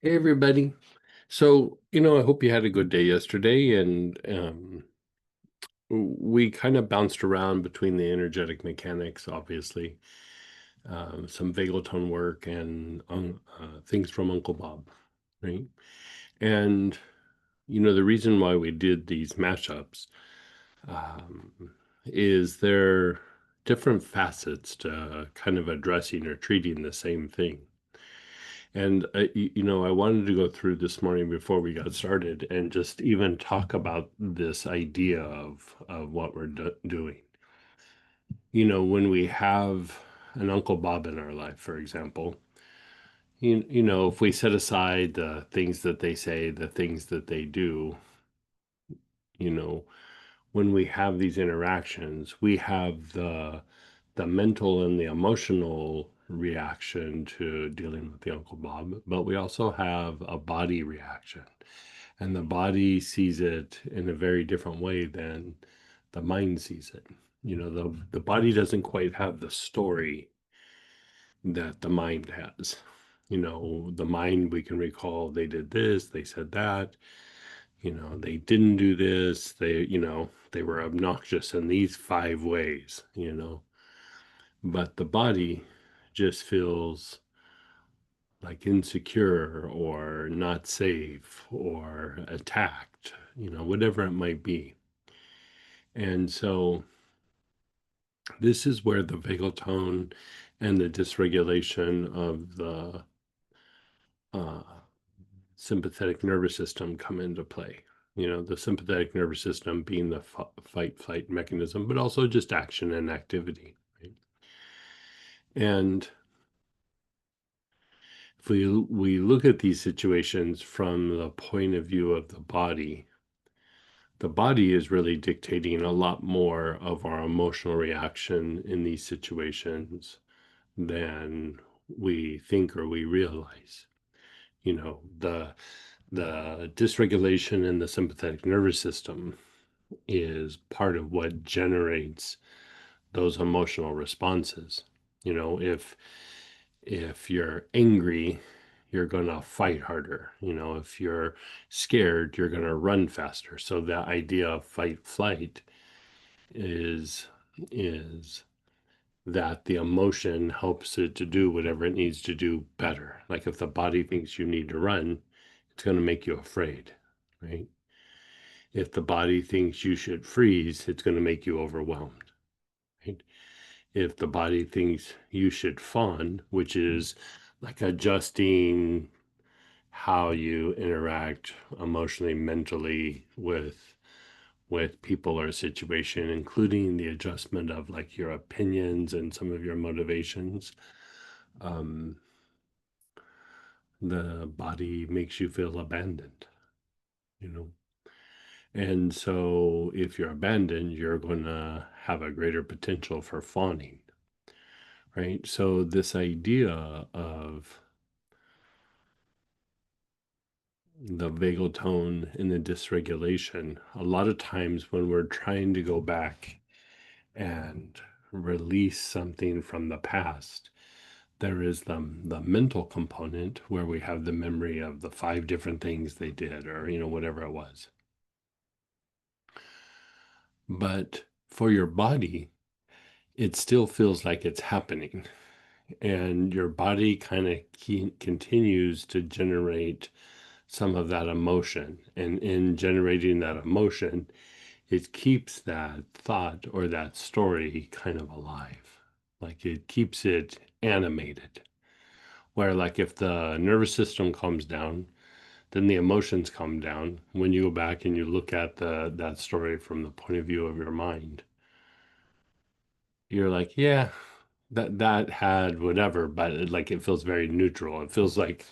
Hey everybody. I hope you had a good day yesterday and we kind of bounced around between the energetic mechanics, obviously, some vagal tone work and things from Uncle Bob, right? And the reason why we did these mashups um, is they're different facets to kind of addressing or treating the same thing. And I wanted to go through this morning before we got started and just even talk about this idea of what we're doing. When we have an Uncle Bob in our life, for example, if we set aside the things that they say, the things that they do, you know, when we have these interactions, we have the mental and the emotional reaction to dealing with the Uncle Bob, but we also have a body reaction. And the body sees it in a very different way than the mind sees it. The body doesn't quite have the story that the mind has. The mind, we can recall they did this, they said that, they didn't do this, they were obnoxious in these five ways, but the body just feels like insecure or not safe or attacked, whatever it might be. And so this is where the vagal tone and the dysregulation of the uh, sympathetic nervous system come into play. The sympathetic nervous system being the fight flight mechanism, but also just action and activity. Right? And if we look at these situations from the point of view of the body is really dictating a lot more of our emotional reaction in these situations than we think or we realize. The dysregulation in the sympathetic nervous system is part of what generates those emotional responses. If you're angry, you're going to fight harder. If you're scared, you're going to run faster. So the idea of fight flight is is that the emotion helps it to do whatever it needs to do better. Like if the body thinks you need to run, it's going to make you afraid, right? If the body thinks you should freeze, it's going to make you overwhelmed, right? If the body thinks you should fawn, which is like adjusting how you interact emotionally, mentally with people or a situation, including the adjustment of like your opinions and some of your motivations. Um, the body makes you feel abandoned, you know. And so if you're abandoned, you're going to have a greater potential for fawning, right? So this idea of the vagal tone and the dysregulation, a lot of times when we're trying to go back and release something from the past, there is the mental component where we have the memory of the five different things they did or, whatever it was. But for your body, it still feels like it's happening. And your body kind of continues to generate some of that emotion. And in generating that emotion, it keeps that thought or that story kind of alive. Like it keeps it animated. Where, like, if the nervous system calms down, then the emotions calm down. When you go back and you look at that story from the point of view of your mind, you're like, yeah, that had whatever, but like it feels very neutral. It feels like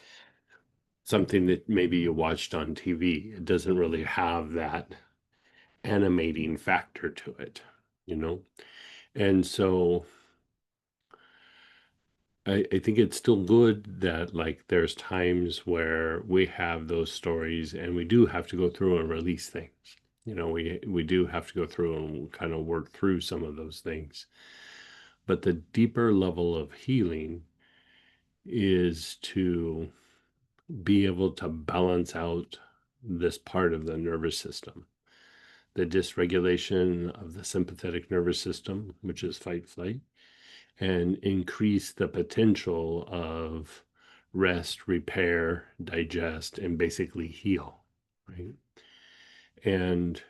something that maybe you watched on TV. It doesn't really have that animating factor to it, you know? And so I think it's still good that like there's times where we have those stories and we do have to go through and release things. We do have to go through and kind of work through some of those things. But the deeper level of healing is to be able to balance out this part of the nervous system. The dysregulation of the sympathetic nervous system, which is fight flight, and increase the potential of rest, repair, digest, and basically heal, right? And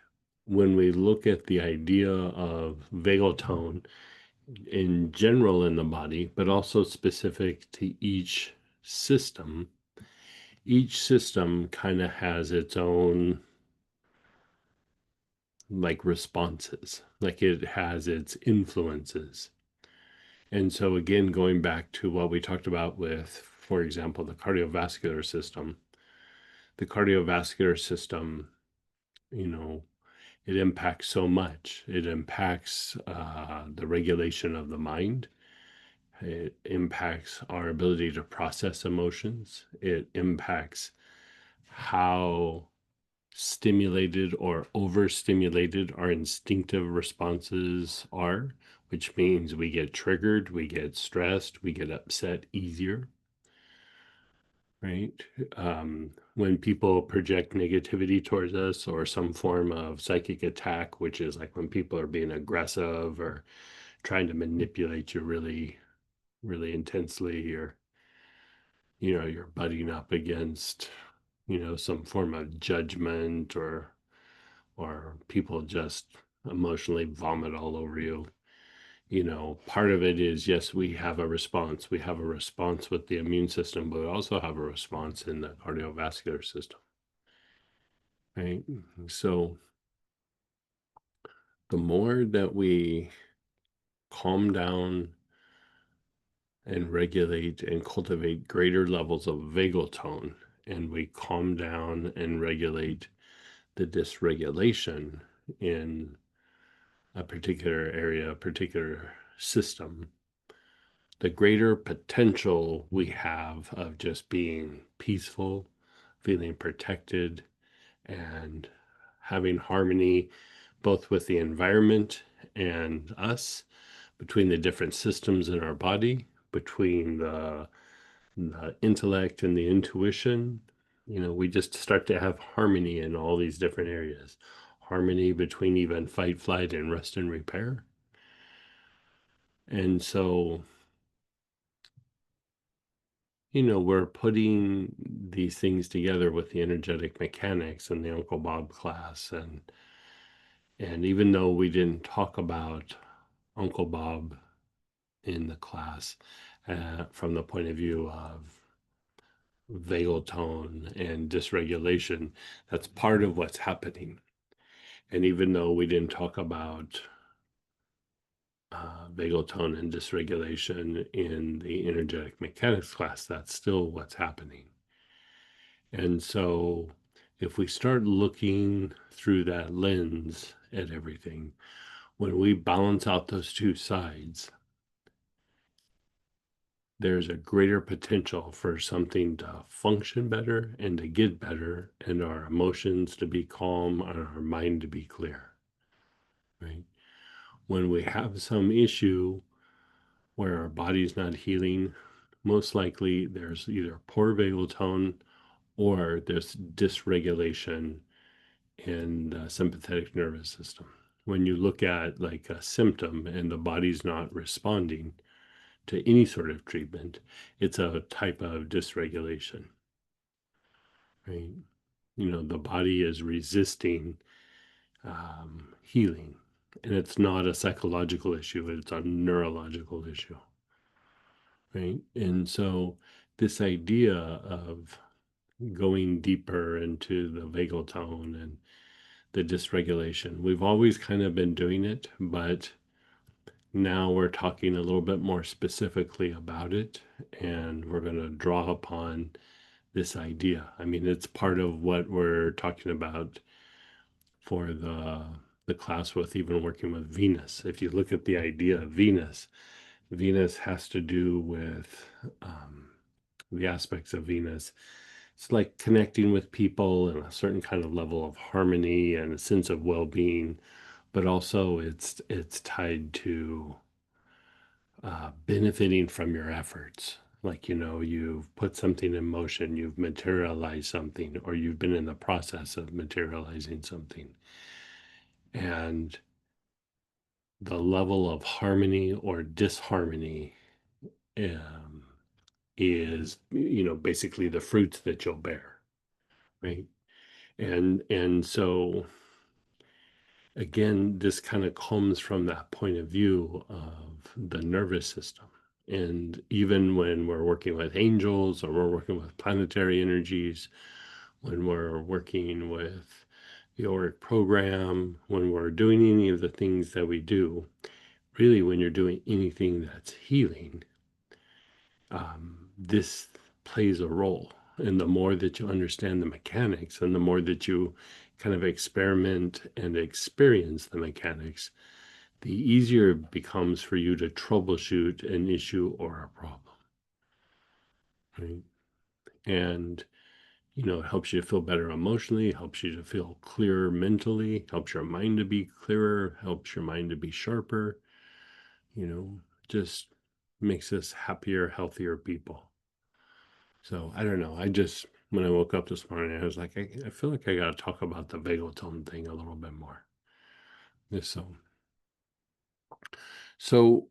when we look at the idea of vagal tone in general in the body, but also specific to each system kind of has its own like responses, like it has its influences. And so, again, going back to what we talked about with, for example, the cardiovascular system, you know, it impacts so much. It impacts the regulation of the mind. It impacts our ability to process emotions. It impacts how stimulated or overstimulated our instinctive responses are, which means we get triggered, we get stressed, we get upset easier, right? When people project negativity towards us or some form of psychic attack, which is like when people are being aggressive or trying to manipulate you really, really intensely, or, you're butting up against, some form of judgment, or people just emotionally vomit all over you. Part of it is, yes, we have a response. We have a response with the immune system, but we also have a response in the cardiovascular system, right? So the more that we calm down and regulate and cultivate greater levels of vagal tone, and we calm down and regulate the dysregulation in a particular area, a particular system, the greater potential we have of just being peaceful, feeling protected, and having harmony both with the environment and us, between the different systems in our body, between the intellect and the intuition. We just start to have harmony in all these different areas. Harmony between even fight, flight, and rest and repair. And so, we're putting these things together with the energetic mechanics and the Uncle Bob class. And even though we didn't talk about Uncle Bob in the class from the point of view of vagal tone and dysregulation, that's part of what's happening. And even though we didn't talk about vagal tone and dysregulation in the energetic mechanics class, that's still what's happening. And so if we start looking through that lens at everything, when we balance out those two sides, there's a greater potential for something to function better and to get better, and our emotions to be calm and our mind to be clear, right? When we have some issue where our body's not healing, most likely there's either poor vagal tone or there's dysregulation in the sympathetic nervous system. When you look at like a symptom and the body's not responding to any sort of treatment, it's a type of dysregulation, right? The body is resisting healing, and it's not a psychological issue, it's a neurological issue, right? And so this idea of going deeper into the vagal tone and the dysregulation, we've always kind of been doing it, but now we're talking a little bit more specifically about it, and we're going to draw upon this idea. I mean, it's part of what we're talking about for the class with even working with Venus. If you look at the idea of Venus, Venus has to do with the aspects of Venus. It's like connecting with people and a certain kind of level of harmony and a sense of well-being, but also it's tied to benefiting from your efforts. Like, you've put something in motion, you've materialized something, or you've been in the process of materializing something. And the level of harmony or disharmony um, is, basically the fruits that you'll bear, right? And so again, this kind of comes from that point of view of the nervous system. And even when we're working with angels or we're working with planetary energies, when we're working with the auric program, when we're doing any of the things that we do, really, when you're doing anything that's healing, this plays a role. And the more that you understand the mechanics and the more that you kind of experiment and experience the mechanics, the easier it becomes for you to troubleshoot an issue or a problem, right? And, it helps you to feel better emotionally, helps you to feel clearer mentally, helps your mind to be clearer, helps your mind to be sharper, just makes us happier, healthier people. So I don't know. When I woke up this morning, I was like, I feel like I got to talk about the vagal tone thing a little bit more. So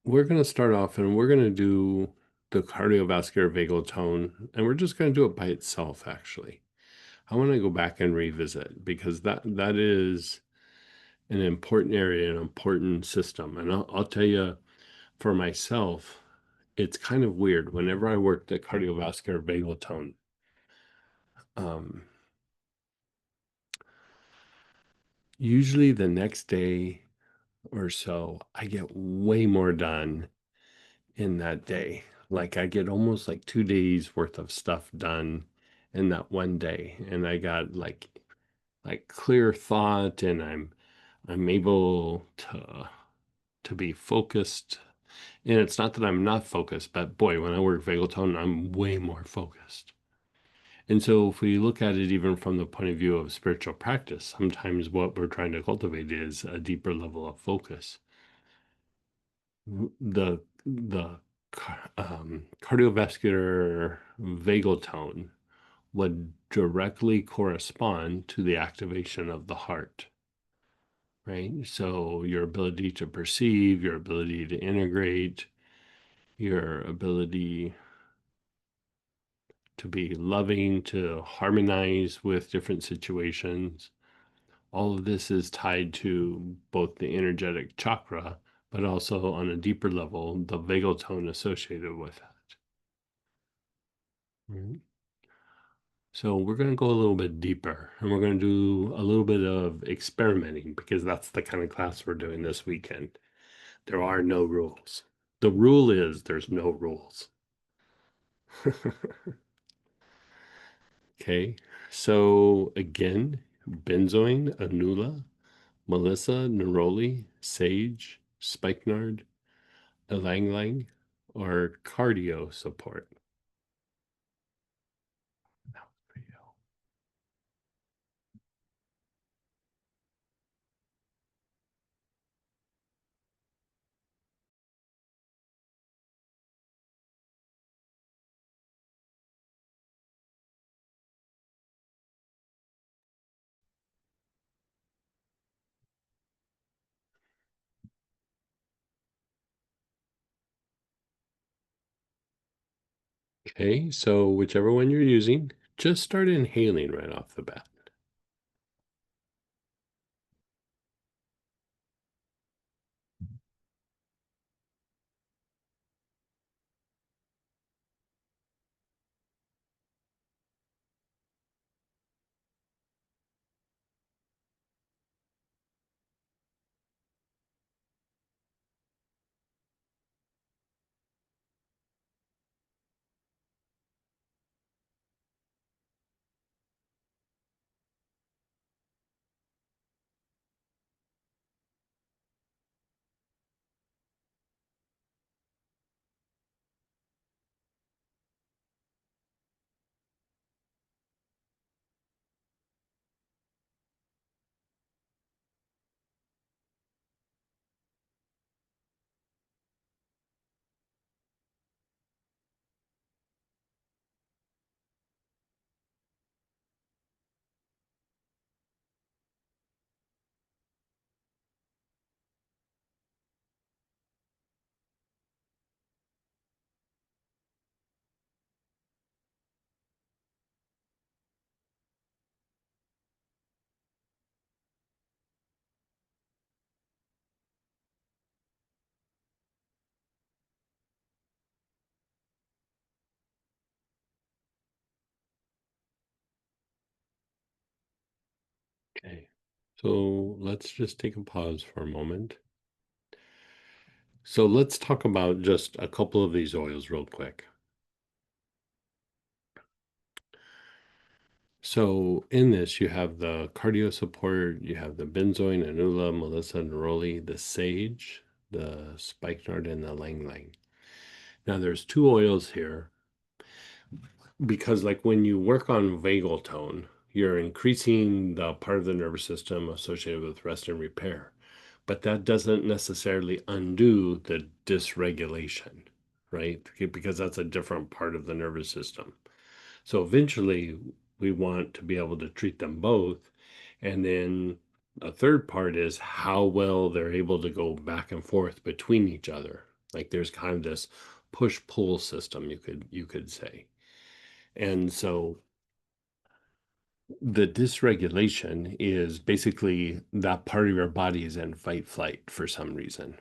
we're going to start off and we're going to do the cardiovascular vagal tone, and we're just going to do it by itself, actually. I want to go back and revisit because that is an important area, an important system. And I'll tell you, for myself, it's kind of weird. Whenever I work the cardiovascular vagal tone, um, usually the next day or so, I get way more done in that day. Like I get almost like 2 days worth of stuff done in that one day. And I got like clear thought, and I'm able to be focused. And it's not that I'm not focused, but boy, when I work vagal tone, I'm way more focused. And so if we look at it even from the point of view of spiritual practice, sometimes what we're trying to cultivate is a deeper level of focus. The cardiovascular vagal tone would directly correspond to the activation of the heart, right? So your ability to perceive, your ability to integrate, your ability to be loving, to harmonize with different situations. All of this is tied to both the energetic chakra, but also on a deeper level, the vagal tone associated with that. Right? So we're going to go a little bit deeper, and we're going to do a little bit of experimenting because that's the kind of class we're doing this weekend. There are no rules. The rule is there's no rules. Okay, so again, benzoin, anula, melissa, neroli, sage, spikenard, ylang ylang, or cardio support. Okay, so whichever one you're using, just start inhaling right off the bat. Okay. So let's just take a pause for a moment. So let's talk about just a couple of these oils real quick. So in this, you have the cardio support, you have the benzoin, anula, melissa, neroli, the sage, the spikenard, and the lang lang. Now there's two oils here because like when you work on vagal tone, you're increasing the part of the nervous system associated with rest and repair. But that doesn't necessarily undo the dysregulation, right? Because that's a different part of the nervous system. So eventually, we want to be able to treat them both. And then a third part is how well they're able to go back and forth between each other. Like there's kind of this push-pull system, you could say. And so the dysregulation is basically that part of your body is in fight flight for some reason.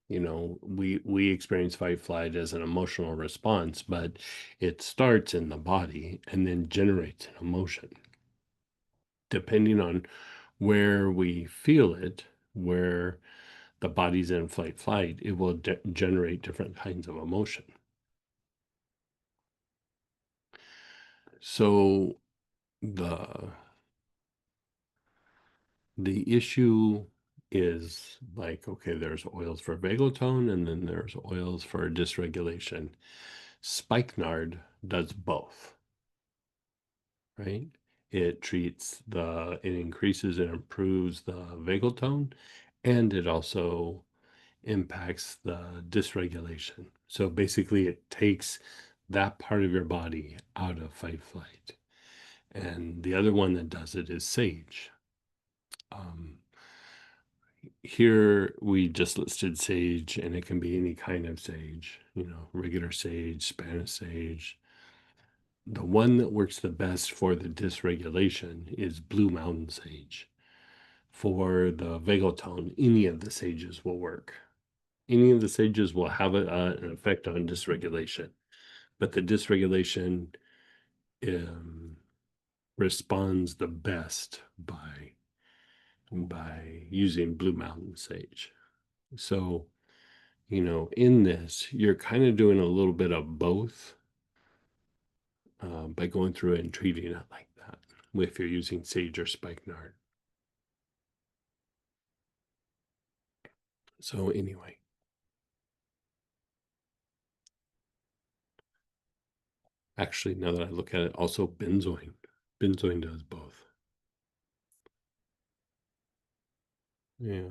We experience fight flight as an emotional response, but it starts in the body and then generates an emotion. Depending on where we feel it, where the body's in flight, it will generate different kinds of emotion. So the the issue is like, okay, there's oils for vagal tone and then there's oils for dysregulation. Spikenard does both, right? It increases and improves the vagal tone, and it also impacts the dysregulation. So basically, it takes that part of your body out of fight flight. And the other one that does it is sage. Um, Here we just listed sage, and it can be any kind of sage, regular sage, Spanish sage. The one that works the best for the dysregulation is Blue Mountain sage. For the vagal tone, any of the sages will work. Any of the sages will have an effect on dysregulation, but the dysregulation um, responds the best by using Blue Mountain sage. So, in this, you're kind of doing a little bit of both by going through it and treating it like that if you're using sage or spikenard. So anyway, actually, now that I look at it, also benzoin. Benzoin does both. Yeah.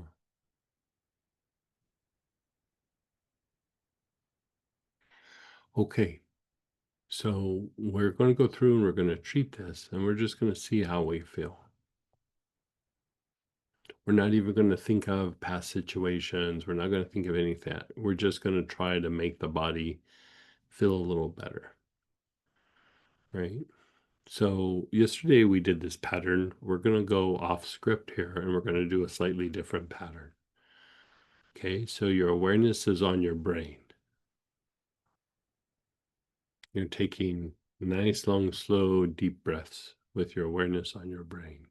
Okay. So we're going to go through and we're going to treat this and we're just going to see how we feel. We're not even going to think of past situations. We're not going to think of anything. We're just going to try to make the body feel a little better. Right? So yesterday we did this pattern. We're going to go off script here and we're going to do a slightly different pattern. Okay, so your awareness is on your brain. You're taking nice, long, slow, deep breaths with your awareness on your brain.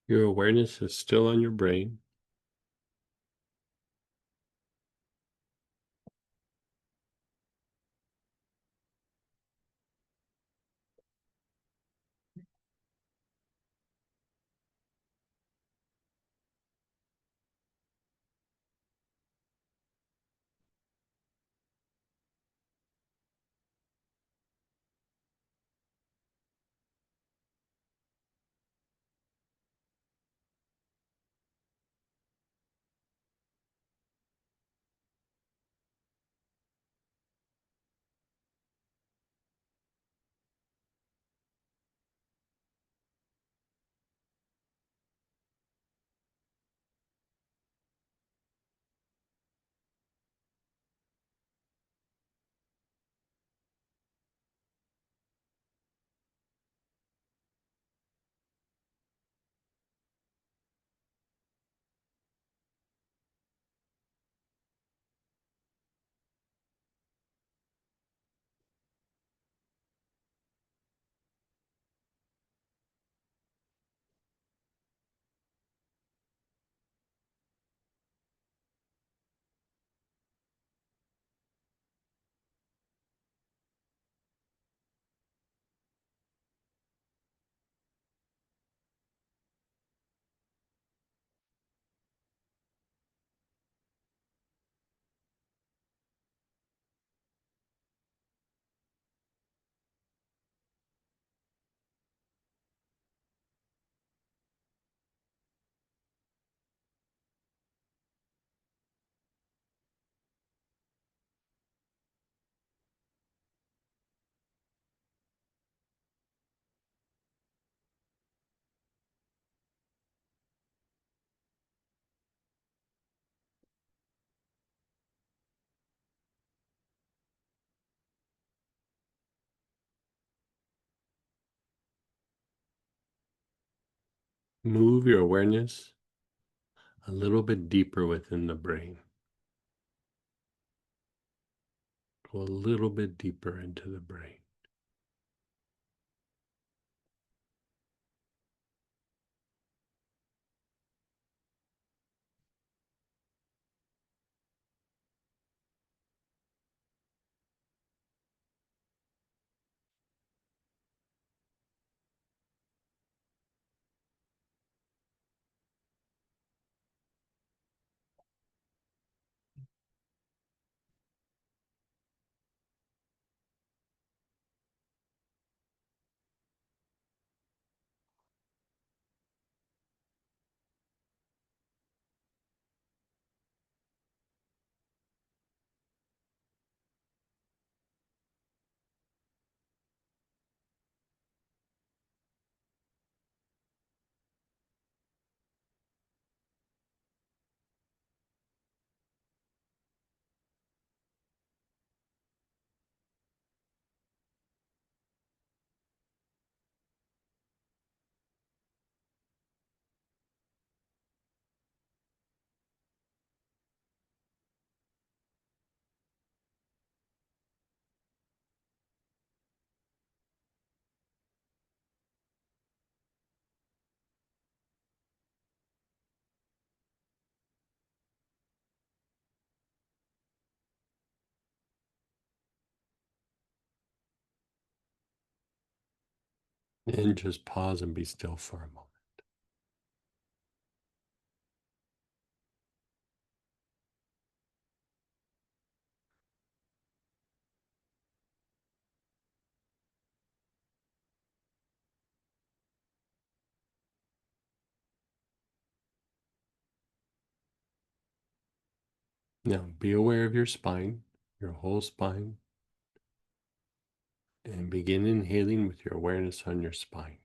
Your awareness is still on your brain. Move your awareness a little bit deeper within the brain. Go a little bit deeper into the brain. And just pause and be still for a moment. Now, be aware of your spine, your whole spine, and begin inhaling with your awareness on your spine.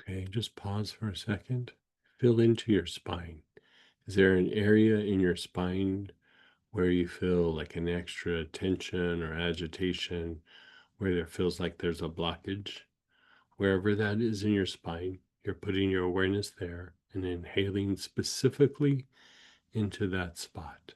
Okay, just pause for a second. Feel into your spine. Is there an area in your spine where you feel like an extra tension or agitation, where there feels like there's a blockage? Wherever that is in your spine, you're putting your awareness there and inhaling specifically into that spot.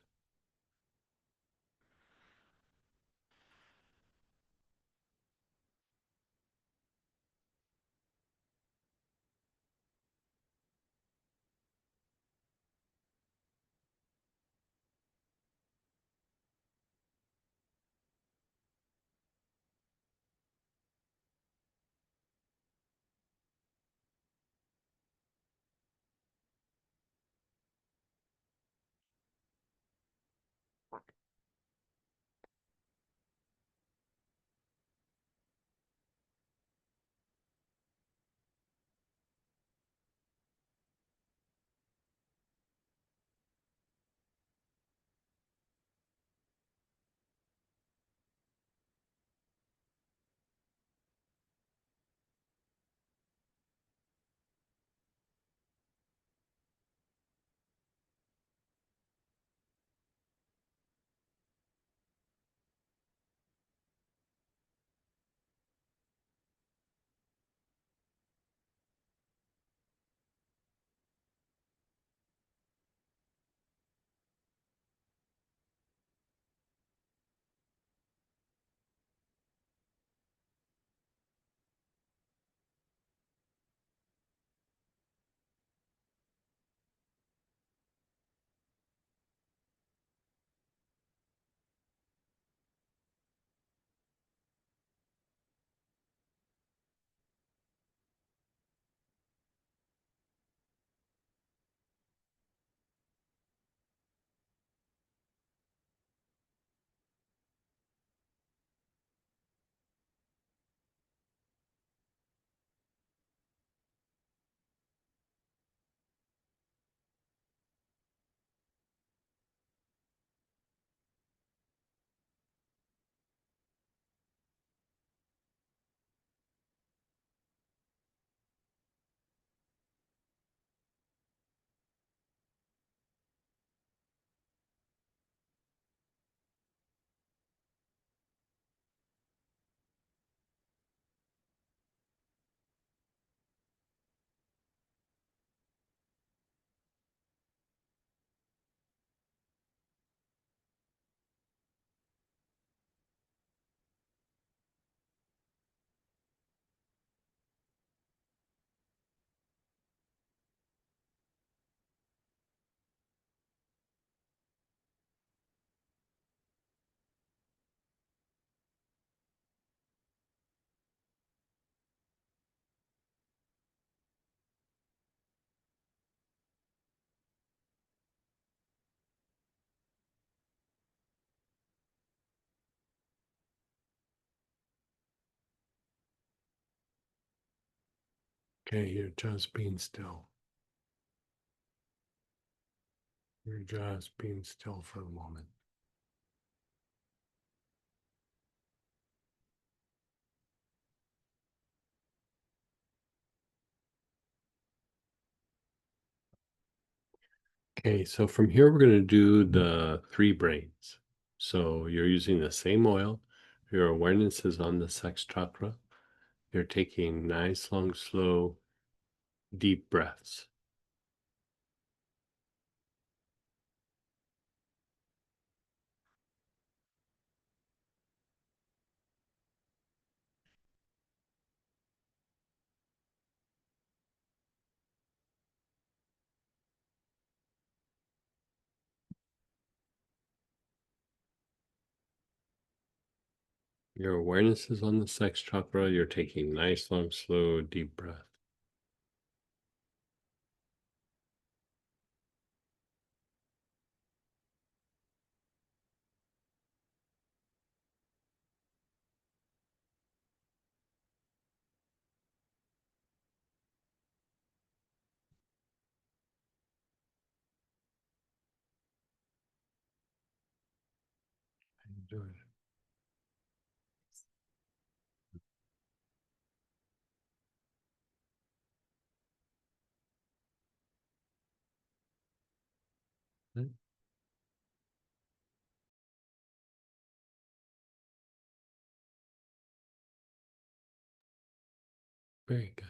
Okay, you're just being still. You're just being still for a moment. Okay, so from here, we're going to do the three brains. So you're using the same oil. Your awareness is on the sex chakra. You're taking nice, long, slow, deep breaths. Your awareness is on the sex chakra. You're taking nice, long, slow, deep breath. Enjoy it. Very good.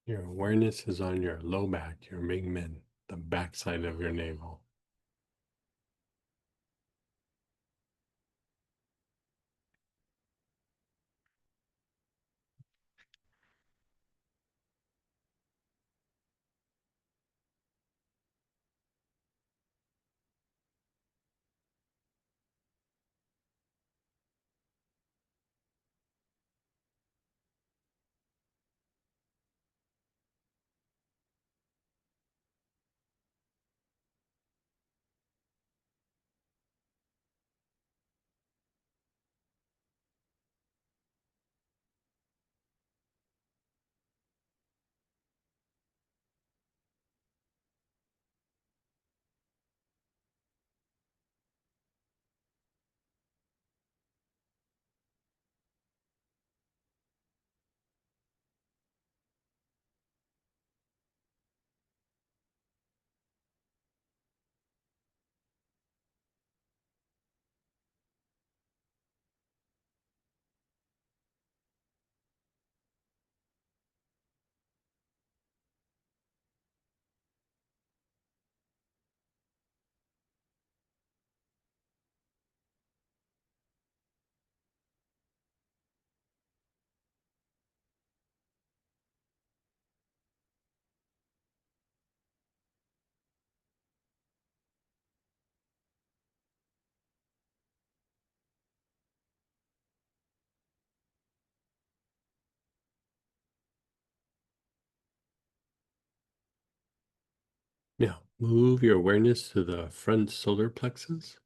Your awareness is on your low back, your Mingmen, the backside of your navel. Now, move your awareness to the front solar plexus.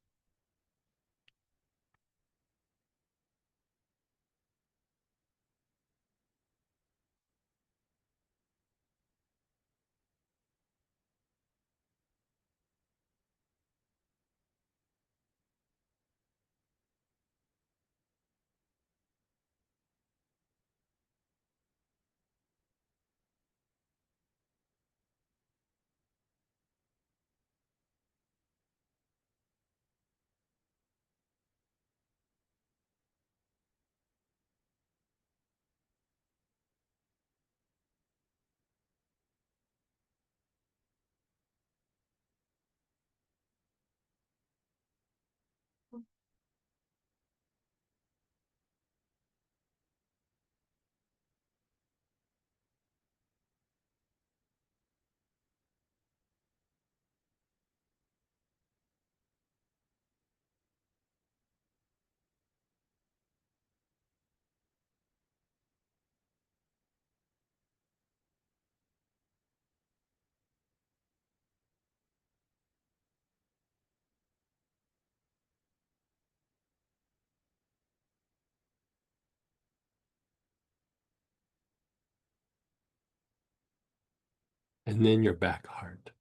And then your back heart.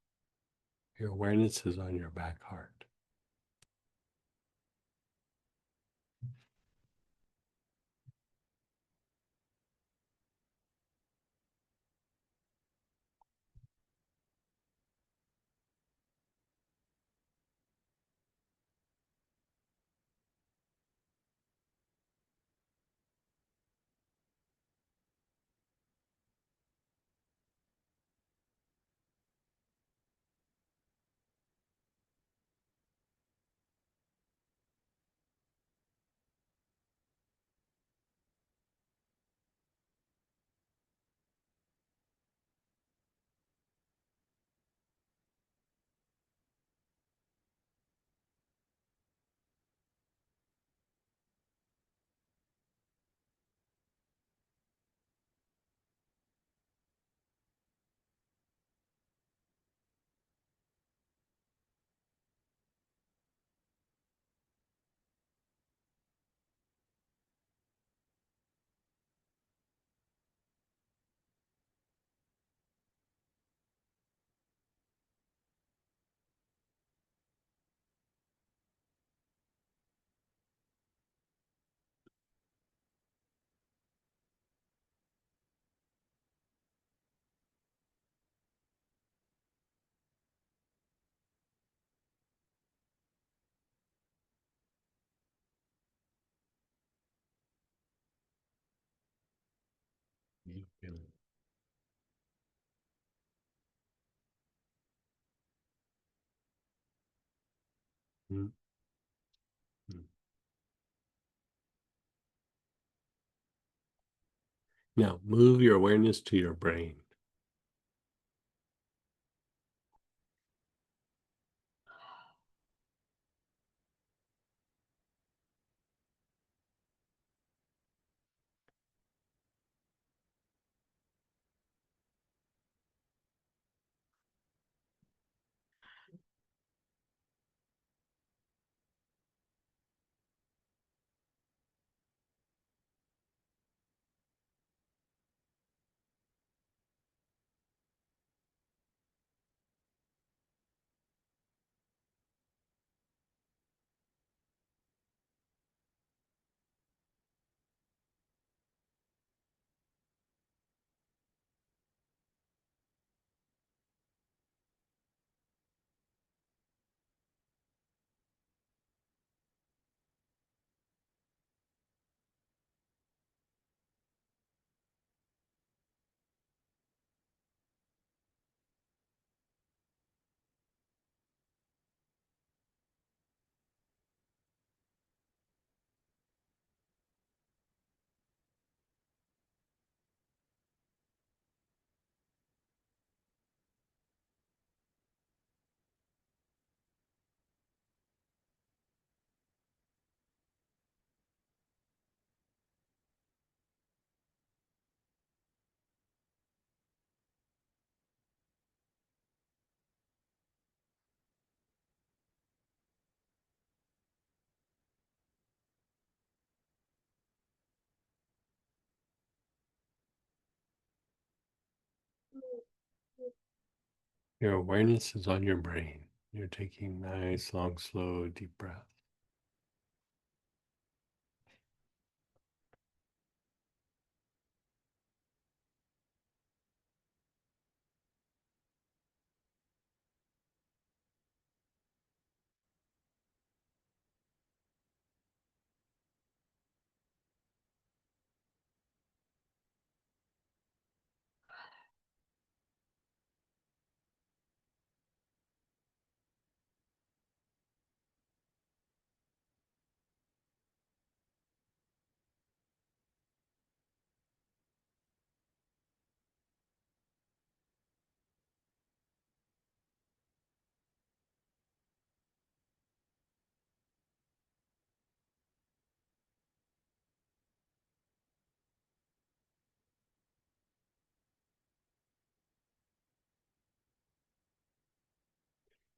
Your awareness is on your back heart. You feel it. Mm, mm. Now move your awareness to your brain. Your awareness is on your brain. You're taking nice, long, slow, deep breaths.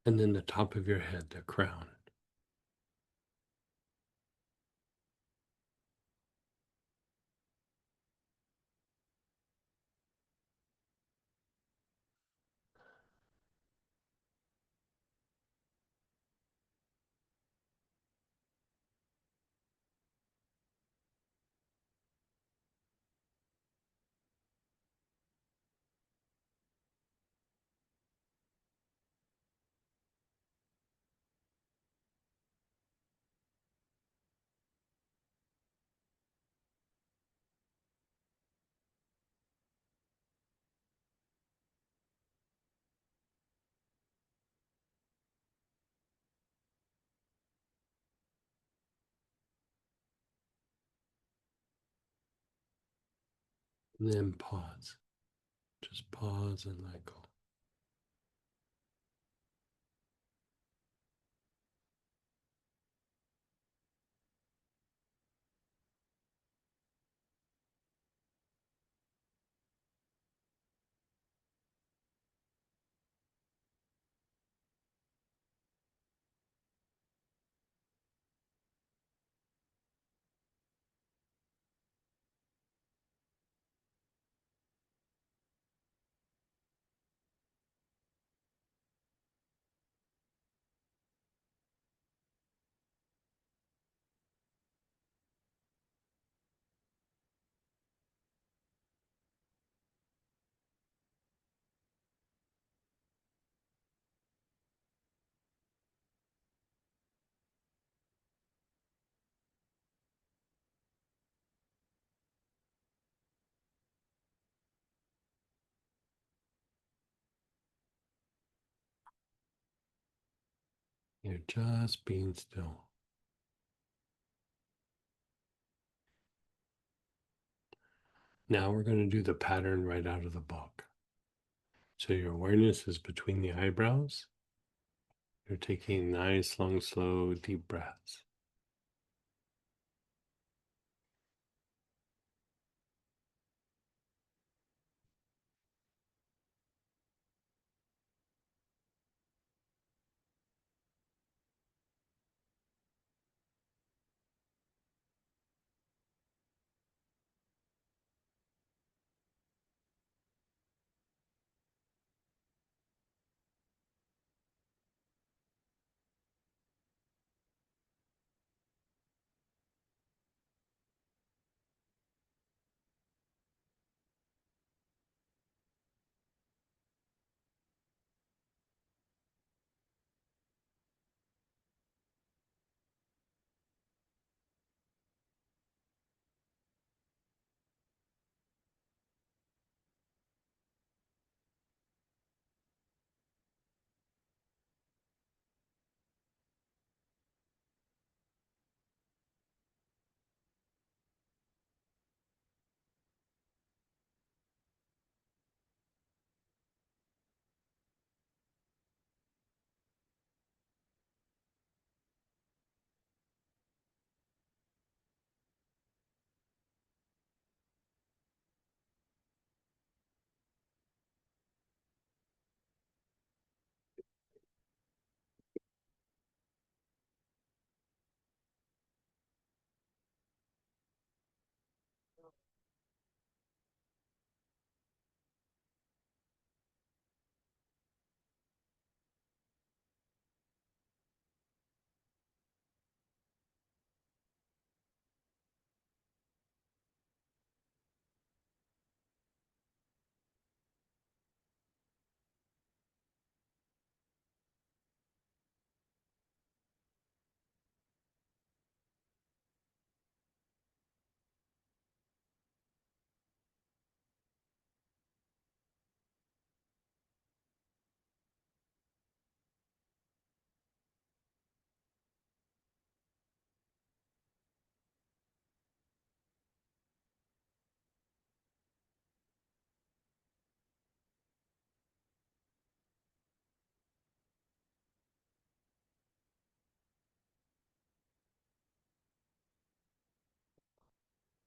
And then the top of your head, the crown. And then pause. Just pause and let go. You're just being still. Now we're going to do the pattern right out of the book. So your awareness is between the eyebrows. You're taking nice, long, slow, deep breaths.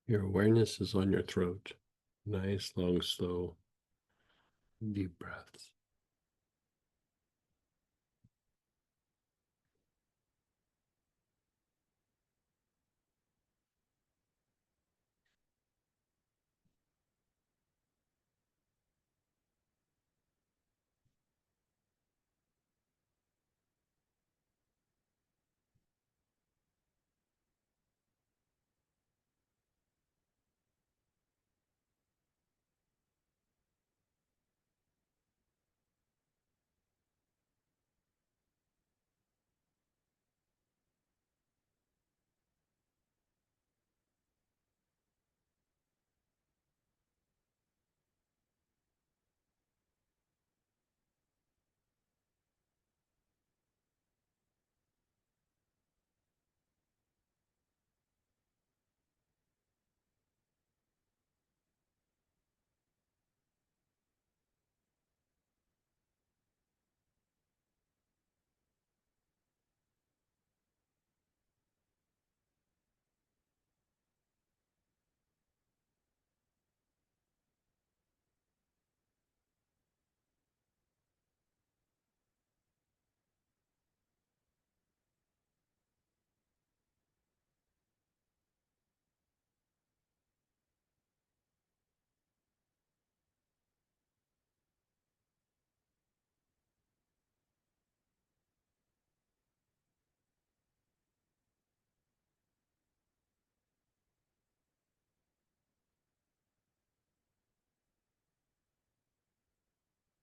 Your awareness is on your throat. Nice, long, slow, deep breaths.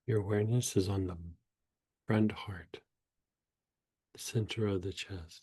Your awareness is on the front heart, the center of the chest.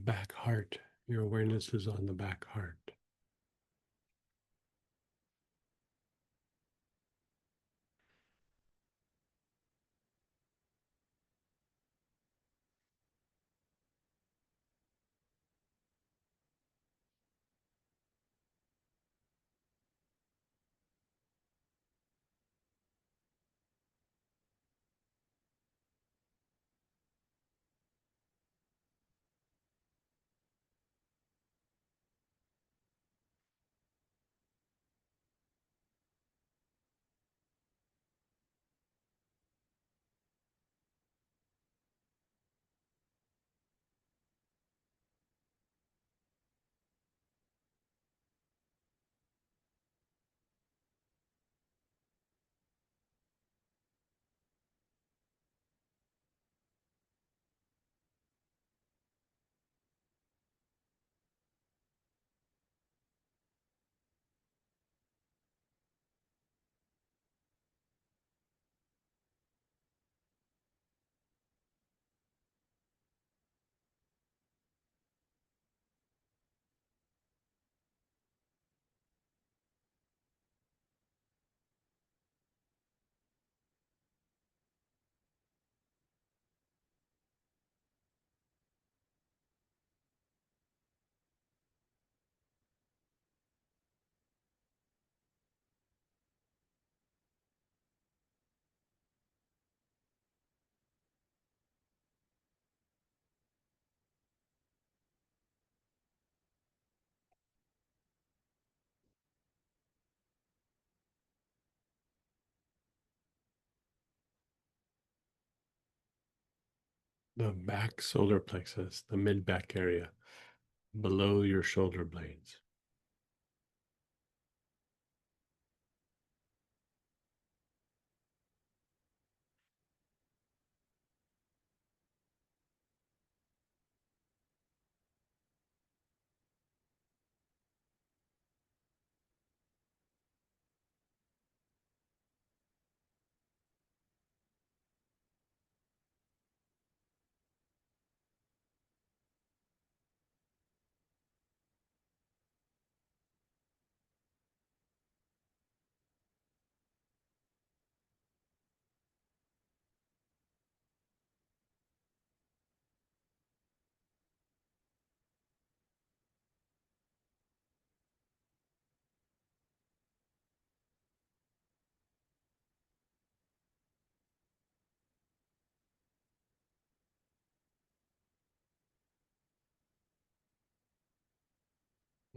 back heart. Your awareness is on the back heart. The back solar plexus, the mid back area, below your shoulder blades.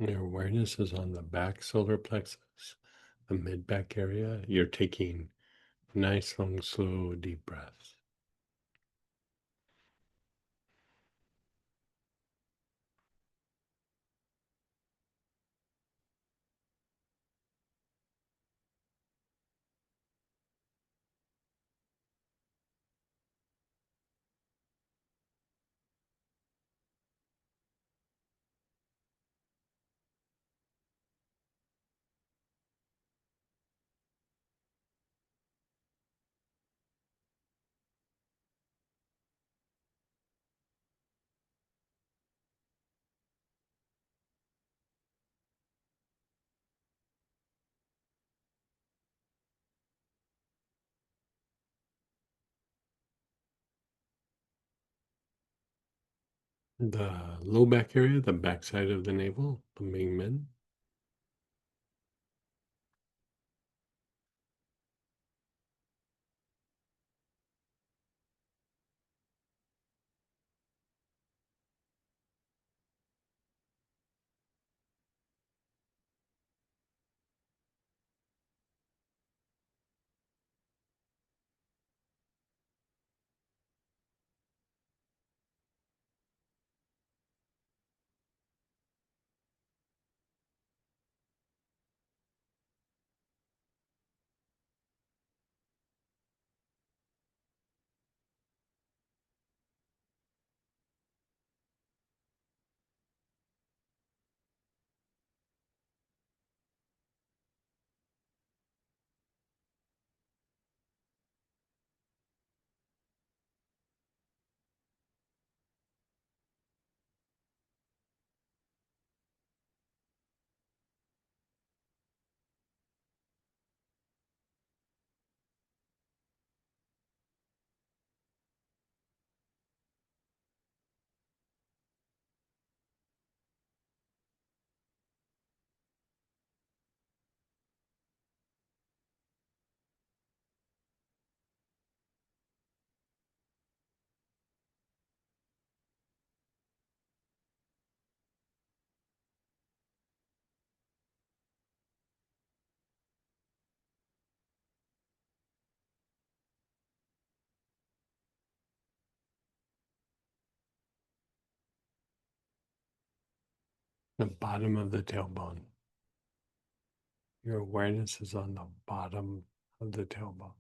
Your awareness is on the back solar plexus, the mid back area. You're taking nice, long, slow, deep breaths. The low back area, the back side of the navel, the main men. The bottom of the tailbone. Your awareness is on the bottom of the tailbone.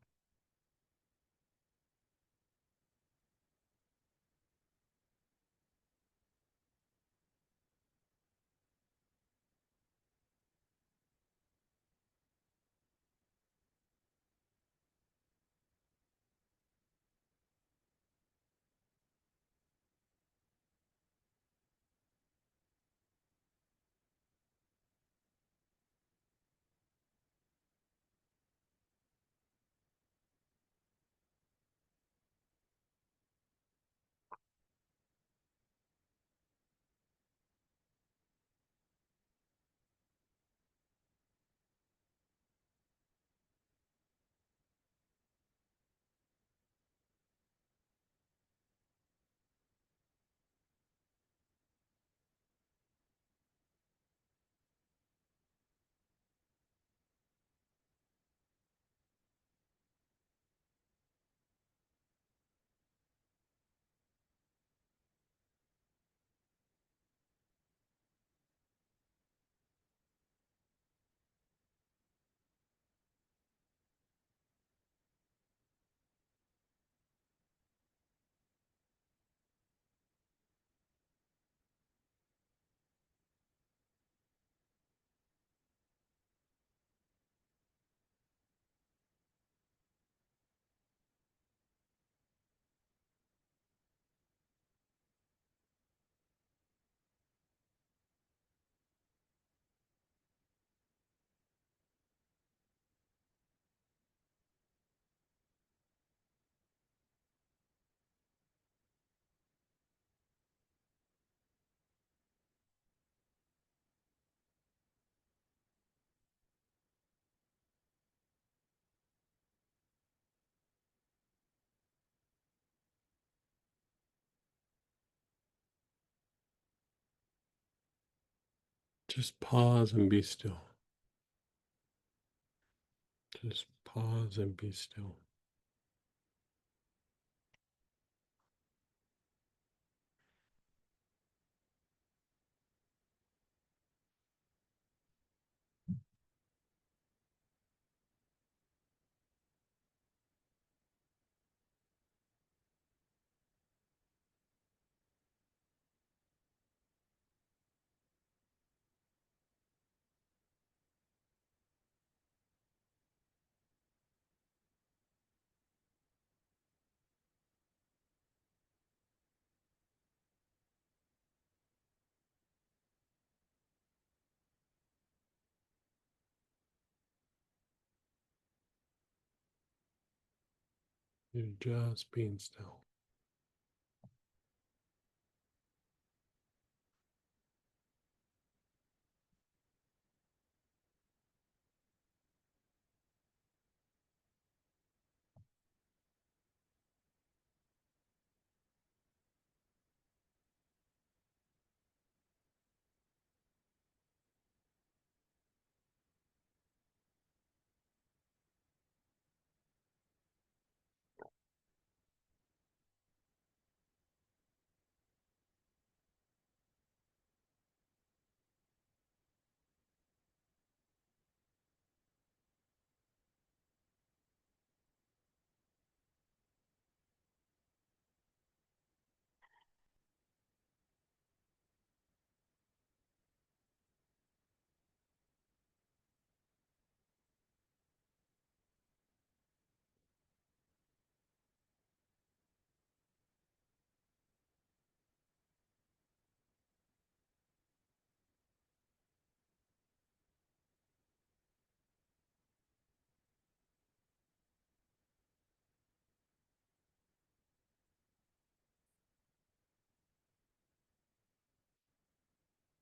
Just pause and be still. Just pause and be still. You're just being still.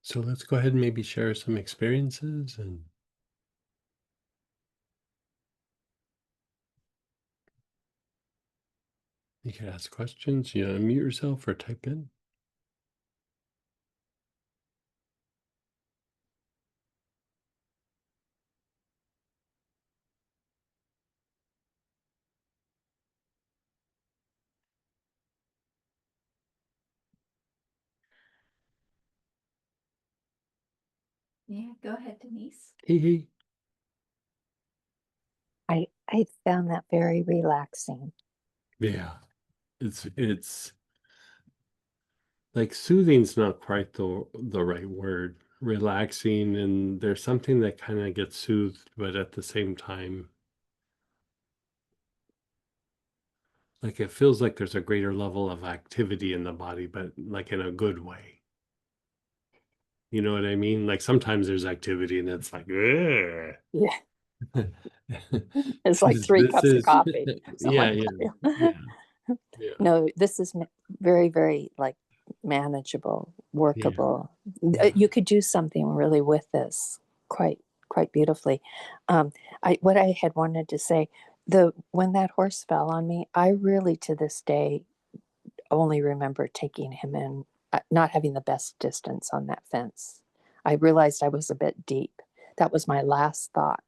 So let's go ahead and maybe share some experiences, and you can ask questions. You unmute yourself or type in. Yeah, go ahead, Denise. Hee hee. I found that very relaxing. Yeah. It's like soothing's not quite the right word. Relaxing, and there's something that kind of gets soothed, but at the same time, like it feels like there's a greater level of activity in the body, but like in a good way. You know what I mean? Like sometimes there's activity and it's like, ugh. Yeah, it's like three This cups of is coffee, something yeah, like yeah, that. yeah, yeah, No, this is very, very like manageable, yeah, workable. yeah, You could do something really with this quite beautifully. Um, what I had wanted to say, the when that horse fell on me, I really to this day only remember taking him in, not having the best distance on that fence. I realized I was a bit deep. That was my last thought.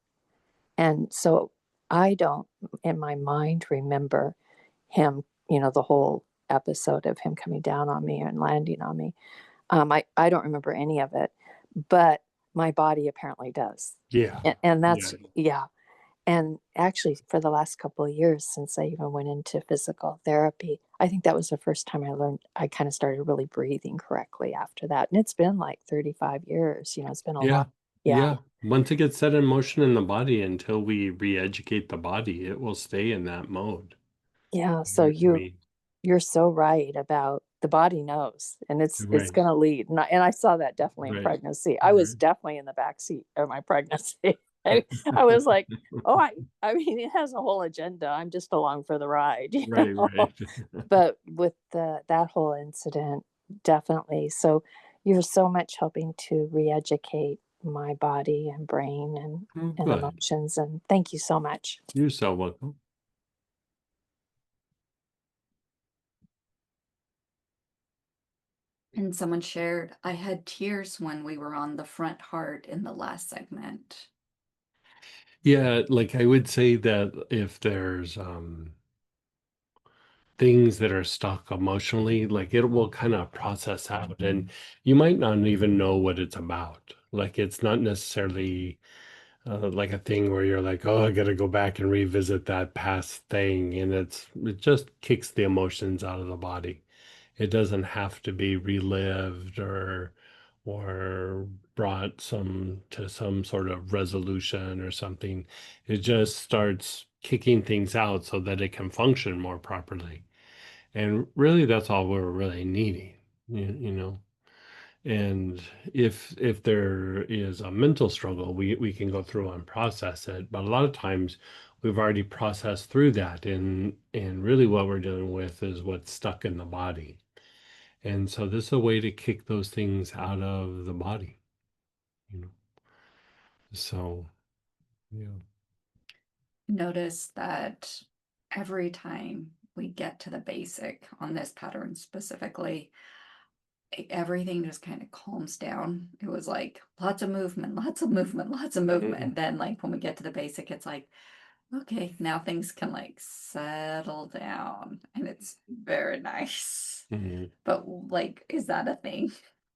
And so I don't, in my mind, remember him, the whole episode of him coming down on me and landing on me. I don't remember any of it, but my body apparently does. yeah, And yeah, that's, yeah. And actually, for the last couple of years, since I even went into physical therapy, I think that was the first time I kind of started really breathing correctly after that. And it's been like 35 years, it's been a yeah, lot. Yeah. yeah. Once it gets set in motion in the body, until we re-educate the body, it will stay in that mode. Yeah. So I mean, you're so right about the body knows and it's right, going to lead. And I saw that definitely in right, pregnancy. I was right, definitely in the back seat of my pregnancy. I was like, oh, I mean, it has a whole agenda. I'm just along for the ride, right, right. But with that whole incident, definitely. So you're so much helping to re-educate my body and brain Oh, and good. emotions. And thank you so much. You're so welcome. And someone shared, I had tears when we were on the front heart in the last segment. Yeah, like I would say that if there's things that are stuck emotionally, like it will kind of process out, and you might not even know what it's about. Like it's not necessarily like a thing where you're like, oh, I got to go back and revisit that past thing, and it just kicks the emotions out of the body. It doesn't have to be relived or brought some sort of resolution or something. It just starts kicking things out so that it can function more properly. And really, that's all we're really needing, you know. And if there is a mental struggle, we can go through and process it. But a lot of times we've already processed through that, and really what we're dealing with is what's stuck in the body. And so this is a way to kick those things out of the body, you know. So yeah. Notice that every time we get to the basic on this pattern specifically, everything just kind of calms down. It was like lots of movement, lots of movement, lots of movement. Mhm. And then like when we get to the basic, it's like, okay, now things can like settle down and it's very nice. Mhm. But like, is that a thing?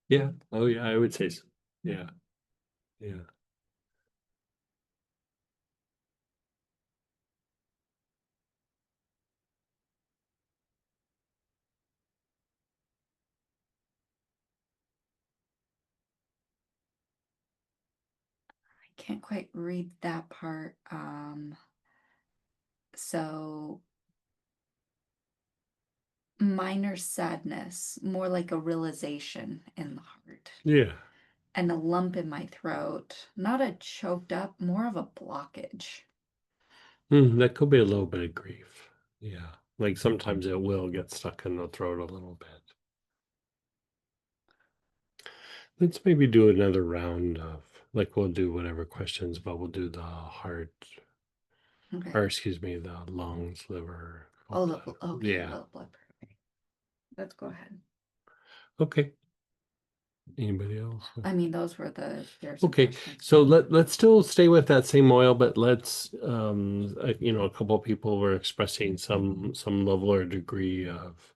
Yeah. Oh yeah, I would say so. Yeah. Yeah. I can't quite read that part. So minor sadness, more like a realization in the heart, Yeah. and a lump in my throat, not a choked up, more of a blockage. That could be a little bit of grief. Yeah. Like sometimes it will get stuck in the throat a little bit. Let's maybe do another round of, like, we'll do whatever questions, but we'll do the heart, or Okay. excuse me, the lungs, liver, Oh, gallbladder. okay, Yeah. low blood pressure. Let's go ahead. Okay. Anybody else? I mean, those were the shares and Okay, questions. so let's still stay with that same oil, but let's a couple of people were expressing some level or degree of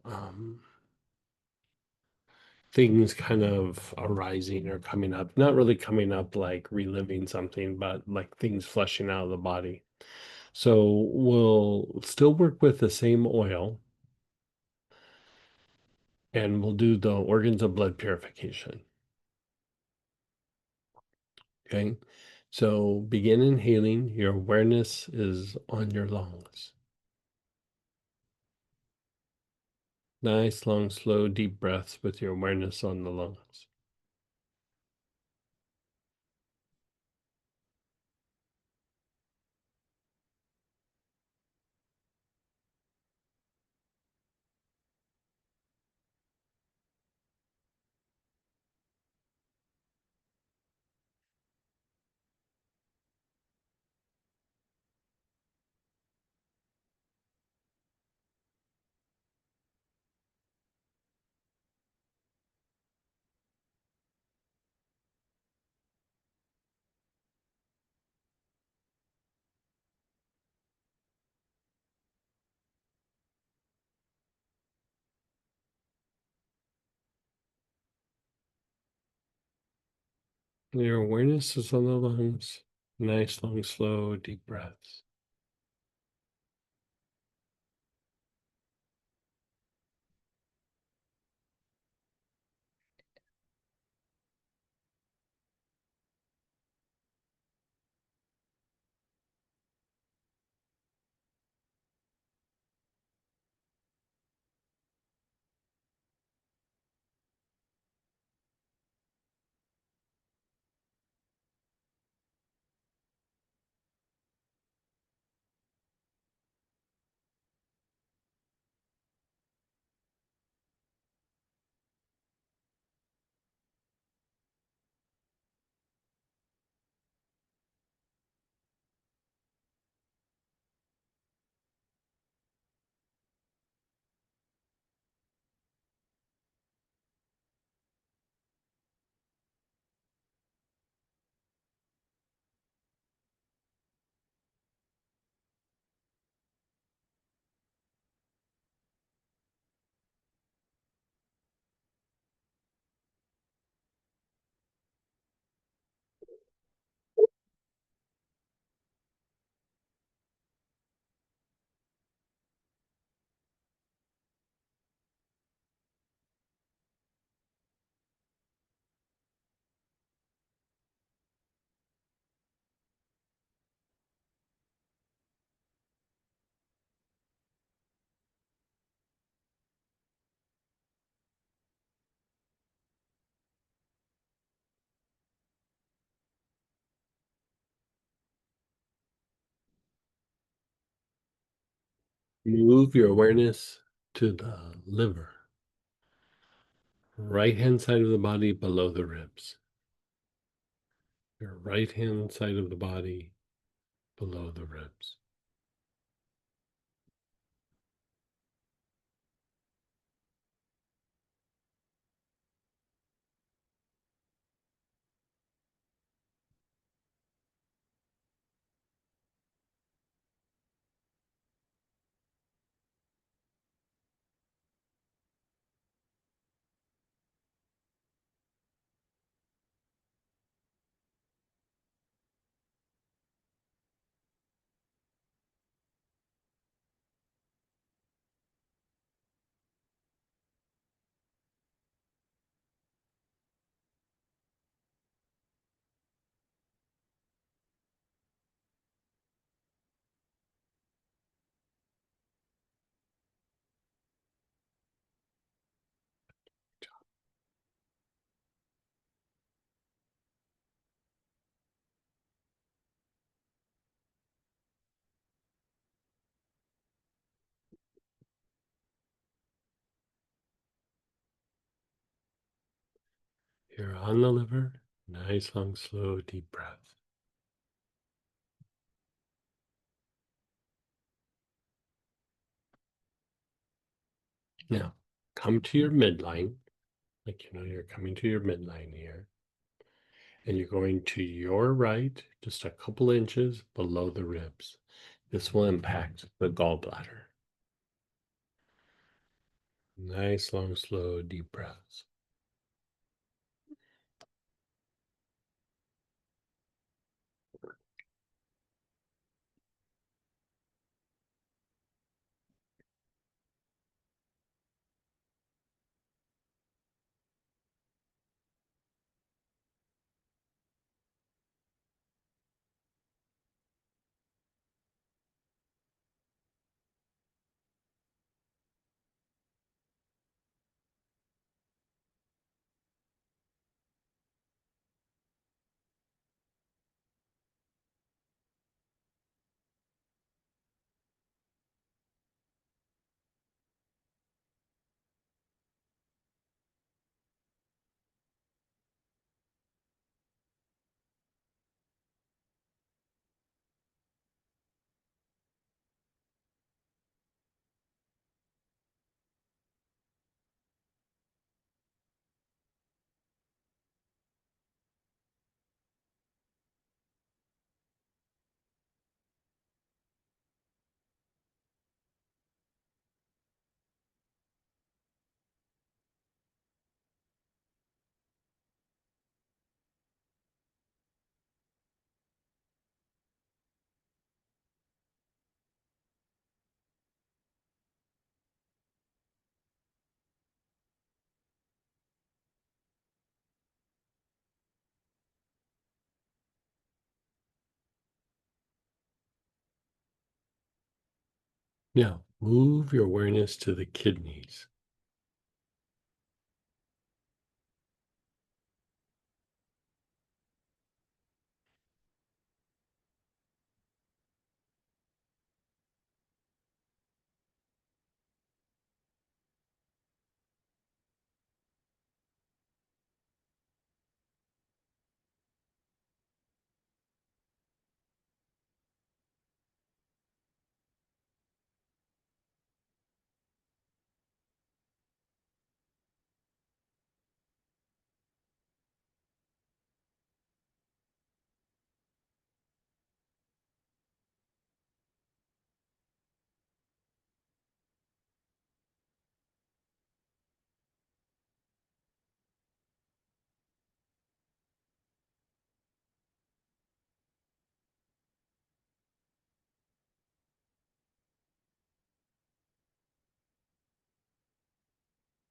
um things kind of arising or coming up, not really coming up like reliving something, but like things flushing out of the body. So we'll still work with the same oil and we'll do the organs of blood purification. Okay. So begin inhaling. Your awareness is on your lungs. Nice, long, slow, deep breaths with your awareness on the lungs. Your awareness is on the lungs. Nice, long, slow, deep breaths. Move your awareness to the liver, right hand side of the body below the ribs. Your right hand side of the body below the ribs. You're on the liver. Nice, long, slow, deep breath. Now, come to your midline, like you're coming to your midline here. And you're going to your right, just a couple inches below the ribs. This will impact the gallbladder. Nice, long, slow, deep breaths. Now, move your awareness to the kidneys.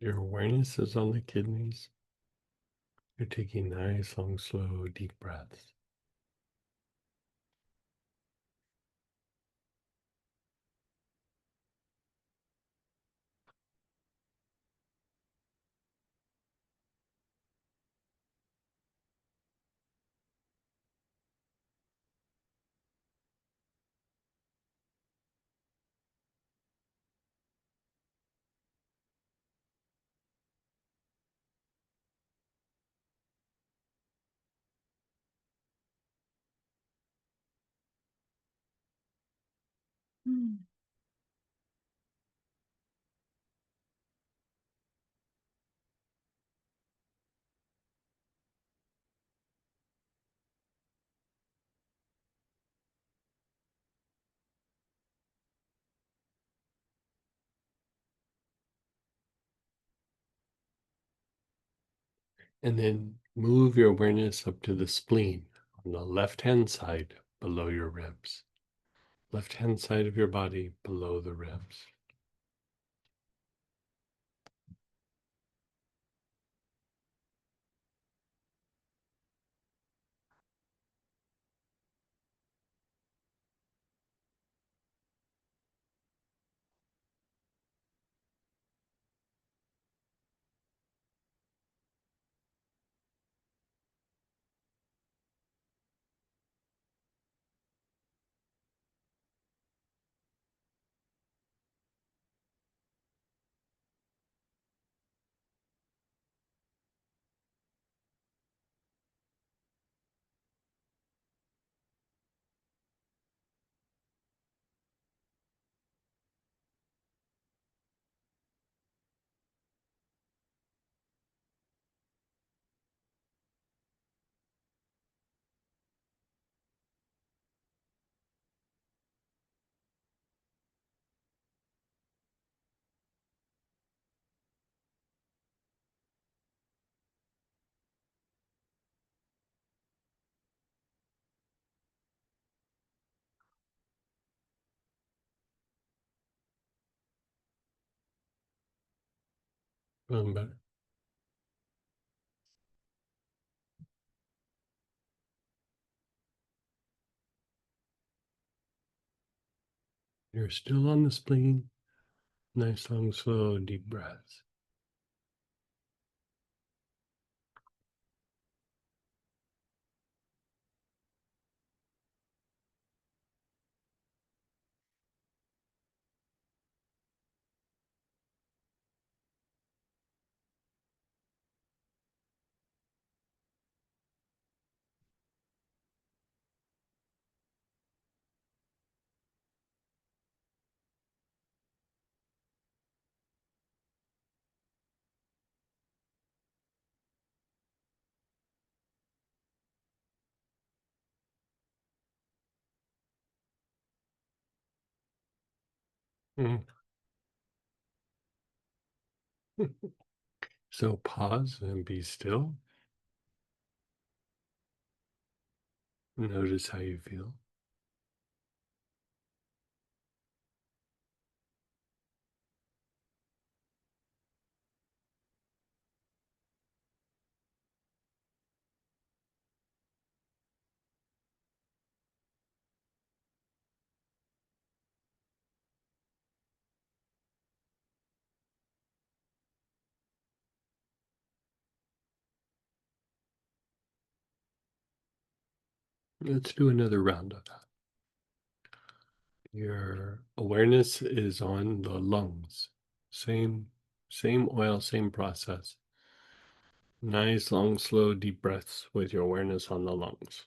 Your awareness is on the kidneys. You're taking nice, long, slow, deep breaths. Mm. And then move your awareness up to the spleen on the left-hand side below your ribs. Left-hand side of your body below the ribs. Feeling better? You're still on the spleen. Nice, long, slow, deep breaths. Mm. So pause and be still. Notice how you feel. Let's do another round of that. Your awareness is on the lungs. Same oil, same process. Nice, long, slow, deep breaths with your awareness on the lungs.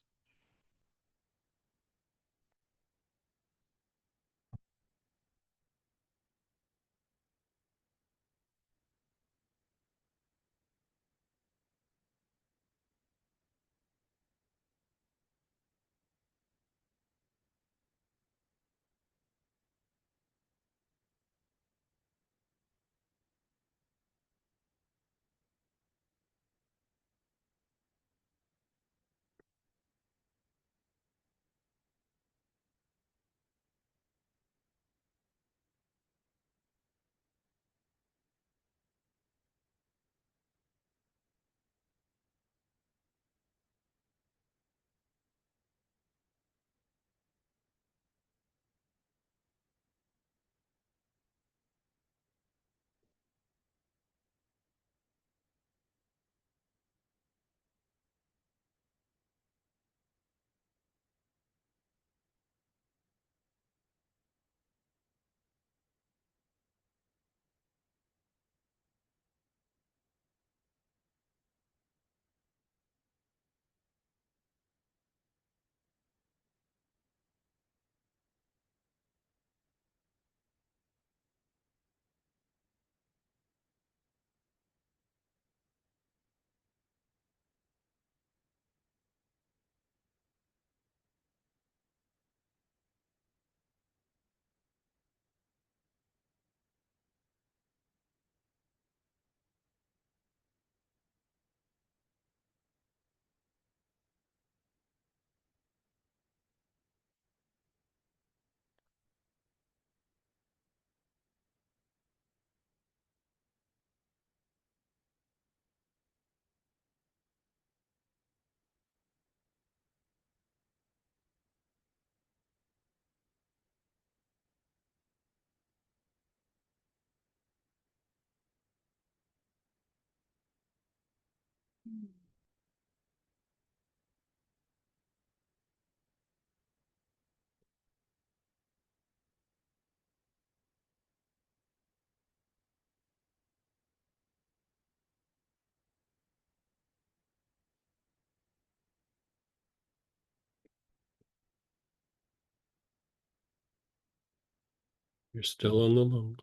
You're still on the lungs.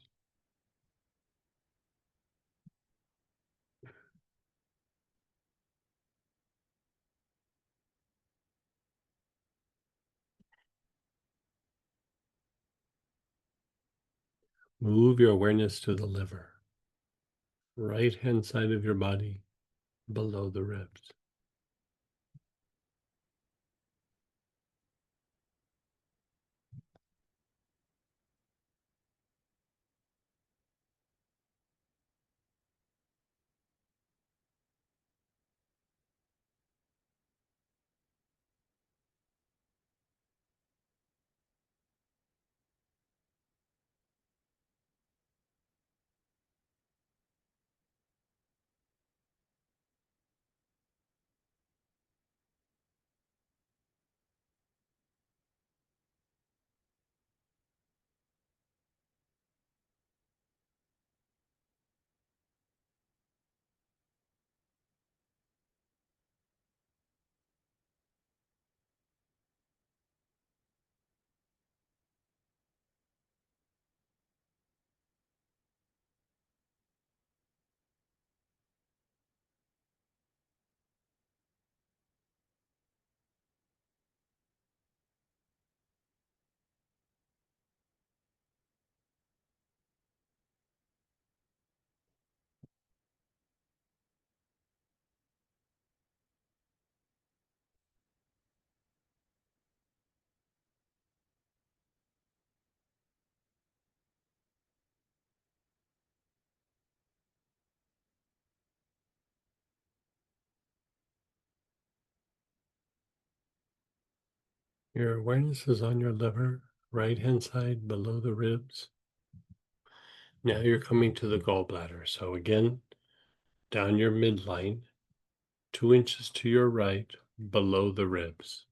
Move your awareness to the liver, right hand side of your body, below the ribs. Your awareness is on your liver, right hand side below the ribs. Now you're coming to the gallbladder. So again, down your midline, 2 inches to your right, below the ribs.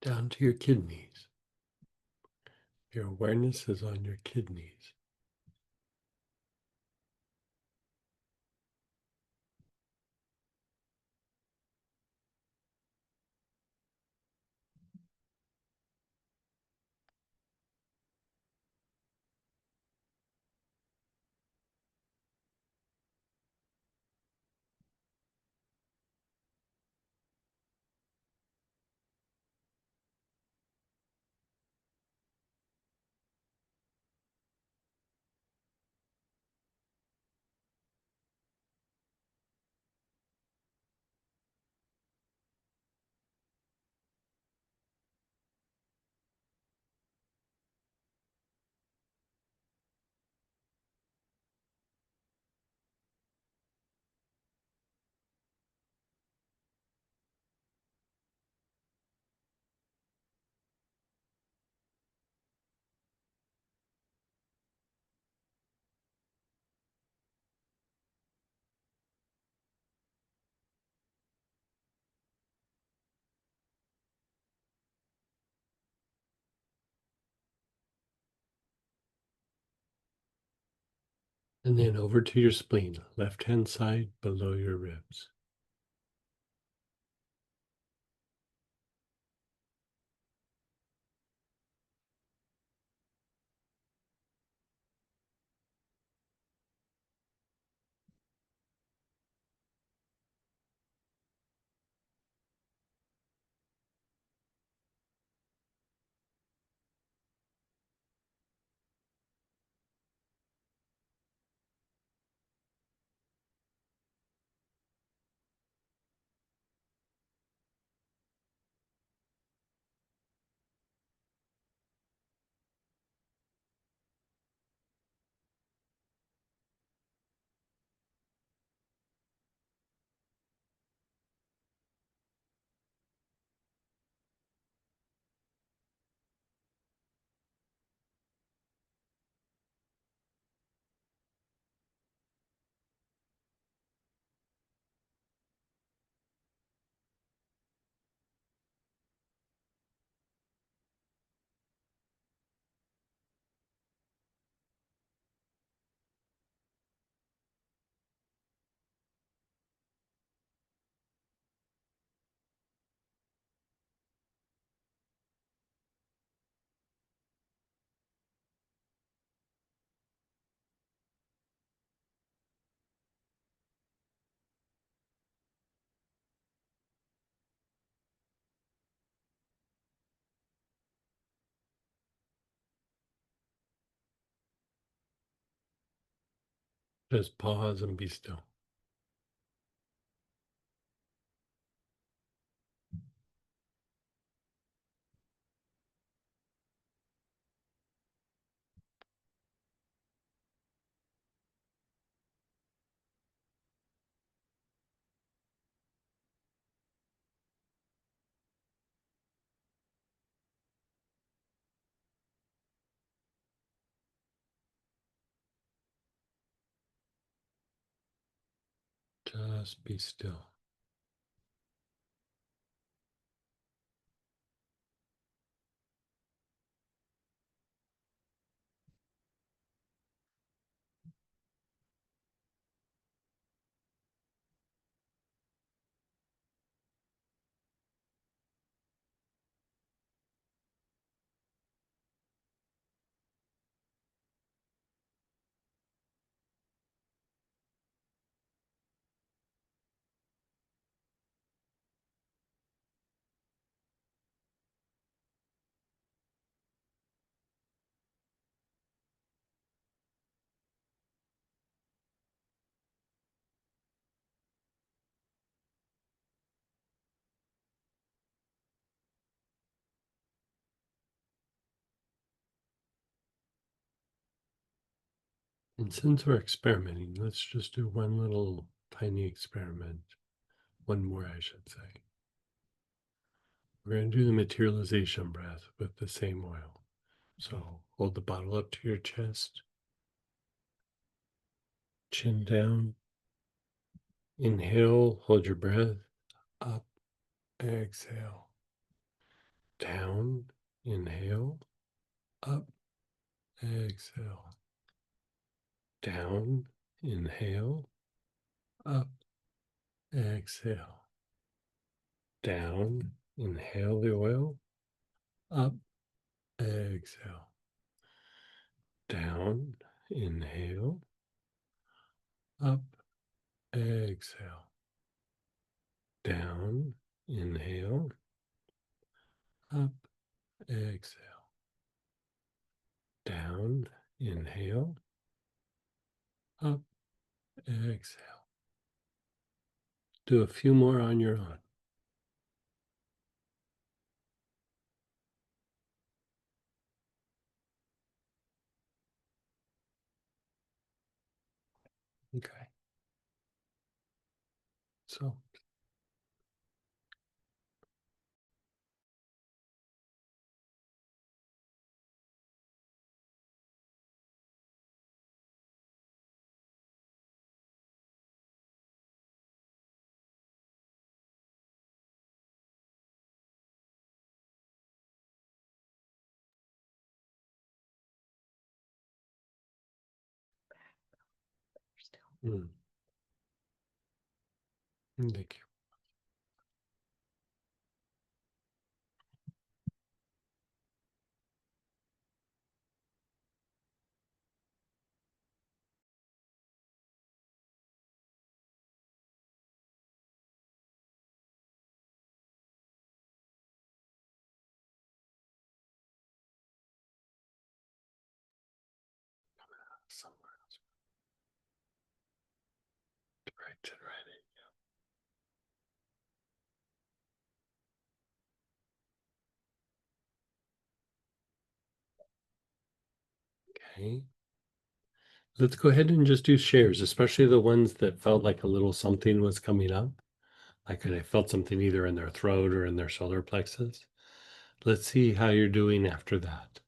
down to your kidneys. Your awareness is on your kidneys. And then over to your spleen, left hand side below your ribs. Just pause and be still. Just be still. And since we're experimenting, let's just do one little tiny experiment. One more, I should say. We're going to do the materialization breath with the same oil. So hold the bottle up to your chest, chin down, inhale, hold your breath, up, exhale. down, inhale, up, exhale, down, inhale, up, exhale, down, inhale the oil, up, exhale, down, inhale, up, exhale, down, inhale, up, exhale, down, inhale, up, exhale. Do a few more on your own. Okay. So, mm, thank you. Somewhere else. Right to right. Okay. Let's go ahead and just do shares, especially the ones that felt like a little something was coming up. Like they felt something either in their throat or in their solar plexus. Let's see how you're doing after that.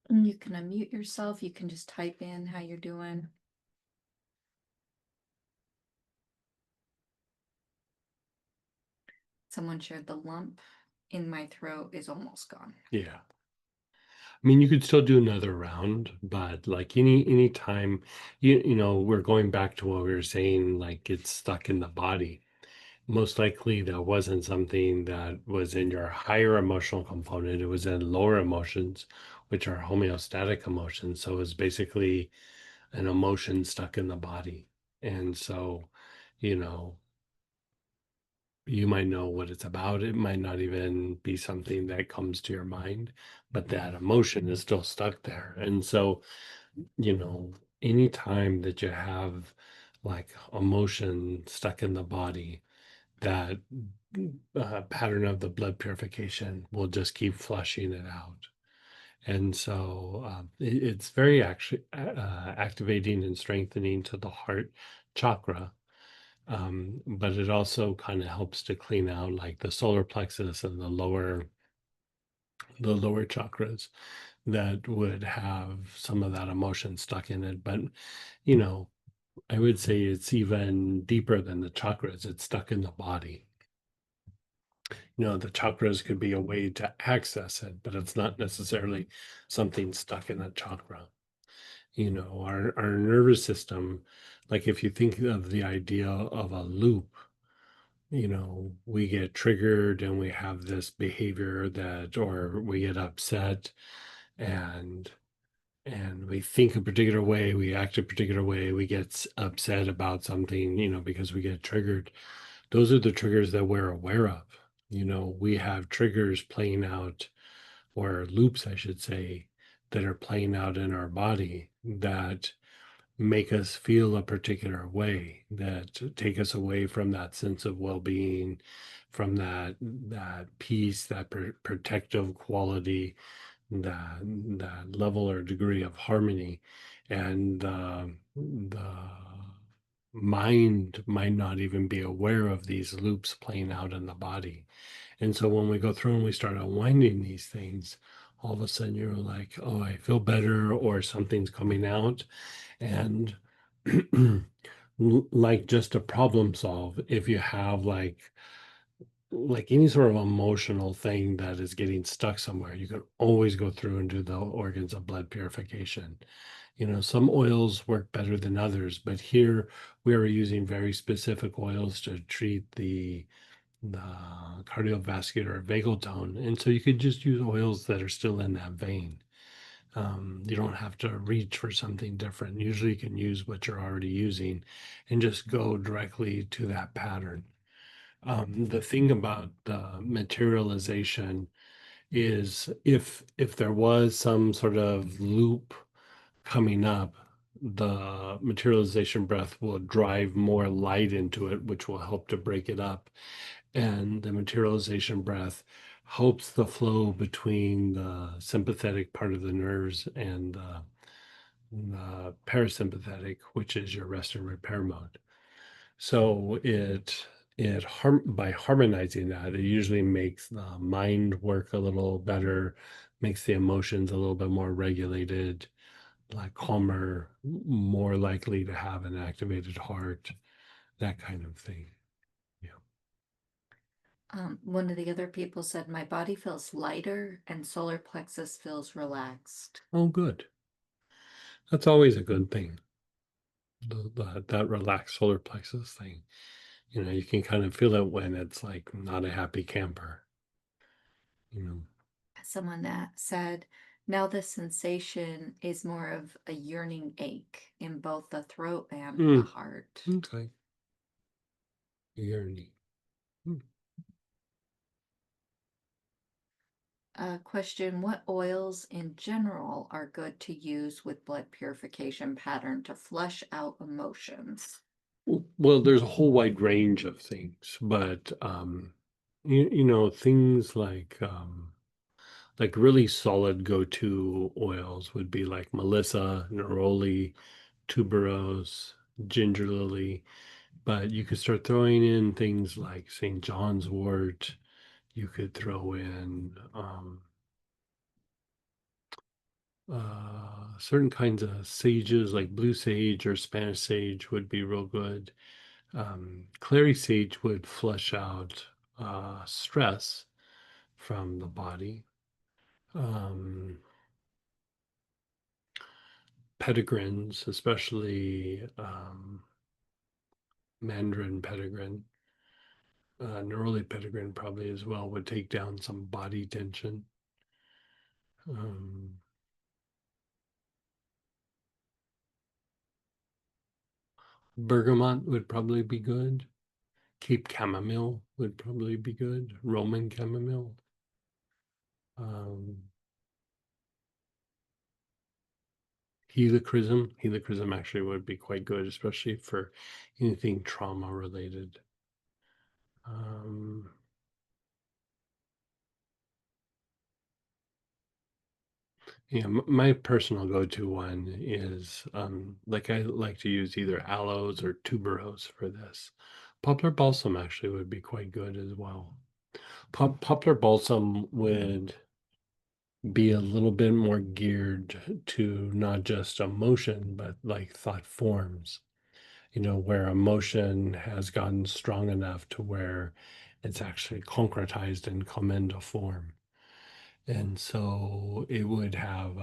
And you can unmute yourself. You can just type in how you're doing. Someone shared the lump in my throat is almost gone. Yeah. I mean, you could still do another round, but like any time we're going back to what we were saying, like it's stuck in the body. Most likely that wasn't something that was in your higher emotional component. It was in lower emotions, which are homeostatic emotions. So it's basically an emotion stuck in the body. And so, you know, you might know what it's about. It might not even be something that comes to your mind, but that emotion is still stuck there. And so, anytime that you have like emotion stuck in the body, that pattern of the blood purification will just keep flushing it out. And so it's very actually activating and strengthening to the heart chakra. But it also kind of helps to clean out like the solar plexus and the lower chakras that would have some of that emotion stuck in it. But you know, I would say it's even deeper than the chakras. It's stuck in the body. The chakras could be a way to access it, but it's not necessarily something stuck in a chakra. Our nervous system, like if you think of the idea of a loop, we get triggered and we have this behavior or we get upset and we think a particular way, we act a particular way, we get upset about something, because we get triggered. Those are the triggers that we're aware of. We have triggers playing out, or loops, I should say, that are playing out in our body that make us feel a particular way, that take us away from that sense of well-being, from that peace, that protective quality, that level or degree of harmony. And the mind might not even be aware of these loops playing out in the body. And so when we go through and we start unwinding these things, all of a sudden you're like, oh, I feel better, or something's coming out. And like just to problem solve, if you have like any sort of emotional thing that is getting stuck somewhere, you can always go through and do the organs of blood purification. You know, some oils work better than others, but here we are using very specific oils to treat the cardiovascular vagal tone. And so you could just use oils that are still in that vein. You don't have to reach for something different. Usually you can use what you're already using and just go directly to that pattern. The thing about the materialization is if there was some sort of loop coming up, the materialization breath will drive more light into it, which will help to break it up. And the materialization breath helps the flow between the sympathetic part of the nerves and the parasympathetic, which is your rest and repair mode. So by harmonizing that, it usually makes the mind work a little better, makes the emotions a little bit more regulated, like calmer, more likely to have an activated heart, that kind of thing. Yeah. One of the other people said, my body feels lighter and solar plexus feels relaxed. Oh, good. That's always a good thing. That relaxed solar plexus thing. You know, you can kind of feel it when it's like not a happy camper. You know. Someone that said, now the sensation is more of a yearning ache in both the throat and the Mm, heart. okay. Yearning. Question, what oils in general are good to use with blood purification pattern to flush out emotions? Well, there's a whole wide range of things, but you know, things like really solid go-to oils would be like Melissa, neroli, tuberose, ginger lily. But you could start throwing in things like St. John's wort. You could throw in certain kinds of sages, like blue sage or Spanish sage would be real good. Clary sage would flush out stress from the body. Petitgrins, especially Mandarin petitgrin, neroli petitgrin probably as well, would take down some body tension. Um, Bergamot would probably be good. Cape chamomile would probably be good. Roman chamomile. Um, helichrysum actually would be quite good, especially for anything trauma related. Um, yeah, my personal go-to one is like I like to use either aloes or tuberose for this. Poplar balsam actually would be quite good as well. Poplar balsam would be a little bit more geared to not just emotion, but like thought forms, you know, where emotion has gotten strong enough to where it's actually concretized and come into form. And so it would have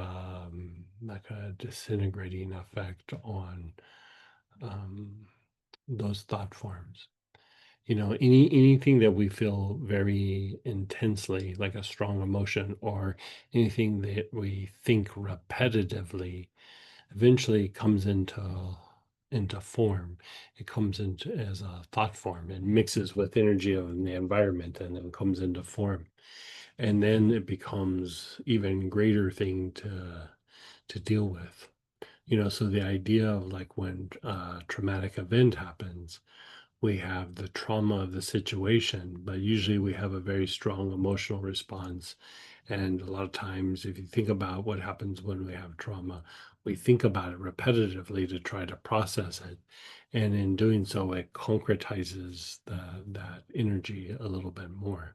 like a disintegrating effect on um, those thought forms. You know, anything that we feel very intensely, like a strong emotion, or anything that we think repetitively, eventually comes into form. It comes into as a thought form and mixes with energy of the environment and then comes into form. And then it becomes even greater thing to deal with. You know, so the idea of like when a traumatic event happens, we have the trauma of the situation, but usually we have a very strong emotional response. And a lot of times, if you think about what happens when we have trauma, we think about it repetitively to try to process it. And in doing so, it concretizes that energy a little bit more,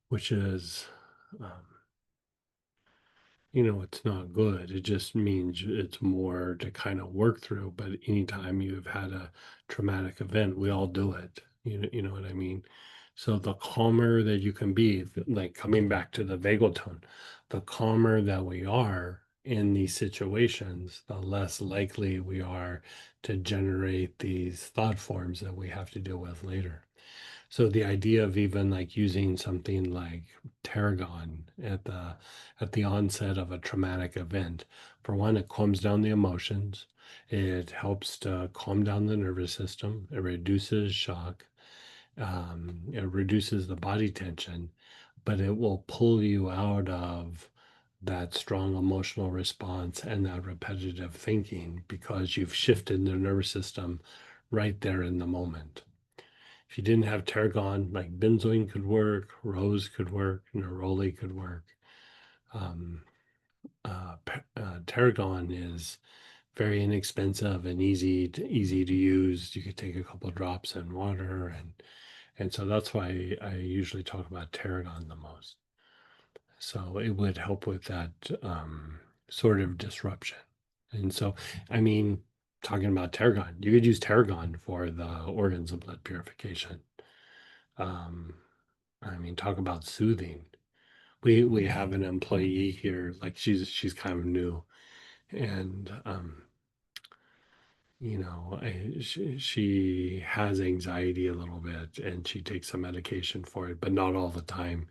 which is, um, it's not good. It just means it's more to kind of work through. But anytime you've had a traumatic event, we all do it. You know what I mean? So the calmer that you can be, like coming back to the vagal tone, the calmer that we are in these situations, the less likely we are to generate these thought forms that we have to deal with later. So the idea of even like using something like tarragon at the onset of a traumatic event, for one, it calms down the emotions. It helps to calm down the nervous system. It reduces shock. It reduces the body tension, but it will pull you out of that strong emotional response and that repetitive thinking because you've shifted the nervous system right there in the moment. If you didn't have tarragon, like benzoin could work, rose could work, neroli could work. Um, Tarragon is very inexpensive and easy to use. You could take a couple of drops in water, and so that's why I usually talk about tarragon the most. So it would help with that sort of disruption. And so, I mean, talking about tarragon, you could use tarragon for the organs of blood purification. Um, I mean, talk about soothing. We have an employee here, like she's kind of new, and she has anxiety a little bit, and she takes some medication for it, but not all the time.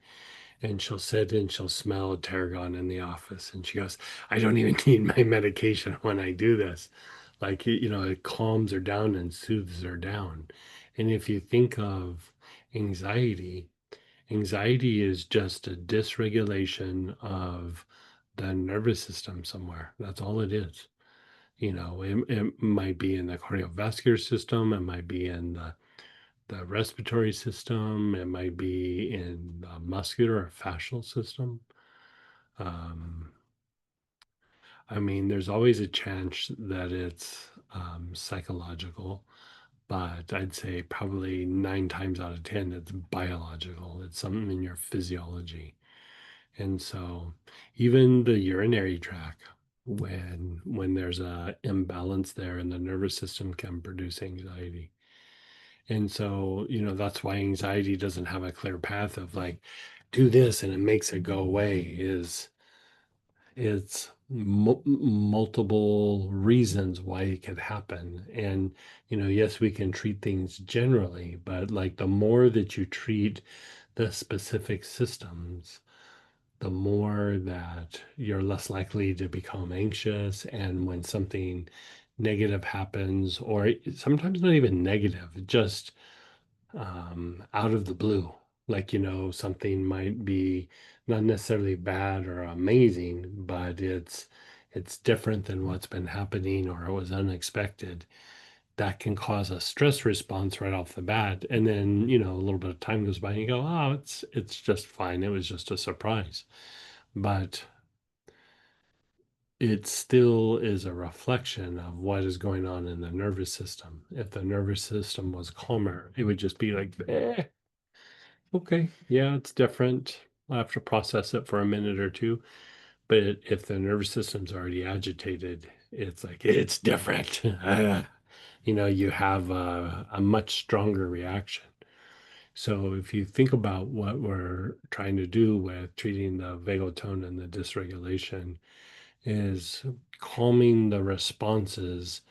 And she'll sit and she'll smell tarragon in the office, and she goes, "I don't even need my medication when I do this." Like it calms her down and soothes her down. And if you think of anxiety, anxiety is just a dysregulation of the nervous system somewhere. That's all it is. It might be in the cardiovascular system, it might be in the respiratory system, it might be in the muscular or fascial system. Um, I mean, there's always a chance that it's psychological, but I'd say probably 9 times out of 10, it's biological. It's something in your physiology. And so even the urinary tract, when there's a imbalance there in the nervous system can produce anxiety. And so, that's why anxiety doesn't have a clear path of like, do this and it makes it go away is it's multiple reasons why it could happen. And, yes, we can treat things generally, but like the more that you treat the specific systems, the more that you're less likely to become anxious. And when something negative happens, or sometimes not even negative, just out of the blue, like, something might be not necessarily bad or amazing, but it's different than what's been happening or it was unexpected. That can cause a stress response right off the bat. And then, a little bit of time goes by and you go, oh, it's just fine. It was just a surprise. But it still is a reflection of what is going on in the nervous system. If the nervous system was calmer, it would just be like, okay, yeah, it's different. I'll have to process it for a minute or two. But if the nervous system's already agitated, it's like, it's different. You have a much stronger reaction. So if you think about what we're trying to do with treating the vagal tone and the dysregulation, is calming the responses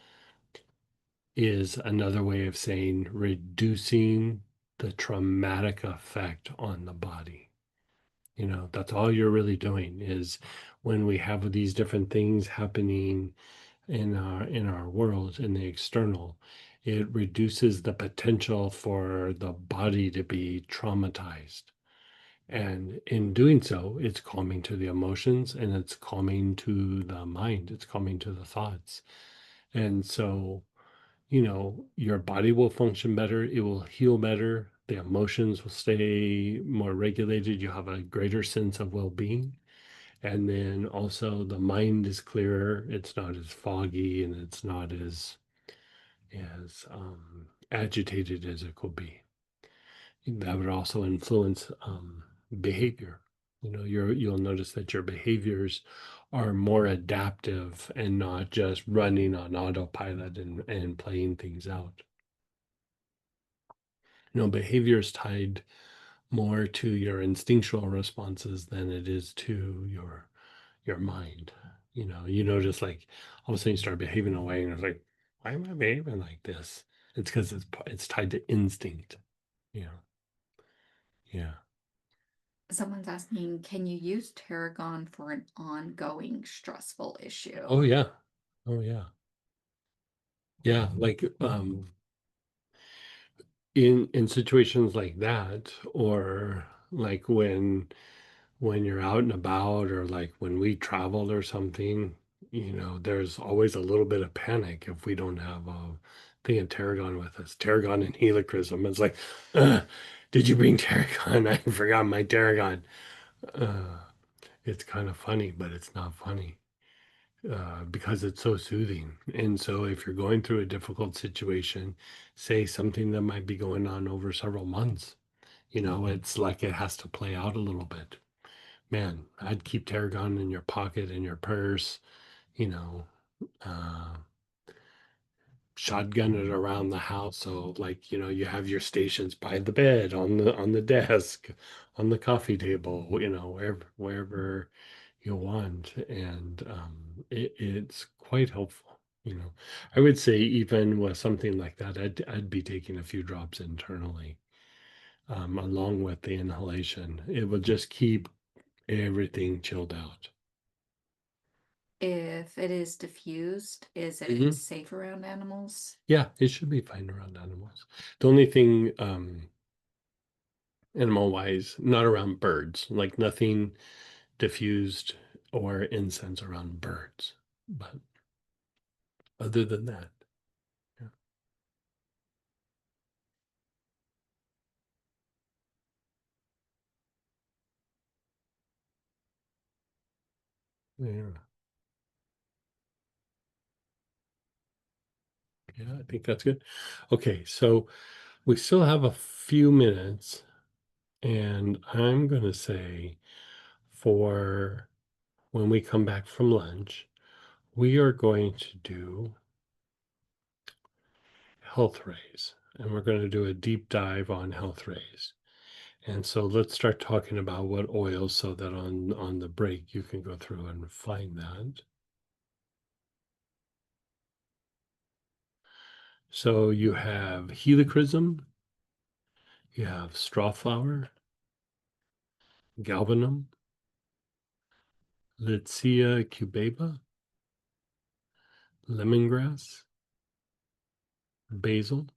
is another way of saying reducing the traumatic effect on the body. That's all you're really doing is when we have these different things happening in our world, in the external, it reduces the potential for the body to be traumatized. And in doing so, it's calming to the emotions and it's calming to the mind, it's calming to the thoughts. And so, your body will function better, it will heal better, the emotions will stay more regulated, you have a greater sense of well being. And then also the mind is clearer. It's not as foggy and it's not as agitated as it could be. That would also influence behavior. You know, you'll notice that your behaviors are more adaptive and not just running on autopilot and playing things out. You know, behavior is tied more to your instinctual responses than it is to your mind. You notice like all of a sudden you start behaving a way and it's like, why am I behaving like this? It's because it's tied to instinct. Yeah. Yeah. Someone's asking, can you use tarragon for an ongoing stressful issue? Oh yeah. Oh yeah. Yeah. Like in situations like that, or like when you're out and about, or like when we travel or something, there's always a little bit of panic if we don't have a thing of tarragon with us. Tarragon and helichrysum. It's like, did you bring tarragon? I forgot my tarragon. Uh, it's kind of funny, but it's not funny because it's so soothing. And so if you're going through a difficult situation, say something that might be going on over several months, it's like it has to play out a little bit. Man, I'd keep tarragon in your pocket, in your purse, you know, uh, shotgun it around the house. So like, you have your stations by the bed, on the desk, on the coffee table, wherever you want. And it's quite helpful. I would say even with something like that, I'd be taking a few drops internally, along with the inhalation. It will just keep everything chilled out. If it is diffused, is it Hmm. safe around animals? Yeah, it should be fine around animals. The only thing, animal wise, not around birds, like nothing diffused or incense around birds. But other than that, yeah. Yeah, yeah, I think that's good. Okay, so we still have a few minutes, and I'm gonna say for when we come back from lunch, we are going to do health rays, and we're going to do a deep dive on health rays. And so let's start talking about what oils so that on the break you can go through and find that. So you have helichrysum, you have strawflower, galbanum, Litsea cubeba, lemongrass, basil,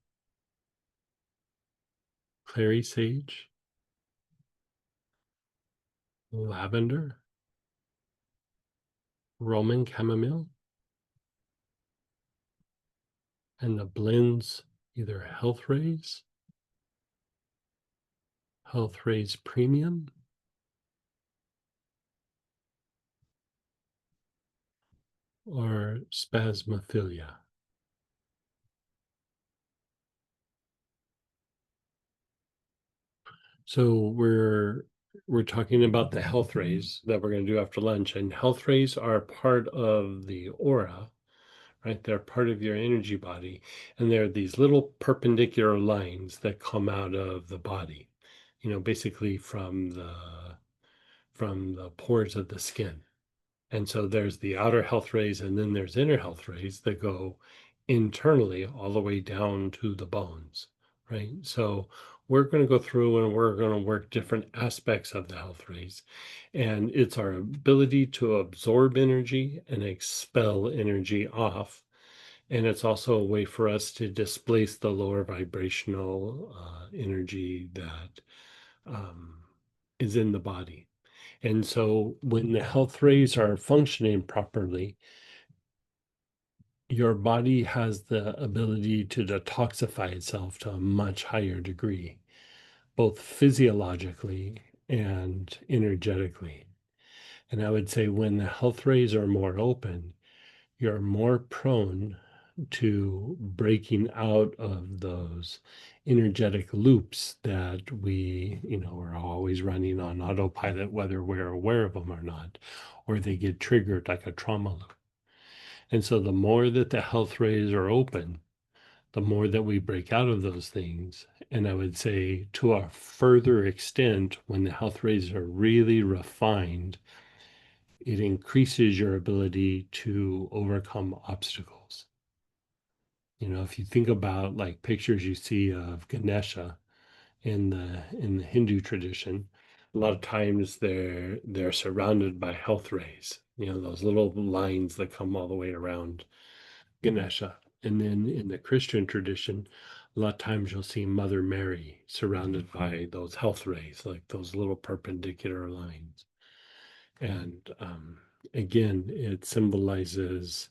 clary sage, lavender, Roman chamomile, and the blends either Health Rays Premium, or Spasmophilia. So we're talking about the health rays that we're going to do after lunch, and health rays are part of the aura, right? They're part of your energy body, and they're these little perpendicular lines that come out of the body, basically from the pores of the skin. And so there's the outer health rays, and then there's inner health rays that go internally all the way down to the bones, right? So we're going to go through and we're going to work different aspects of the health rays. And it's our ability to absorb energy and expel energy off. And it's also a way for us to displace the lower vibrational energy that um, is in the body. And so when the health rays are functioning properly, your body has the ability to detoxify itself to a much higher degree, both physiologically and energetically. And I would say when the health rays are more open, you're more prone to breaking out of those energetic loops that are always running on autopilot, whether we're aware of them or not, or they get triggered like a trauma loop. And so the more that the health rays are open, the more that we break out of those things. And I would say to a further extent, when the health rays are really refined, it increases your ability to overcome obstacles. If you think about like pictures you see of Ganesha in the Hindu tradition, a lot of times they're surrounded by health rays, those little lines that come all the way around Ganesha. And then in the Christian tradition, a lot of times you'll see Mother Mary surrounded by those health rays, like those little perpendicular lines. And again, it symbolizes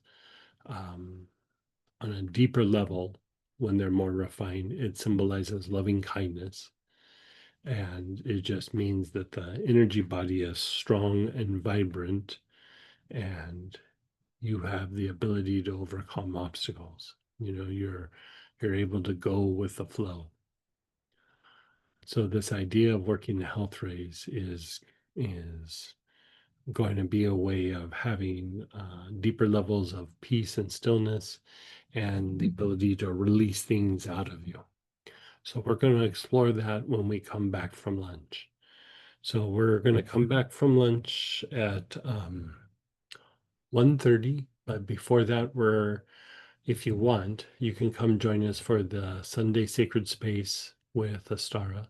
on a deeper level, when they're more refined, it symbolizes loving kindness. And it just means that the energy body is strong and vibrant, and you have the ability to overcome obstacles. You're able to go with the flow. So this idea of working the health rays is going to be a way of having deeper levels of peace and stillness and the ability to release things out of you. So we're going to explore that when we come back from lunch. So we're going to come back from lunch at 1:30, but before that, if you want, you can come join us for the Sunday Sacred Space with Astara.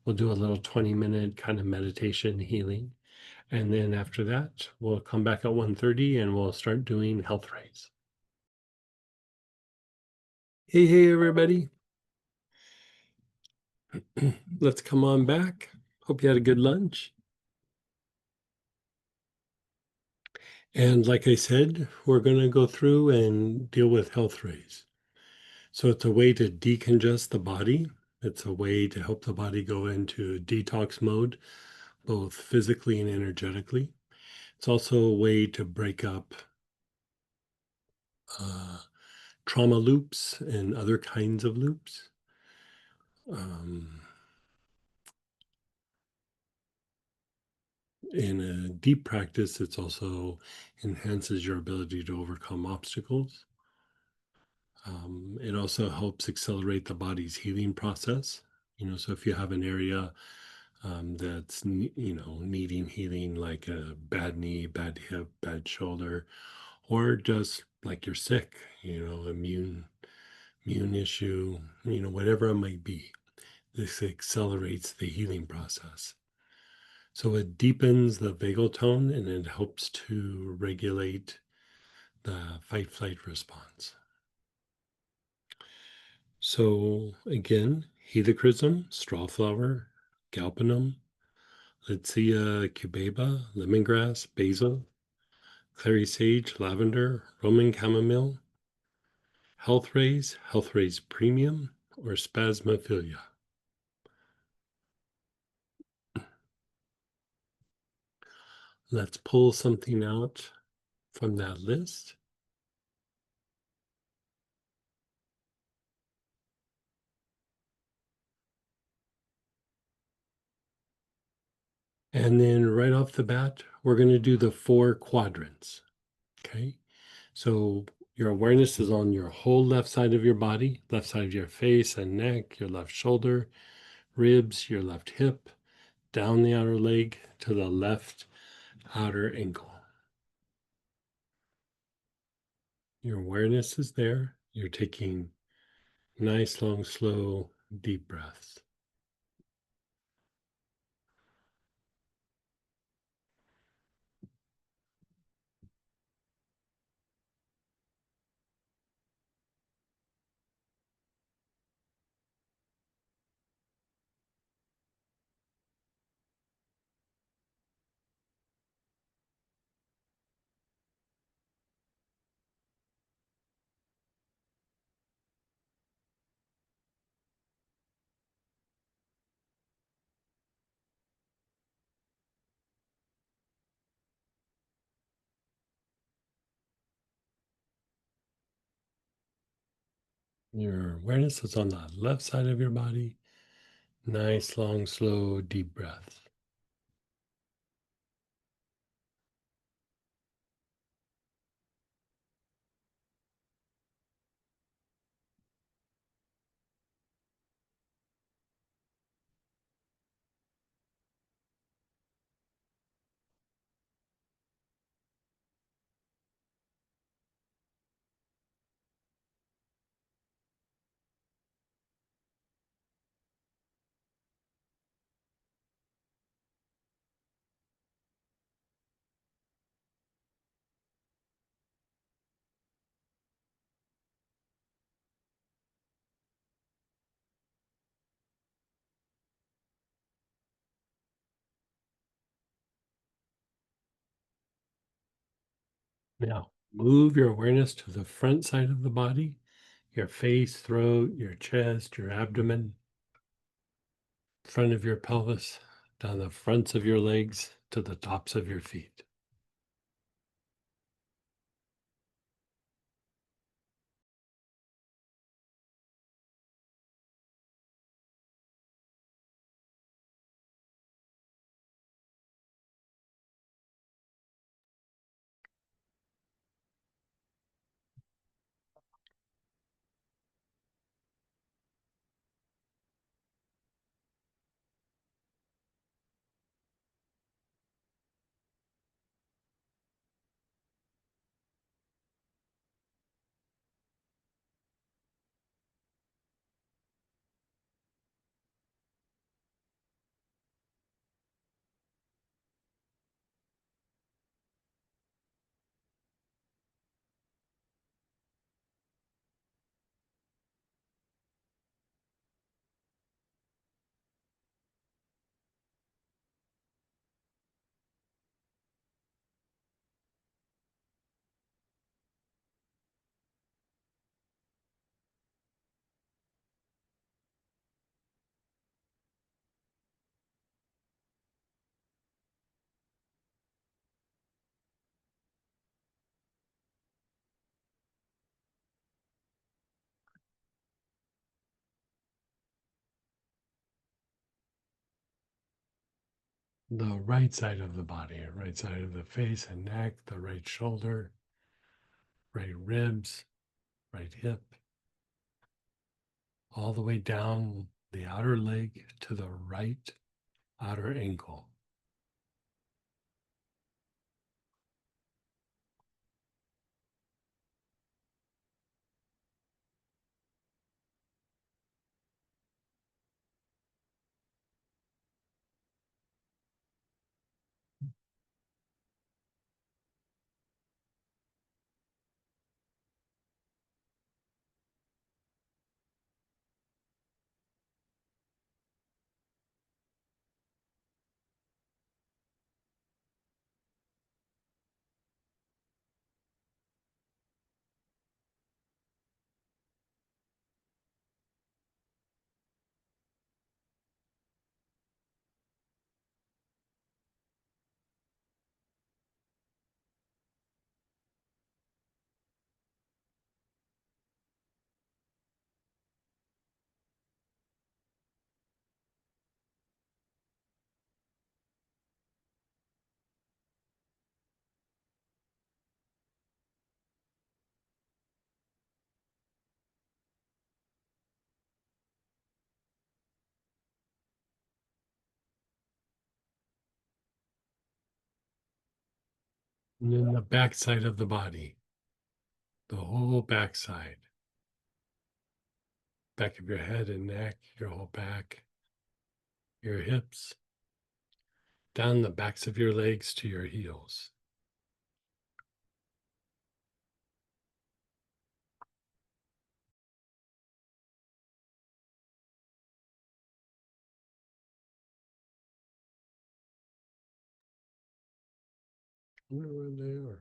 We'll do a little 20-minute kind of meditation healing. And then after that, we'll come back at 1:30 and we'll start doing health rays. Hey, everybody. Let's come on back. Hope you had a good lunch. And like I said, we're going to go through and deal with health rays. So it's a way to decongest the body. It's a way to help the body go into detox mode, both physically and energetically. It's also a way to break up trauma loops and other kinds of loops. In a deep practice, it also enhances your ability to overcome obstacles. It also helps accelerate the body's healing process. So if you have an area that's needing healing, like a bad knee, bad hip, bad shoulder, or just like you're sick, immune issue, whatever it might be, this accelerates the healing process. So it deepens the vagal tone and it helps to regulate the fight flight response. So again, helichrysum, strawflower, galbanum, Litsea cubeba, lemongrass, basil, clary sage, lavender, Roman chamomile, health rays premium, or spasmophilia. Let's pull something out from that list. And then right off the bat, we're going to do the 4 quadrants. Okay. So your awareness is on your whole left side of your body, left side of your face and neck, your left shoulder, ribs, your left hip, down the outer leg to the left outer ankle. Your awareness is there. You're taking nice, long, slow, deep breaths. Your awareness is on the left side of your body. Nice, long, slow, deep breaths. Now, move your awareness to the front side of the body, your face, throat, your chest, your abdomen, front of your pelvis, down the fronts of your legs to the tops of your feet. The right side of the body, right side of the face and neck, the right shoulder, right ribs, right hip, all the way down the outer leg to the right outer ankle. And then the back side of the body, the whole back side, back of your head and neck, your whole back, your hips, down the backs of your legs to your heels. I wonder where they are.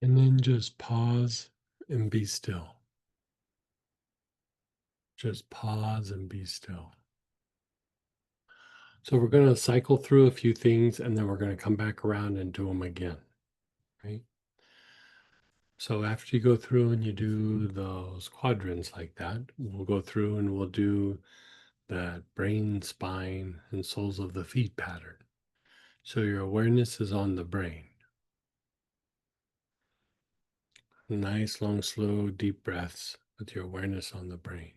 And then just pause and be still. Just pause and be still. So we're going to cycle through a few things and then we're going to come back around and do them again, right? So after you go through and you do those quadrants like that, we'll go through and we'll do that brain, spine, and soles of the feet pattern. So your awareness is on the brain. Nice, long, slow, deep breaths with your awareness on the brain.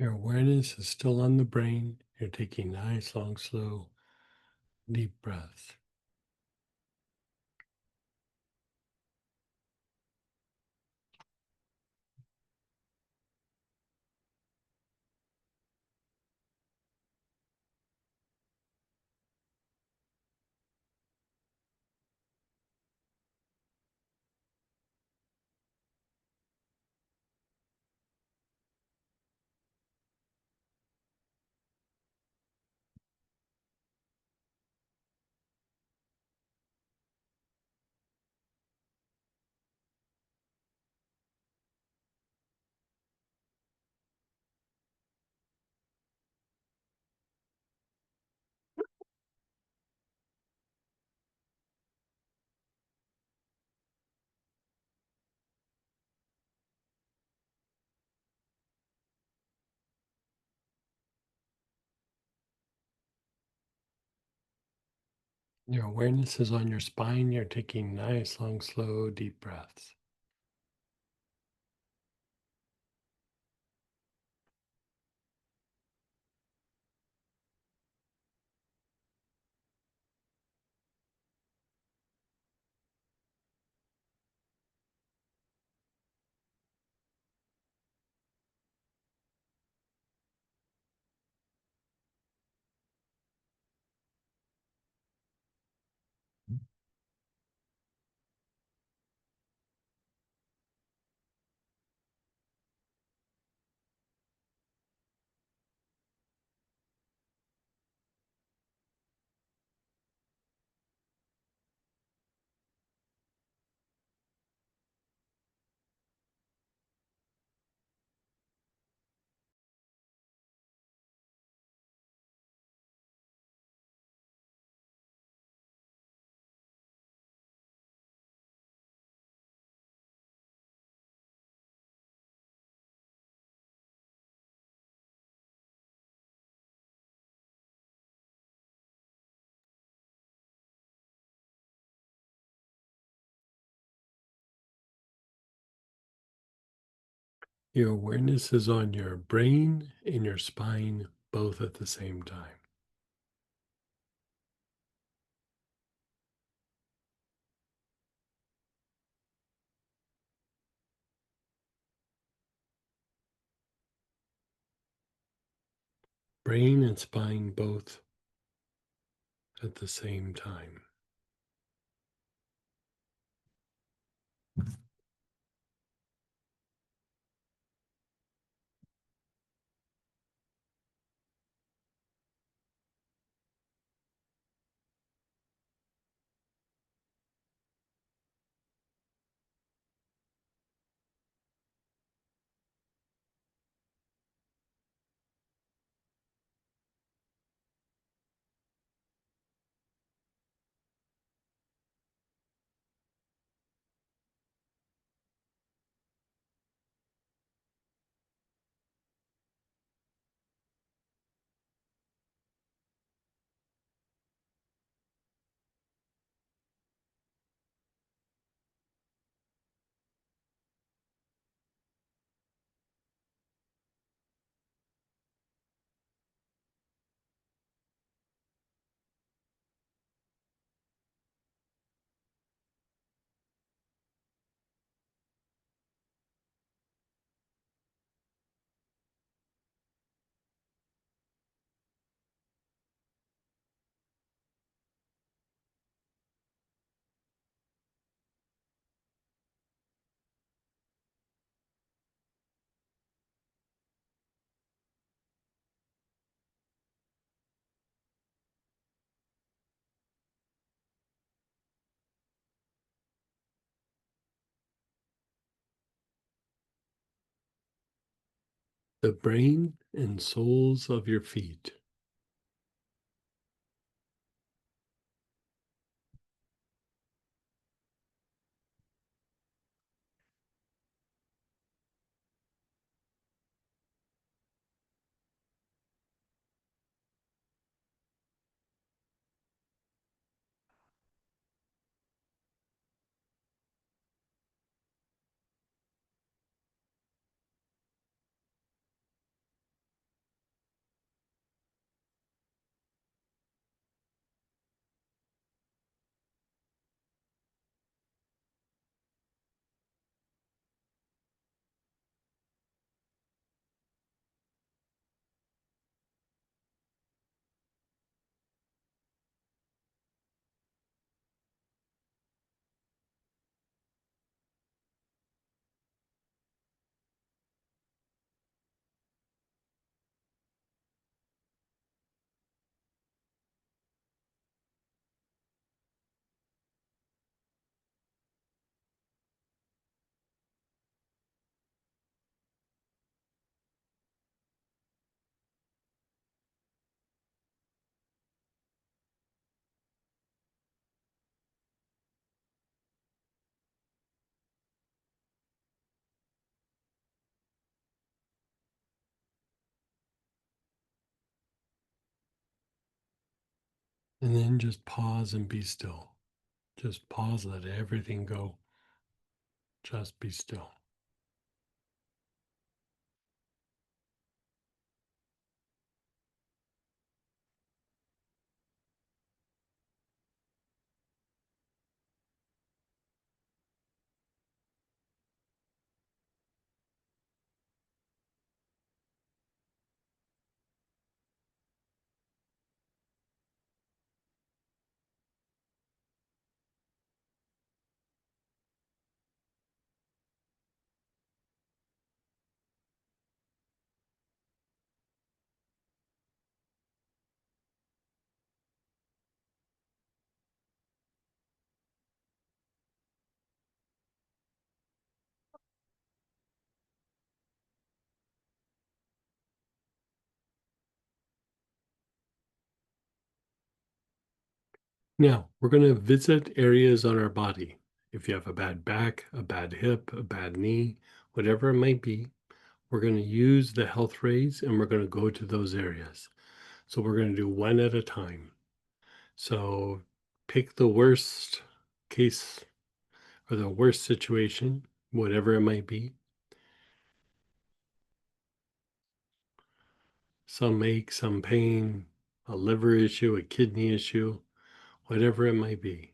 Your awareness is still on the brain. You're taking nice, long, slow, deep breaths. Your awareness is on your spine. You're taking nice, long, slow, deep breaths. Your awareness is on your brain and your spine both at the same time. Brain and spine both at the same time. The brain and soles of your feet. And then just pause and be still. Just pause, let everything go. Just be still. Now, we're going to visit areas on our body. If you have a bad back, a bad hip, a bad knee, whatever it might be, we're going to use the health rays and we're going to go to those areas. So we're going to do one at a time. So pick the worst case or the worst situation, whatever it might be, some ache, some pain, a liver issue, a kidney issue, whatever it might be.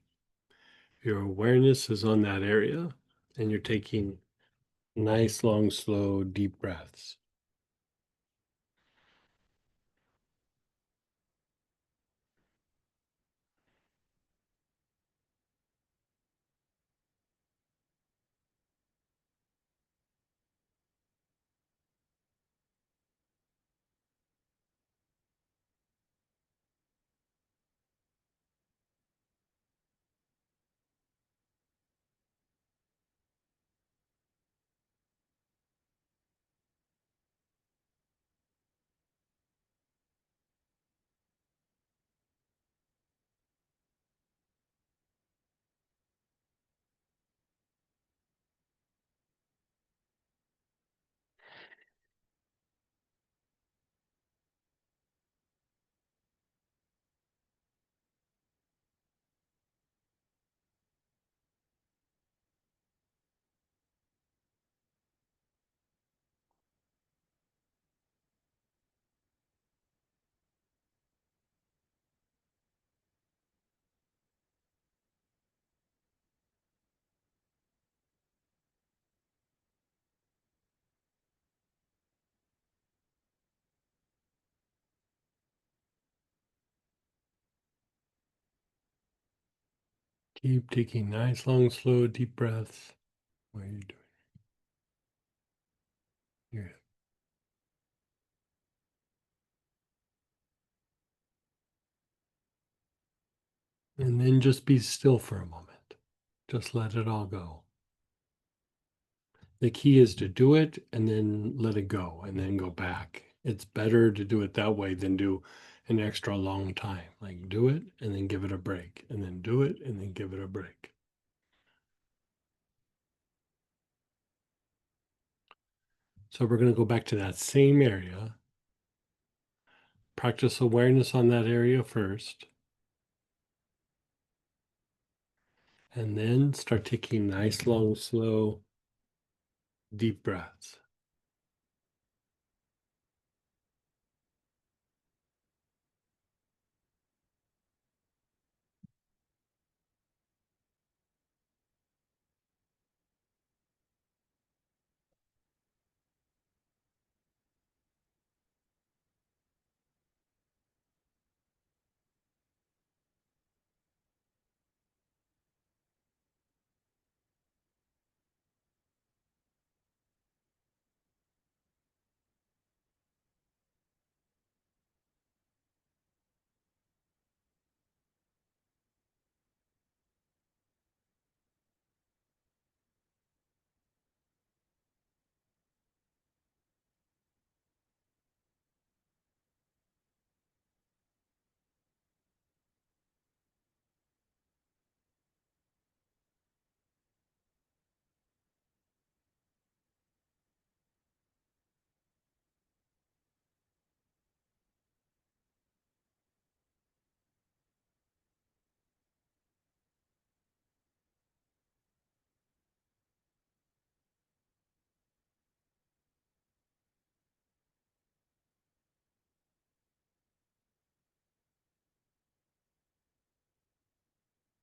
Your awareness is on that area, and you're taking nice, long, slow, deep breaths. Keep taking nice, long, slow, deep breaths while you're doing it. And then just be still for a moment. Just let it all go. The key is to do it and then let it go and then go back. It's better to do it that way than do an extra long time. Like do it and then give it a break, and then do it and then give it a break. So we're going to go back to that same area. Practice awareness on that area first. And then start taking nice, long, slow, deep breaths.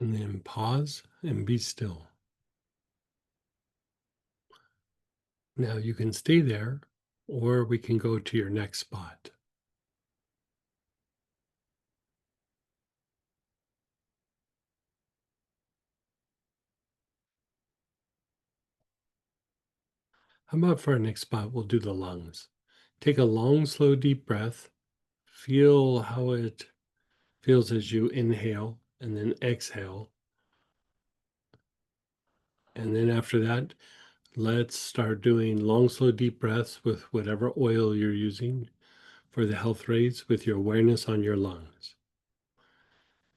And then pause and be still. Now you can stay there, or we can go to your next spot. How about for our next spot, we'll do the lungs. Take a long, slow, deep breath. Feel how it feels as you inhale and then exhale. And then after that, let's start doing long, slow, deep breaths with whatever oil you're using for the health rays with your awareness on your lungs.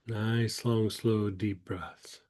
Nice, long, slow, deep breaths.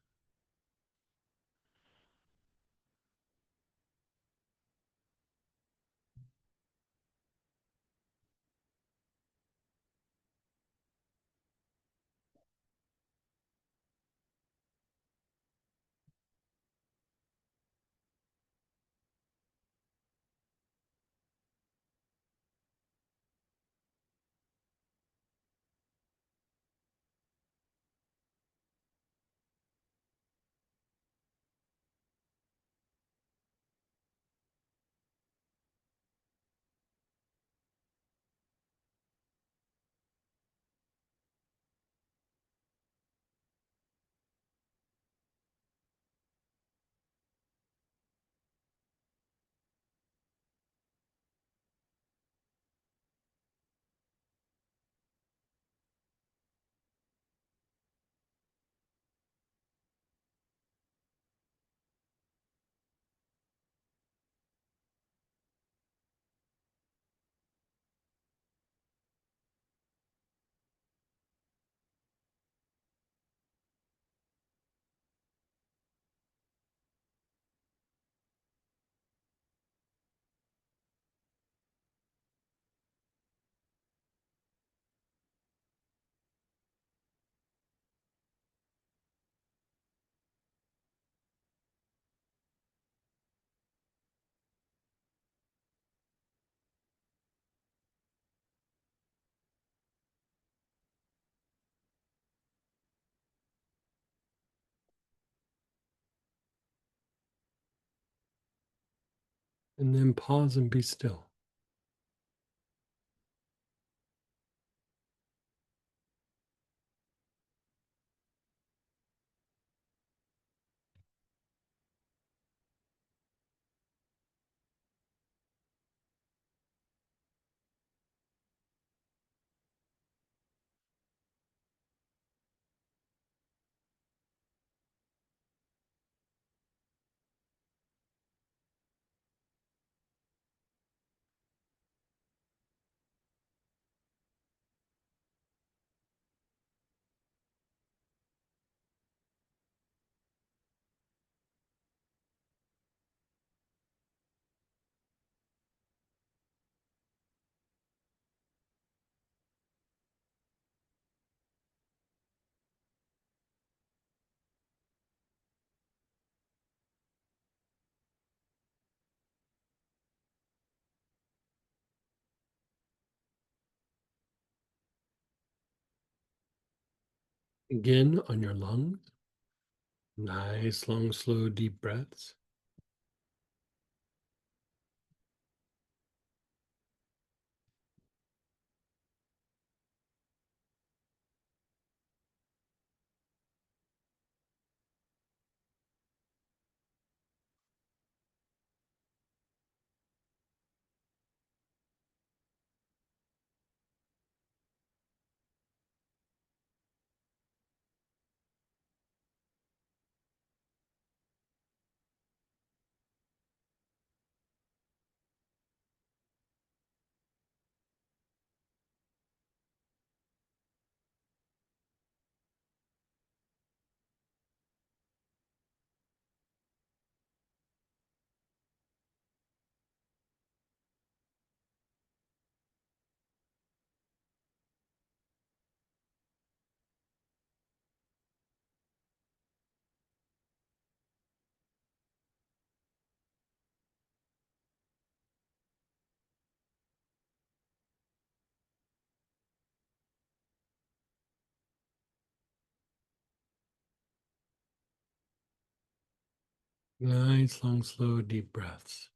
And then pause and be still. Again on your lungs. Nice, long, slow, deep breaths. Nice, long, slow, deep breaths.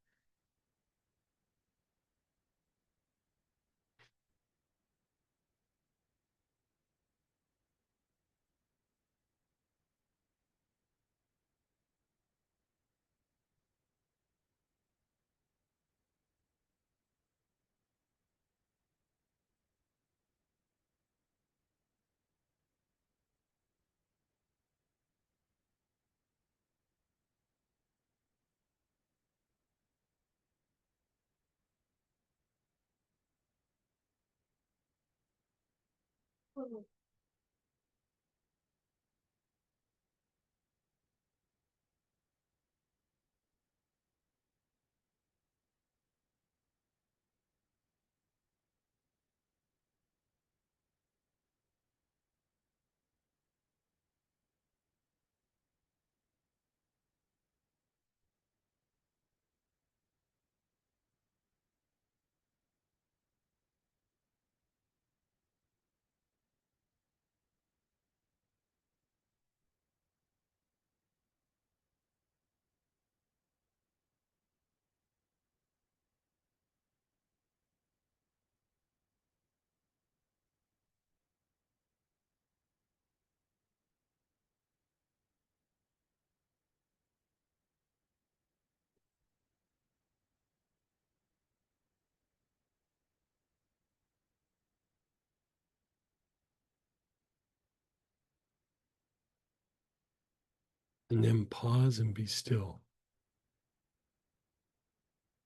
And then pause and be still.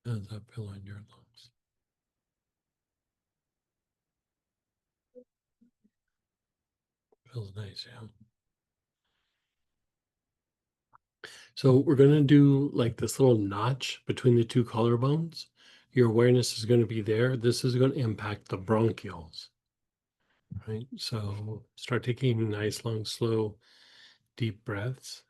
How does that feel on your lungs? Feels nice, yeah. So we're going to do like this little notch between the two collarbones. Your awareness is going to be there. This is going to impact the bronchioles, right? So start taking nice, long, slow, deep breaths.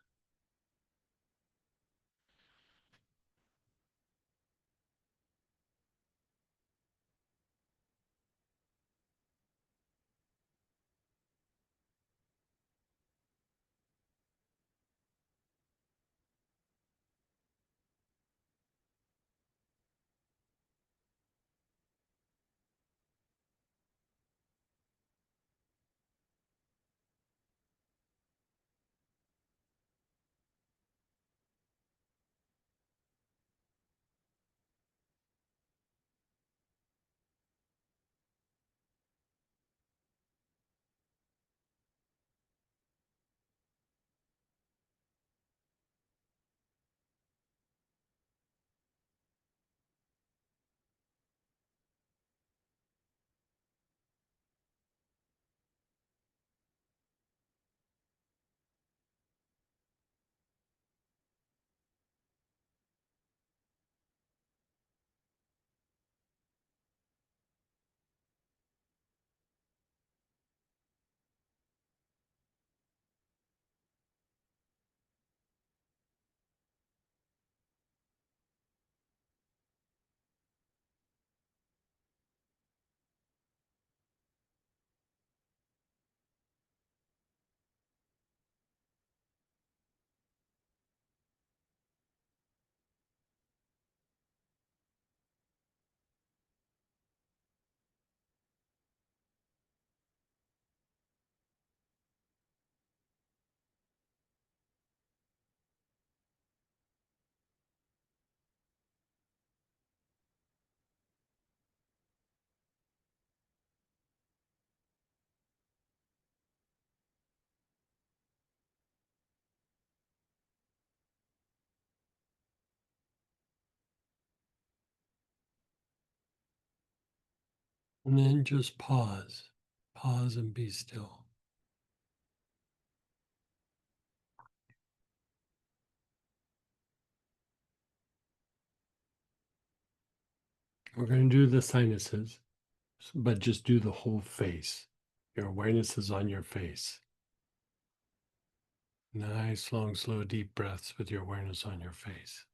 And then just pause. Pause and be still. We're going to do the sinuses, but just do the whole face. Your awareness is on your face. Nice, long, slow, deep breaths with your awareness on your face.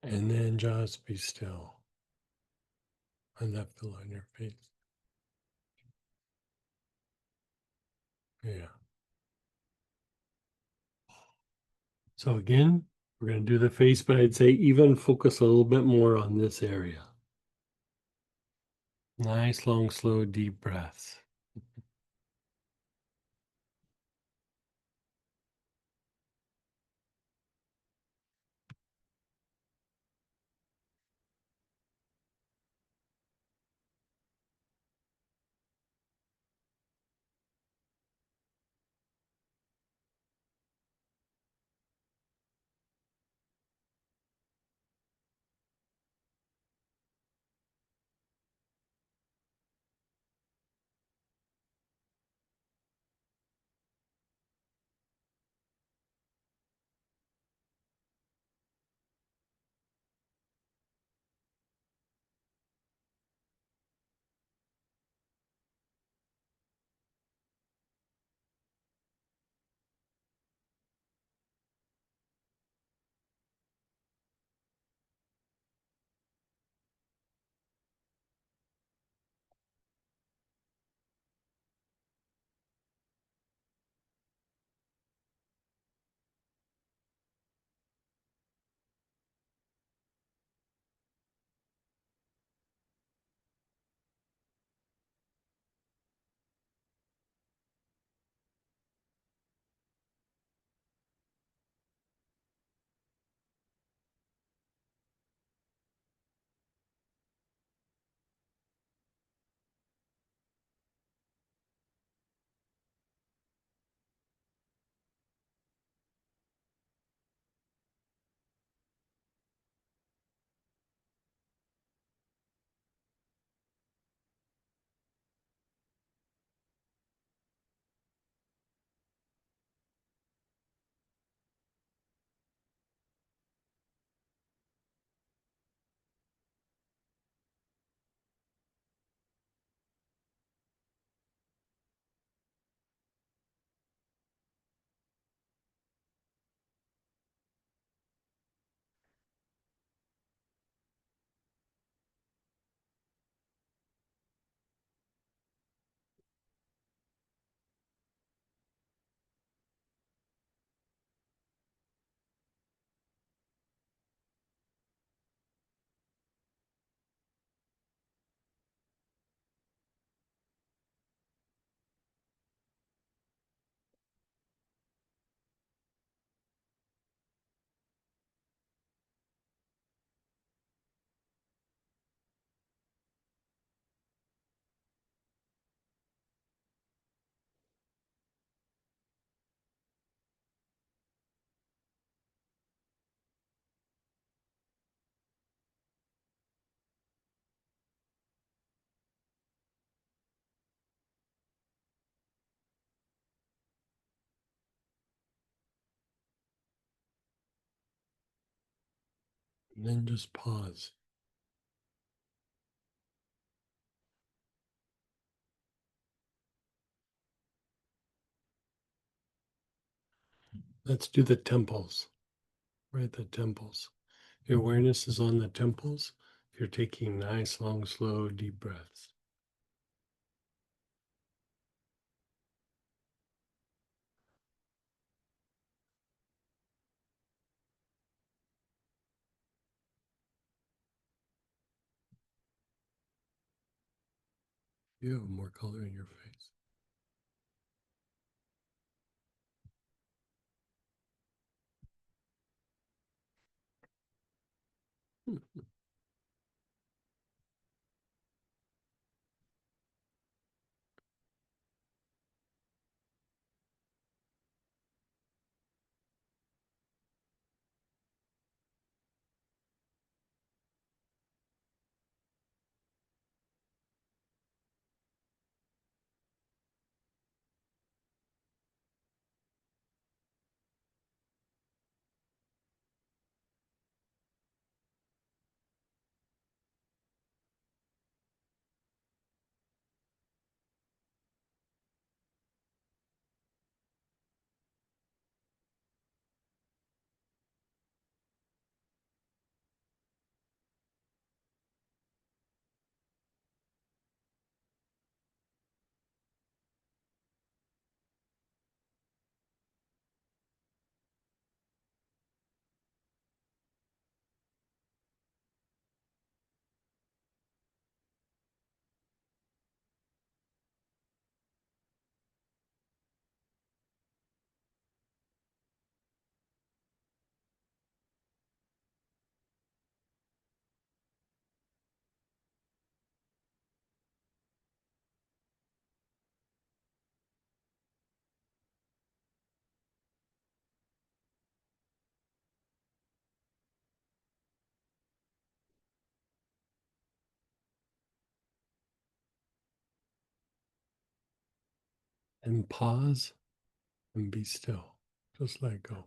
And then just be still. And that feel on your face. Yeah. So again, we're going to do the face, but I'd say even focus a little bit more on this area. Nice, long, slow, deep breaths. And then just pause. Let's do the temples, right? The temples. Your awareness is on the temples. You're taking nice, long, slow, deep breaths. You have more color in your face. And pause and be still. Just let go.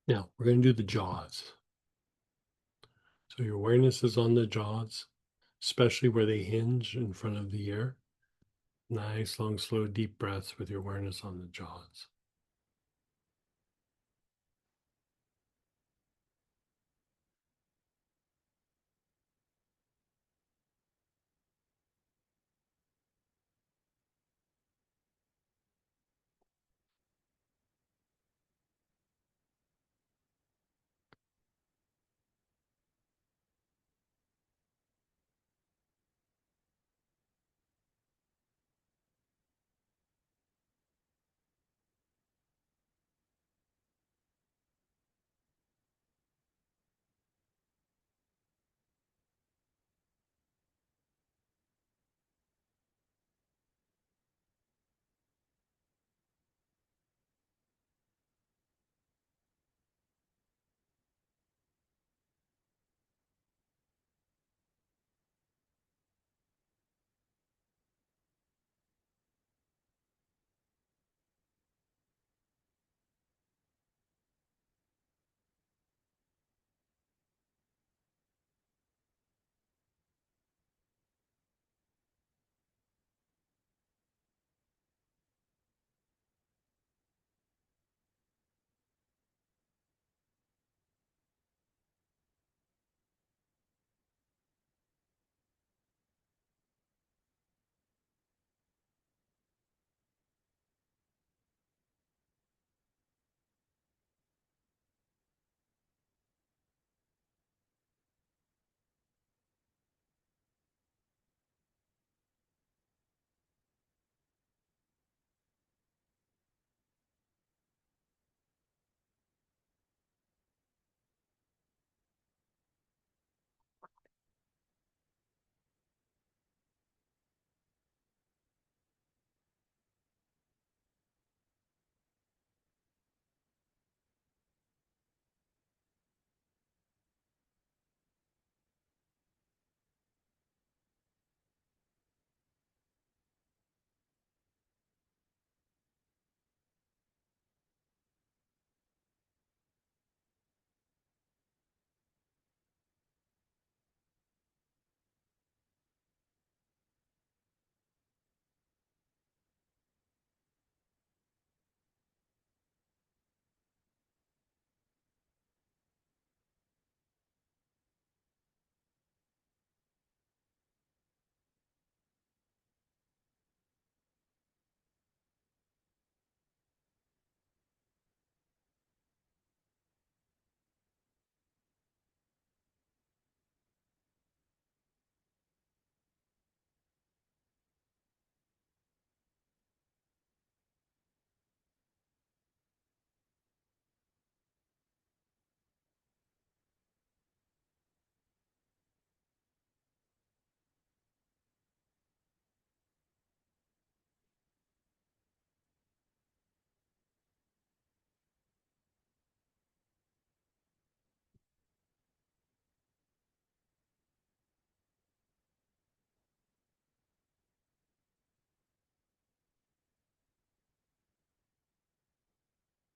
Now we're going to do the jaws. So your awareness is on the jaws, especially where they hinge in front of the ear. Nice, long, slow, deep breaths with your awareness on the jaws.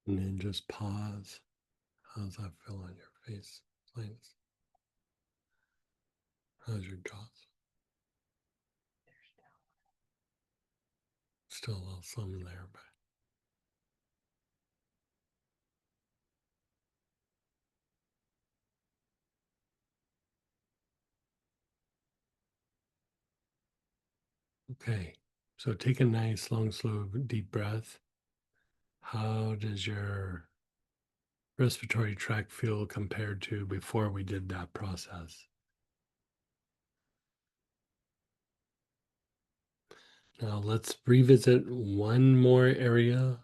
And then just pause. How's that feel on your face? Linus? How's your jaws? Still a little something there, but okay. So take a nice, long, slow, deep breath. How does your respiratory tract feel compared to before we did that process? Now let's revisit one more area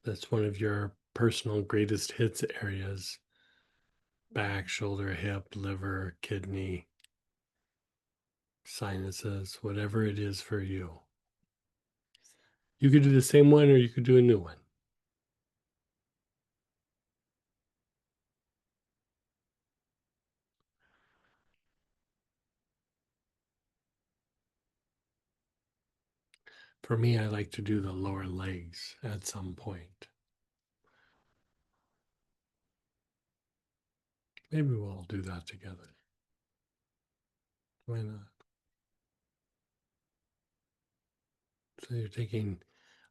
that's one of your personal greatest hits areas: back, shoulder, hip, liver, kidney, sinuses, whatever it is for you. You could do the same one or you could do a new one. For me, I like to do the lower legs at some point. Maybe we'll do that together. Why not? So you're taking,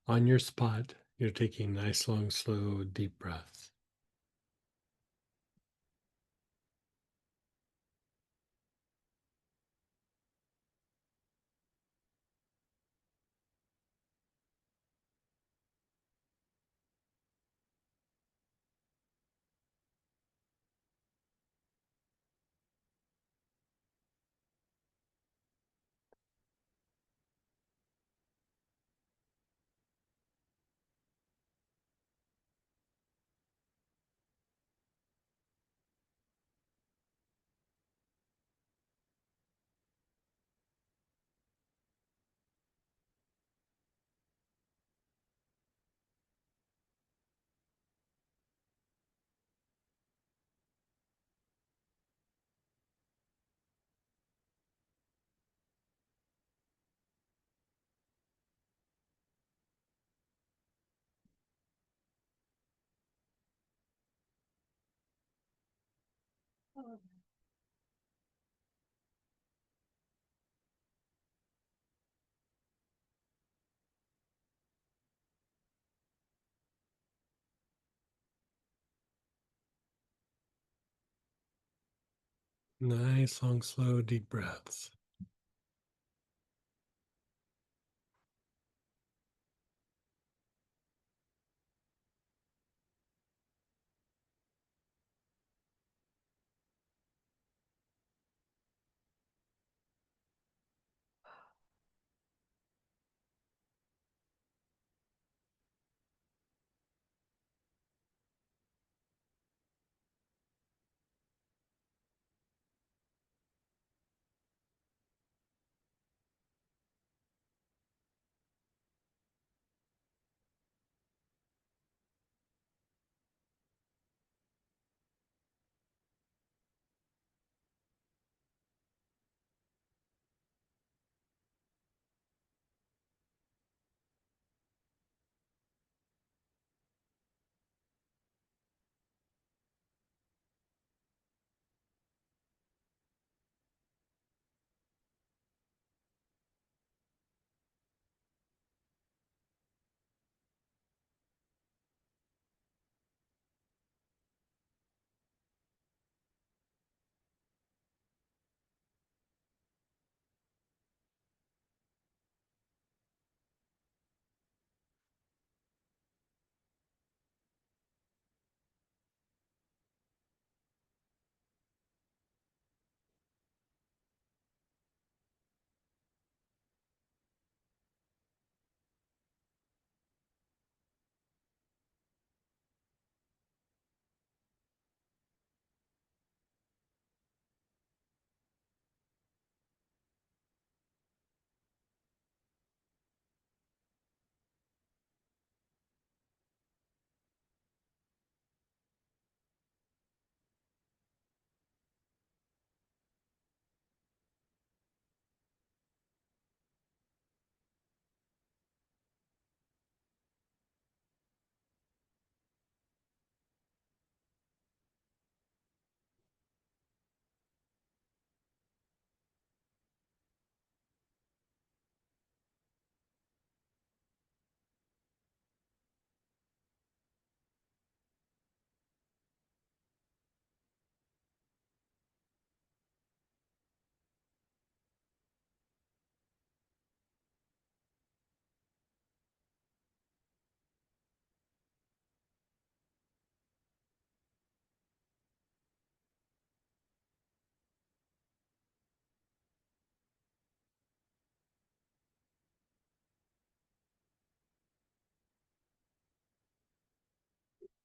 on your spot, you're taking nice, long, slow, deep breaths. Nice, long, slow, deep breaths.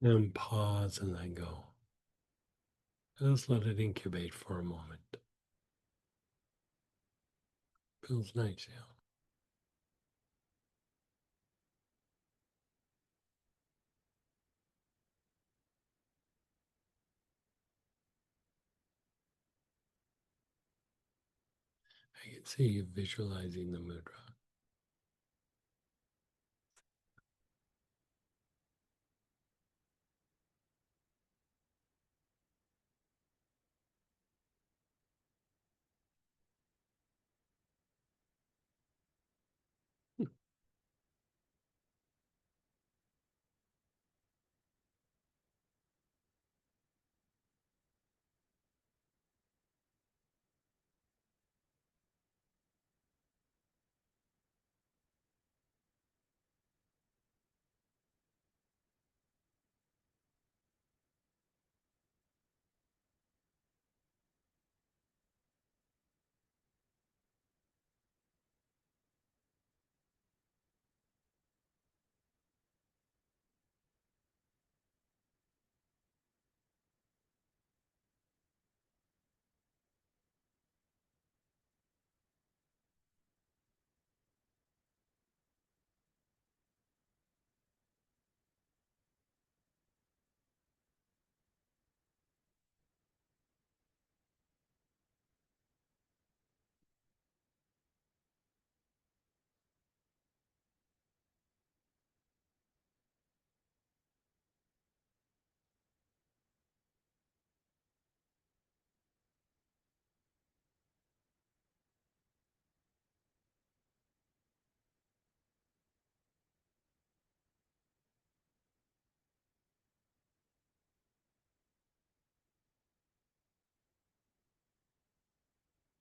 And pause and let go. Just let it incubate for a moment. Feels nice, yeah. I can see you visualizing the mudra.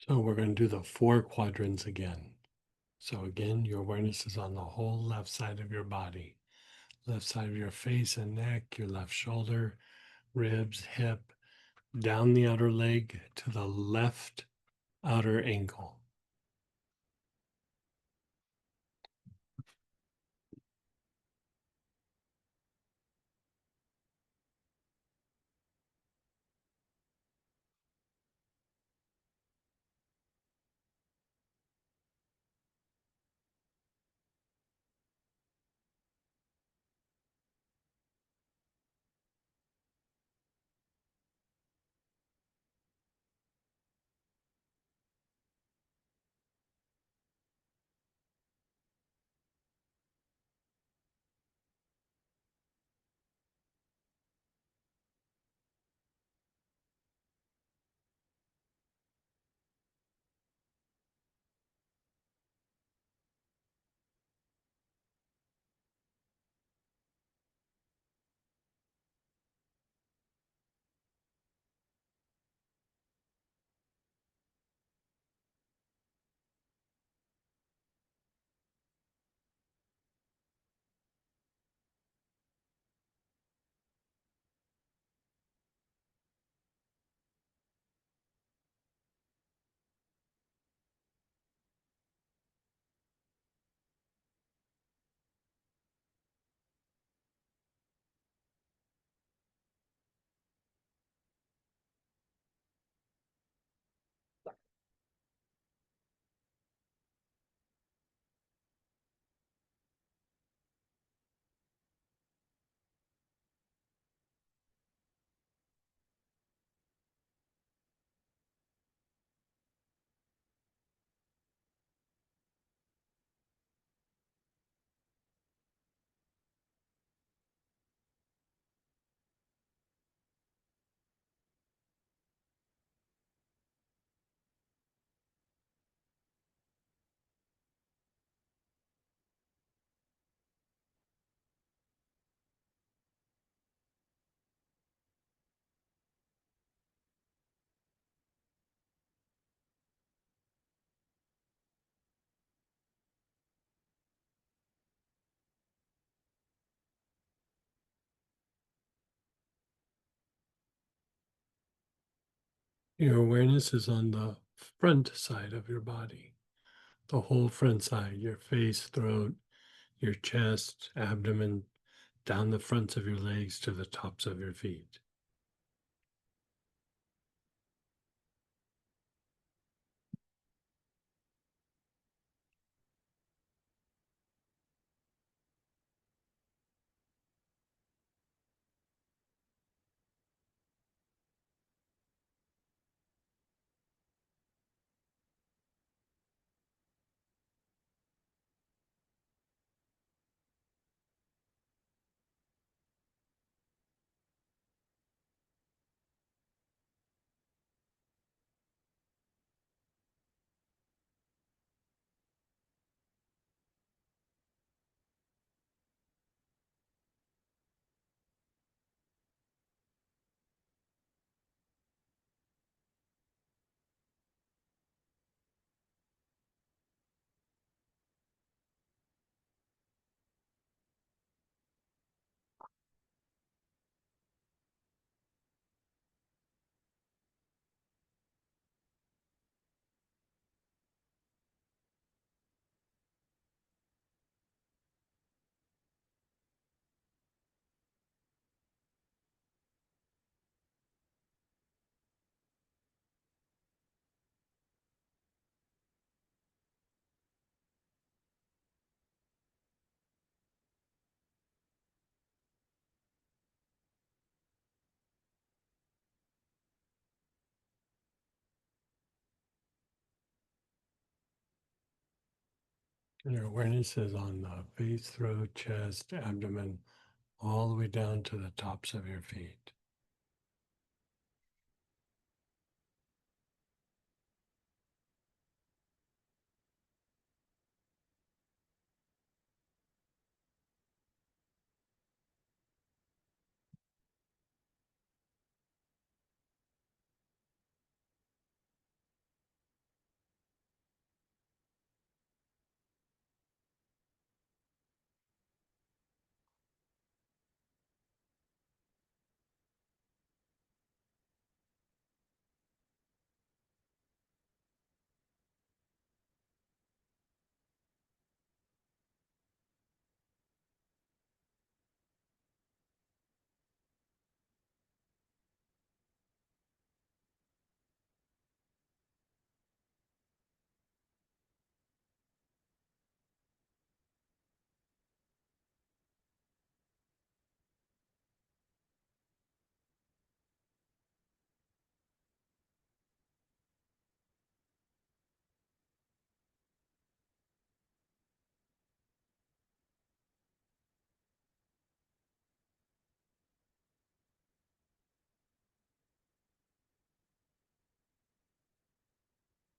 So we're going to do the 4 quadrants again. So again, your awareness is on the whole left side of your body. Left side of your face and neck, your left shoulder, ribs, hip, down the outer leg to the left outer ankle. Your awareness is on the front side of your body, the whole front side, your face, throat, your chest, abdomen, down the fronts of your legs to the tops of your feet. And your awareness is on the face, throat, chest, abdomen, all the way down to the tops of your feet.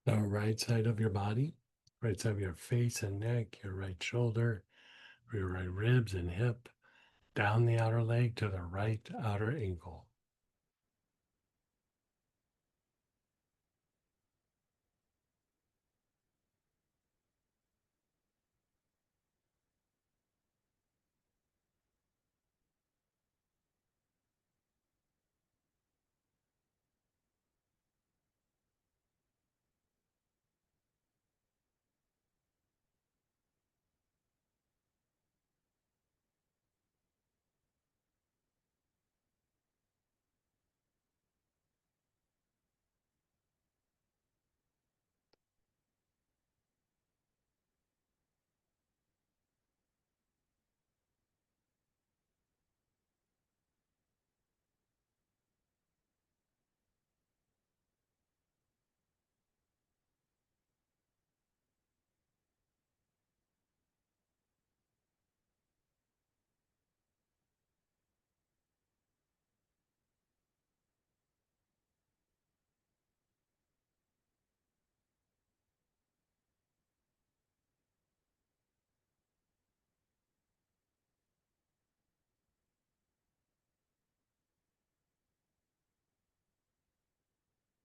The right side of your body, right side of your face and neck, your right shoulder, your right ribs and hip, down the outer leg to the right outer ankle.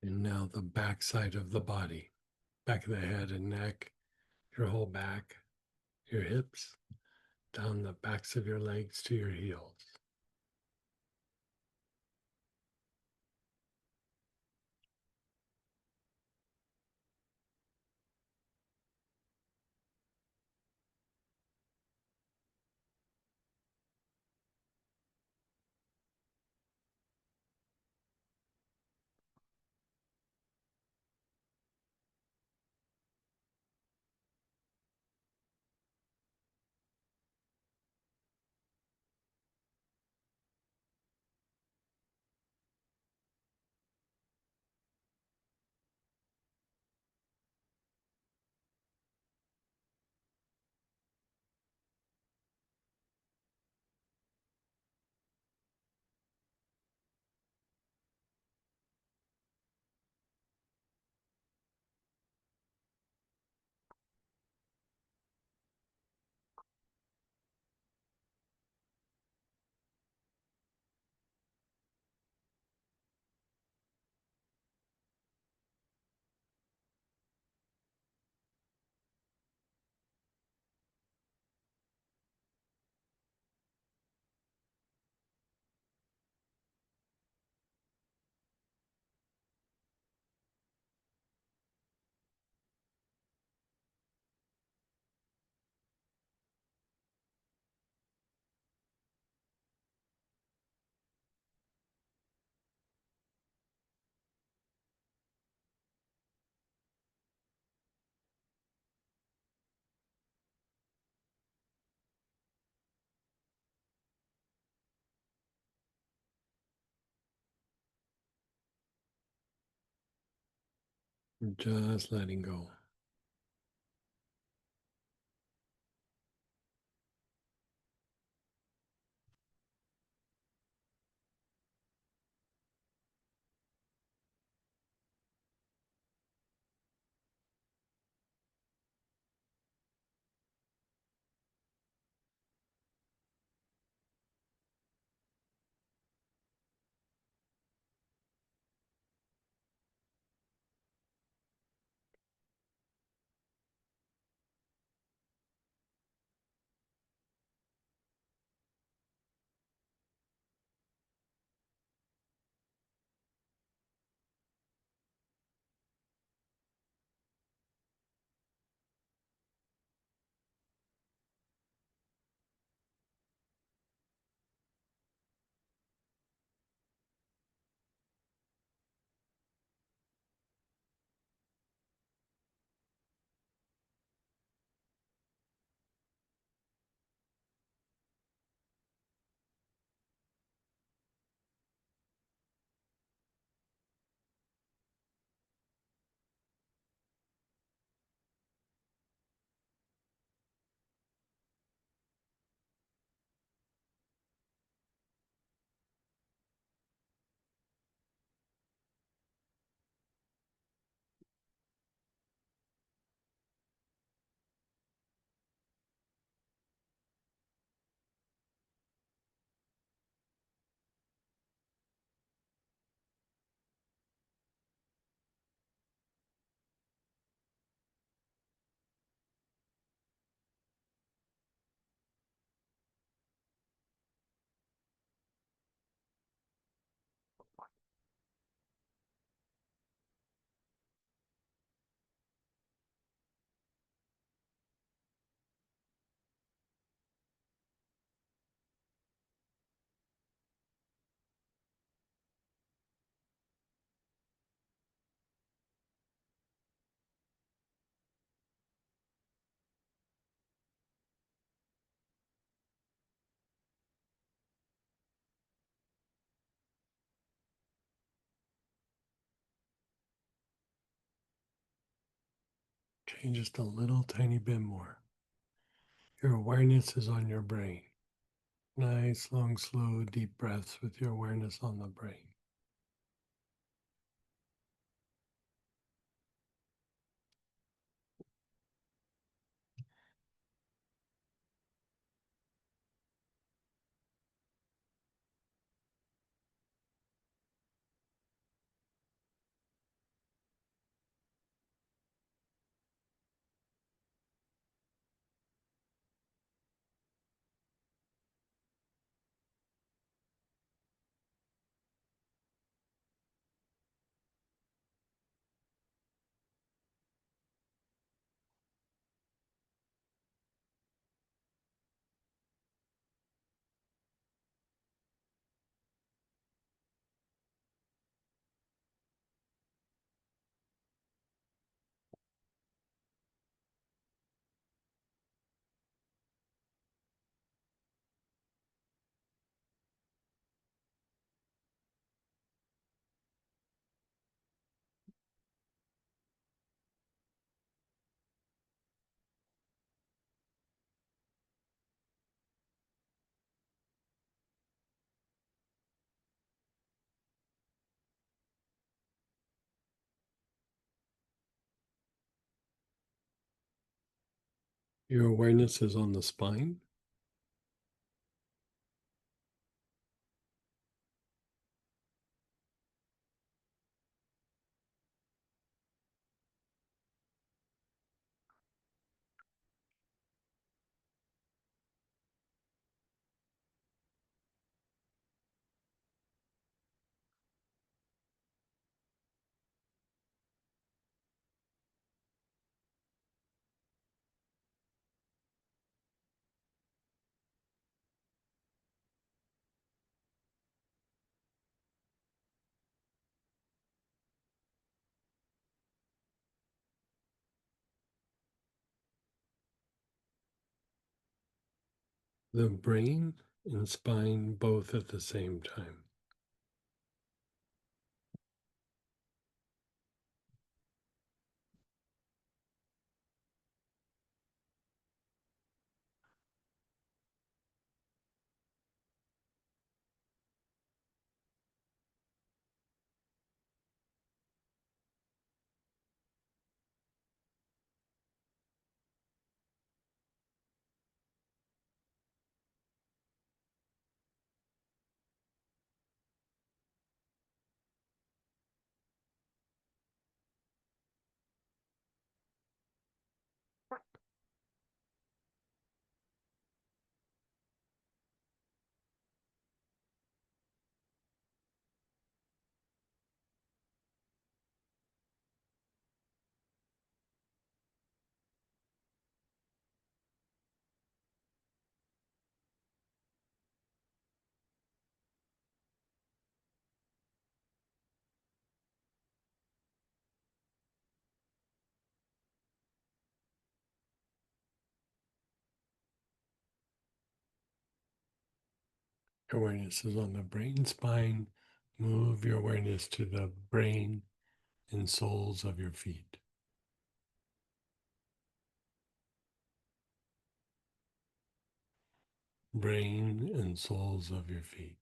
And now the back side of the body, back of the head and neck, your whole back, your hips, down the backs of your legs to your heels. Just letting go. Change just a little tiny bit more. Your awareness is on your brain. Nice, long, slow, deep breaths with your awareness on the brain. Your awareness is on the spine. The brain and spine both at the same time. Your awareness is on the brain spine. Move your awareness to the brain and soles of your feet. Brain and soles of your feet.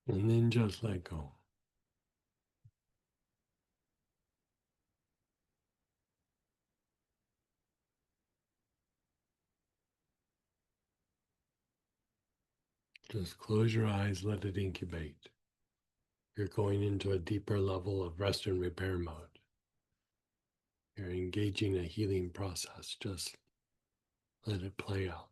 And then just let go. Just close your eyes, let it incubate. You're going into a deeper level of rest and repair mode. You're engaging a healing process. Just let it play out.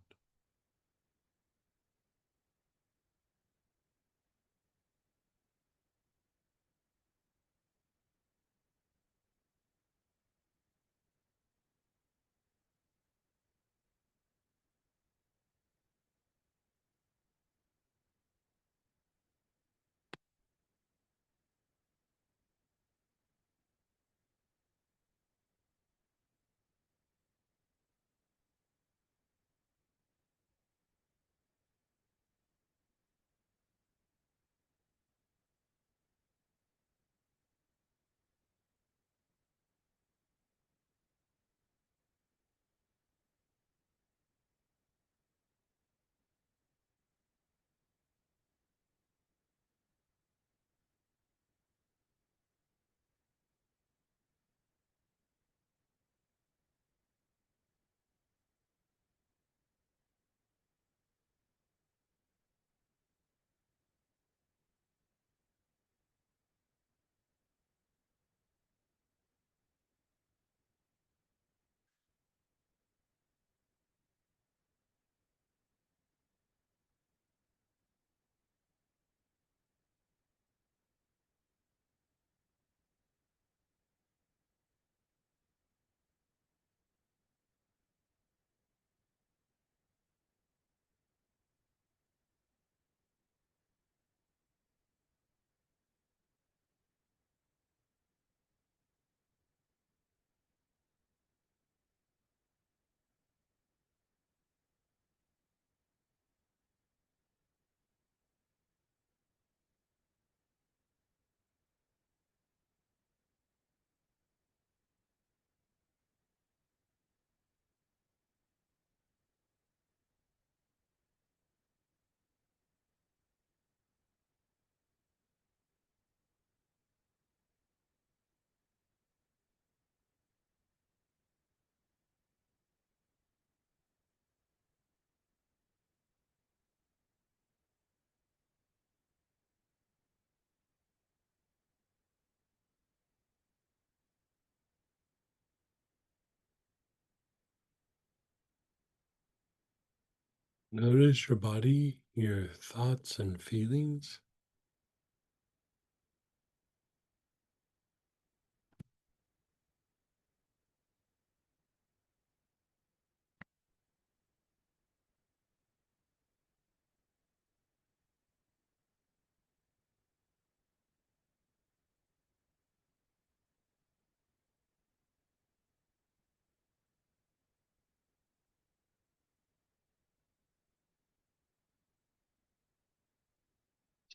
Notice your body, your thoughts and feelings.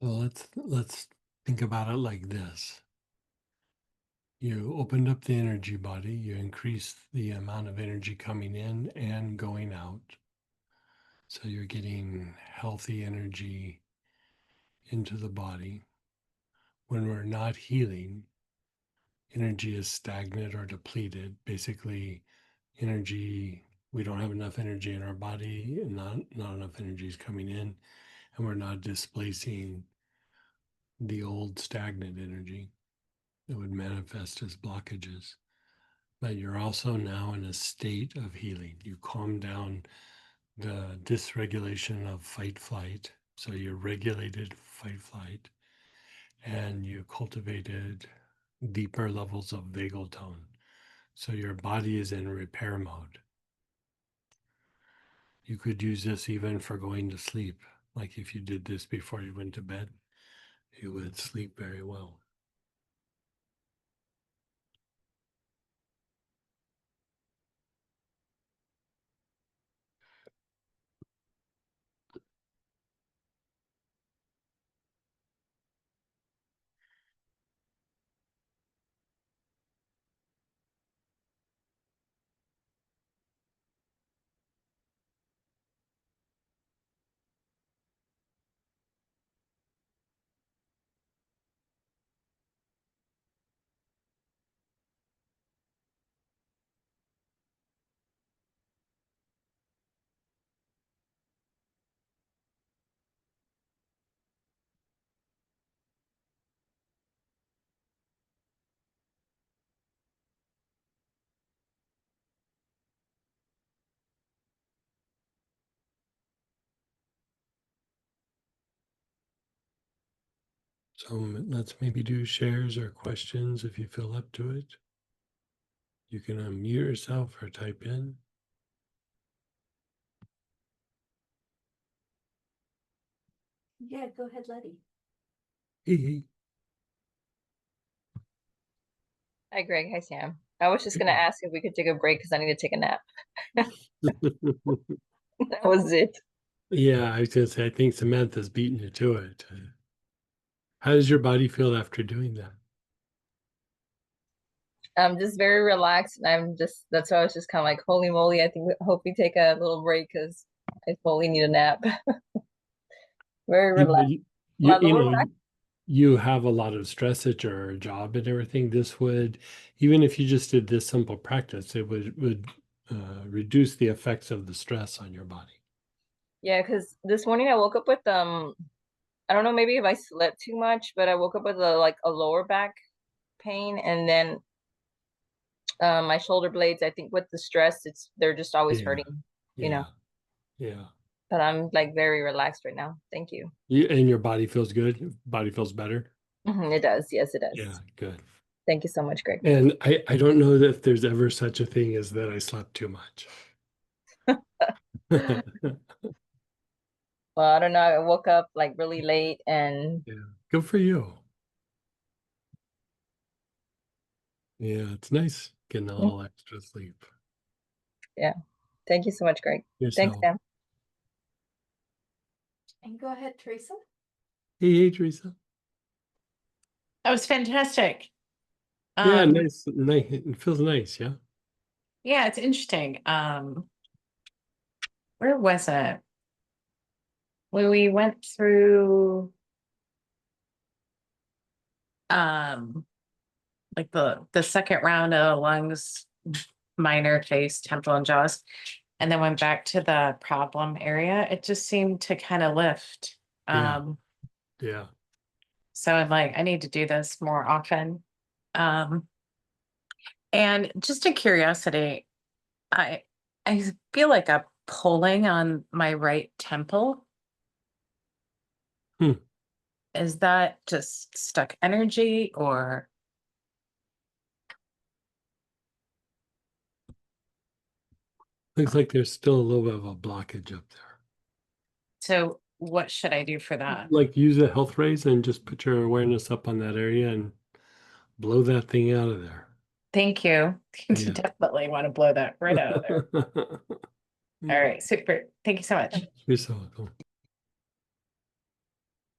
So let's think about it like this. You opened up the energy body, you increased the amount of energy coming in and going out. So you're getting healthy energy into the body. When we're not healing, energy is stagnant or depleted. Basically, energy, we don't have enough energy in our body, and not enough energy is coming in, and we're not displacing the old stagnant energy that would manifest as blockages. but you're also now in a state of healing. You calm down the dysregulation of fight flight. So you regulated fight flight and you cultivated deeper levels of vagal tone. So your body is in repair mode. You could use this even for going to sleep. Like if you did this before you went to bed, you would sleep very well. So let's maybe do shares or questions if you feel up to it. You can unmute yourself or type in. Yeah, go ahead, Letty. Hee Hi, Greg. Hi, Sam. I was just gonna hee. ask if we could take a break because I need to take a nap. That was it. Yeah, I was gonna say, I think Samantha's beating you to it. How does your body feel after doing that? I'm just very relaxed, and that's why I was just kind of like, holy moly! Hope we take a little break because I totally need a nap. Very You know, relaxed. you, My you lower know, back. you have a lot of stress at your job and everything. This would, even if you just did this simple practice, it would reduce the effects of the stress on your body. Yeah, because this morning I woke up with I don't know, maybe if I slept too much, but I woke up with a lower back pain, and then my shoulder blades. I think with the stress, they're just always Yeah, hurting, you know. yeah, yeah. But I'm like very relaxed right now. Thank you. And your body feels good. Body feels better. It does. Yes, it Yeah, does. good. Thank you so much, Greg. And I don't know that if there's ever such a thing as that I slept too much. Well, I don't know. I woke up like really late and Yeah, good for you. Yeah, it's nice getting a little extra sleep. yeah. Thank you so much, Greg. Thanks, Yourself. Sam. And go ahead, Teresa. Hey, Teresa. That was fantastic. Yeah, nice. It feels nice. Yeah. Yeah, it's interesting. Where was it? When we went through like the second round of lungs, minor, face, temple, and jaws, and then went back to the problem area, it just seemed to kind of lift. Yeah. Yeah. So I'm like, I need to do this more often. And just a curiosity, I I feel like a pulling on my right temple. Hmm. Is that just stuck energy or Looks like there's still a little bit of a blockage up there. so what should I do for that? Like use the health rays and just put your awareness up on that area and blow that thing out of there. Thank you. Yeah. Definitely want to blow that right out of there. All right, super. Thank you so much. You're so welcome.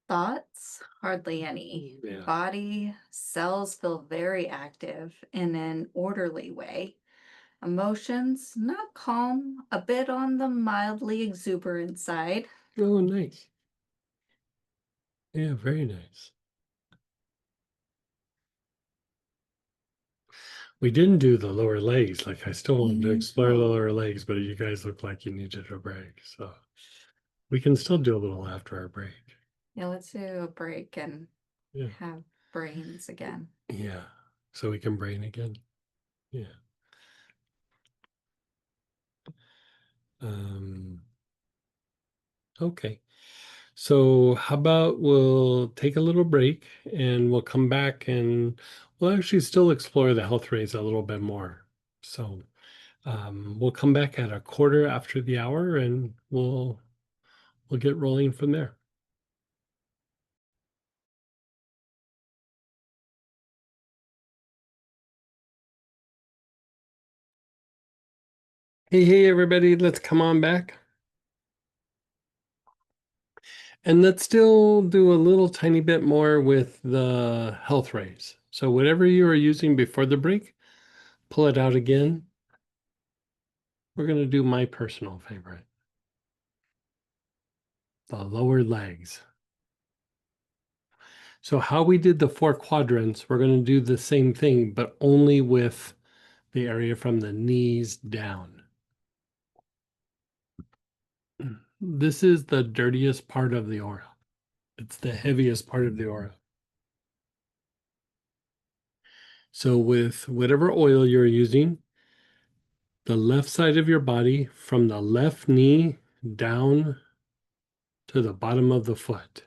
Thoughts? Hardly any. Yeah. Body, cells feel very active in an orderly way. Emotions, not calm, a bit on the mildly exuberant side. Oh, nice. Yeah, very nice. We didn't do the lower legs. Like I still wanted to explore the lower legs, but you guys look like you needed a break. So we can still do a little after our break. Yeah, let's do a break and Yeah. have brains again. Yeah. So we can brain again. Yeah. Okay. So how about we'll take a little break and we'll come back and we'll actually still explore the health rays a little bit more. So we'll come back at a quarter after the hour and we'll get rolling from there. Hey, everybody, let's come on back. And let's still do a little tiny bit more with the health rays. So whatever you were using before the break, pull it out again. We're going to do my personal favorite, the lower legs. So how we did the 4 quadrants, we're going to do the same thing, but only with the area from the knees down. This is the dirtiest part of the aura. It's the heaviest part of the aura. So with whatever oil you're using, the left side of your body from the left knee down to the bottom of the foot.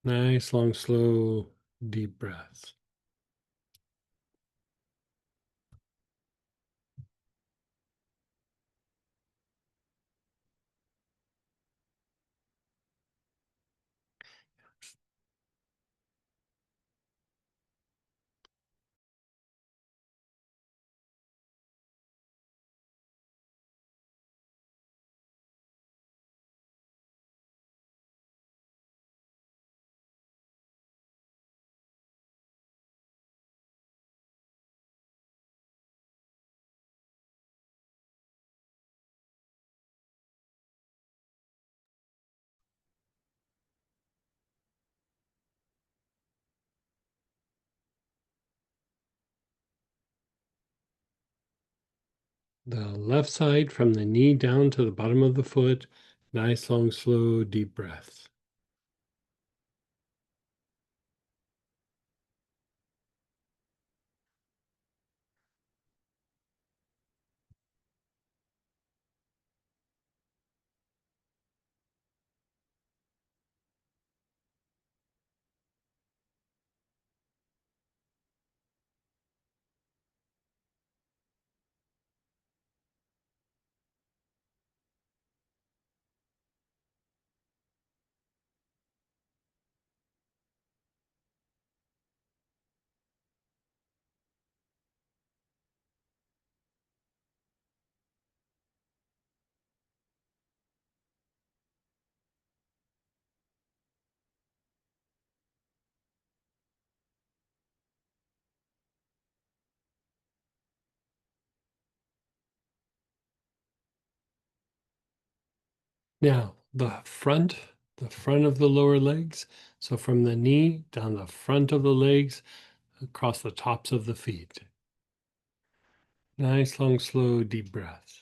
Nice, long, slow, deep breaths. The left side from the knee down to the bottom of the foot. Nice, long, slow, deep breaths. Now, the front of the lower legs. So from the knee down the front of the legs, across the tops of the feet. Nice, long, slow, deep breaths.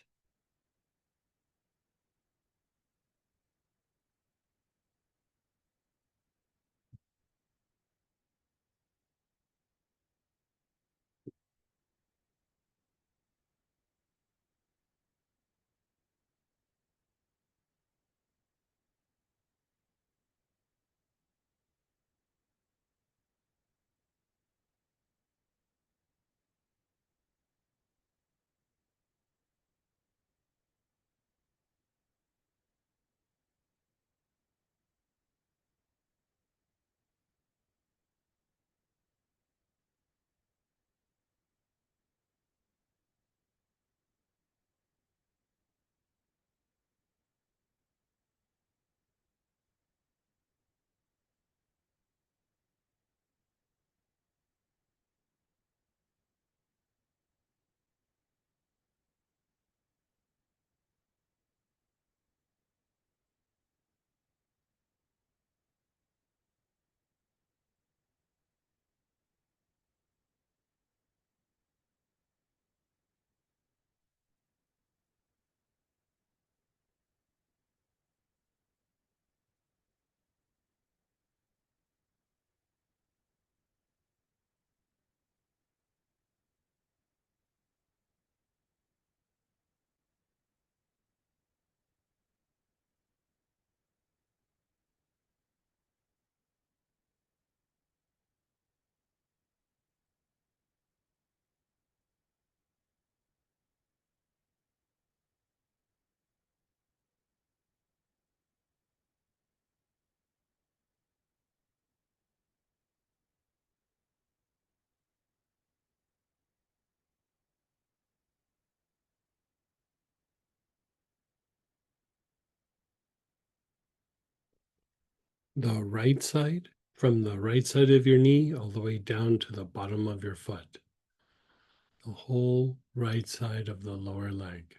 the right side, from the right side of your knee all the way down to the bottom of your foot. The whole right side of the lower leg.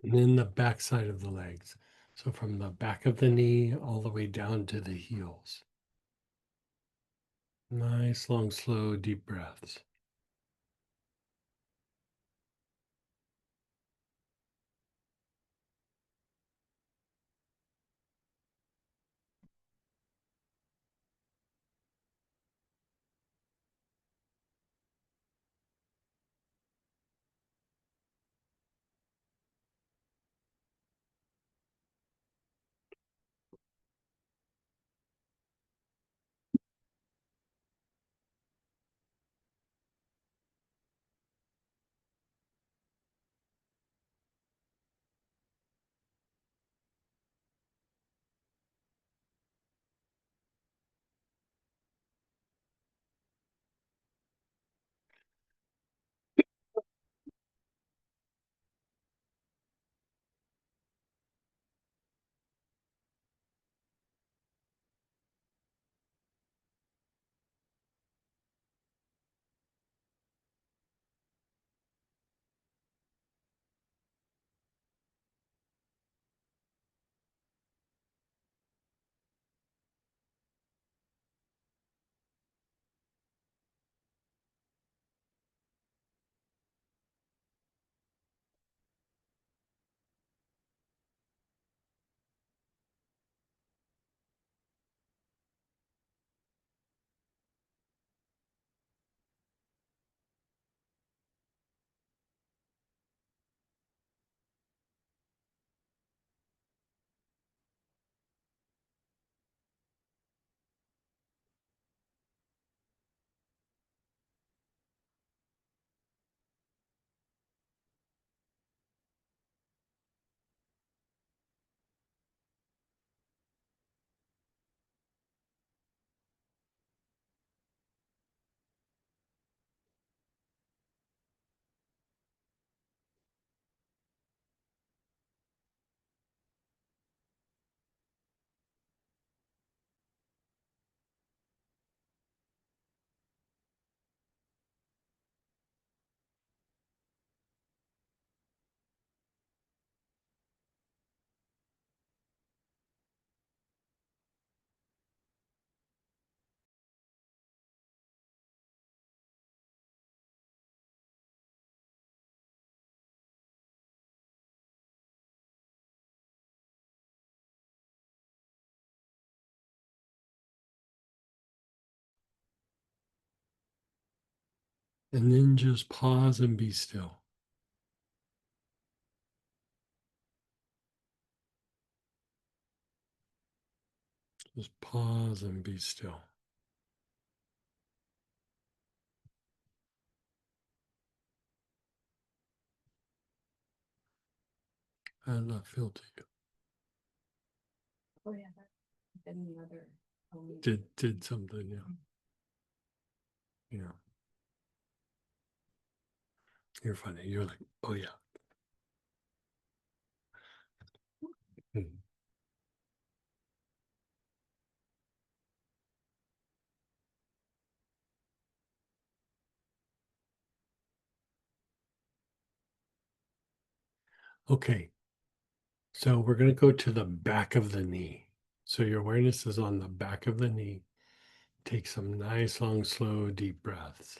And then the back side of the legs. So from the back of the knee all the way down to the heels. Nice, long, slow, deep breaths. And then just pause and be still. Just pause and be still. . How did that feel to you? Oh, yeah. Then the other. Did something, yeah. Yeah. You're funny. You're like, oh yeah. Mhm. Okay. So we're going to go to the back of the knee. So your awareness is on the back of the knee. Take some nice, long, slow, deep breaths.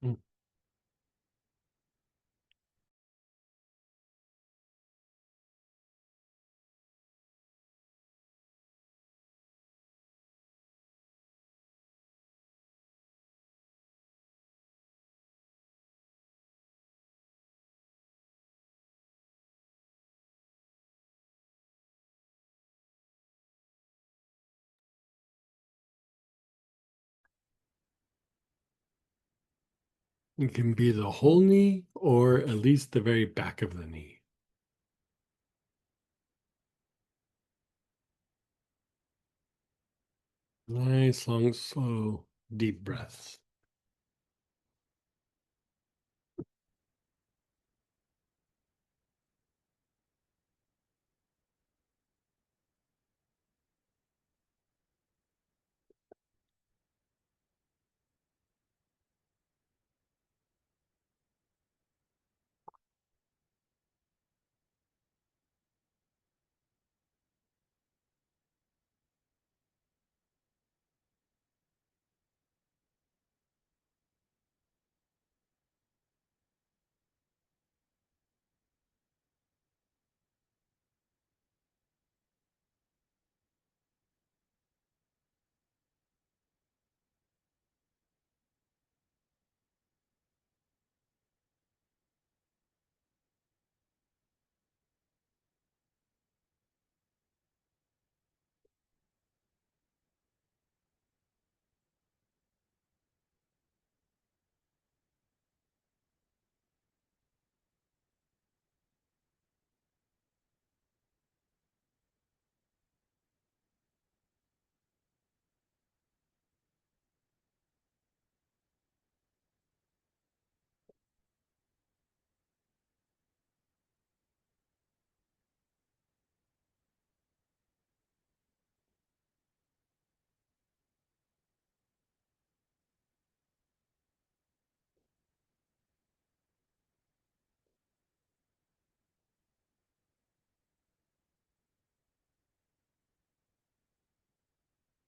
Mm. It can be the whole knee or at least the very back of the knee. Nice, long, slow, deep breaths.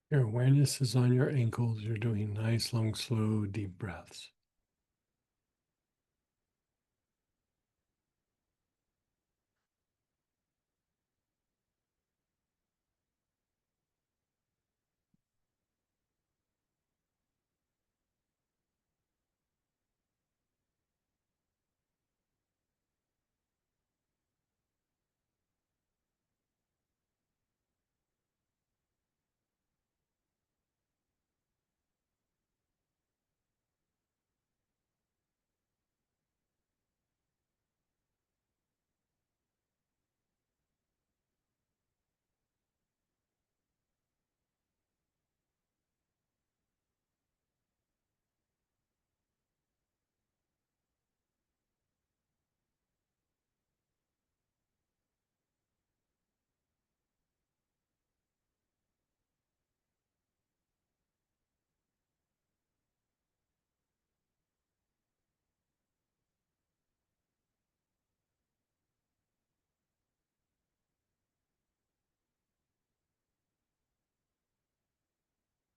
Your awareness is on your ankles. You're doing nice, long, slow, deep breaths.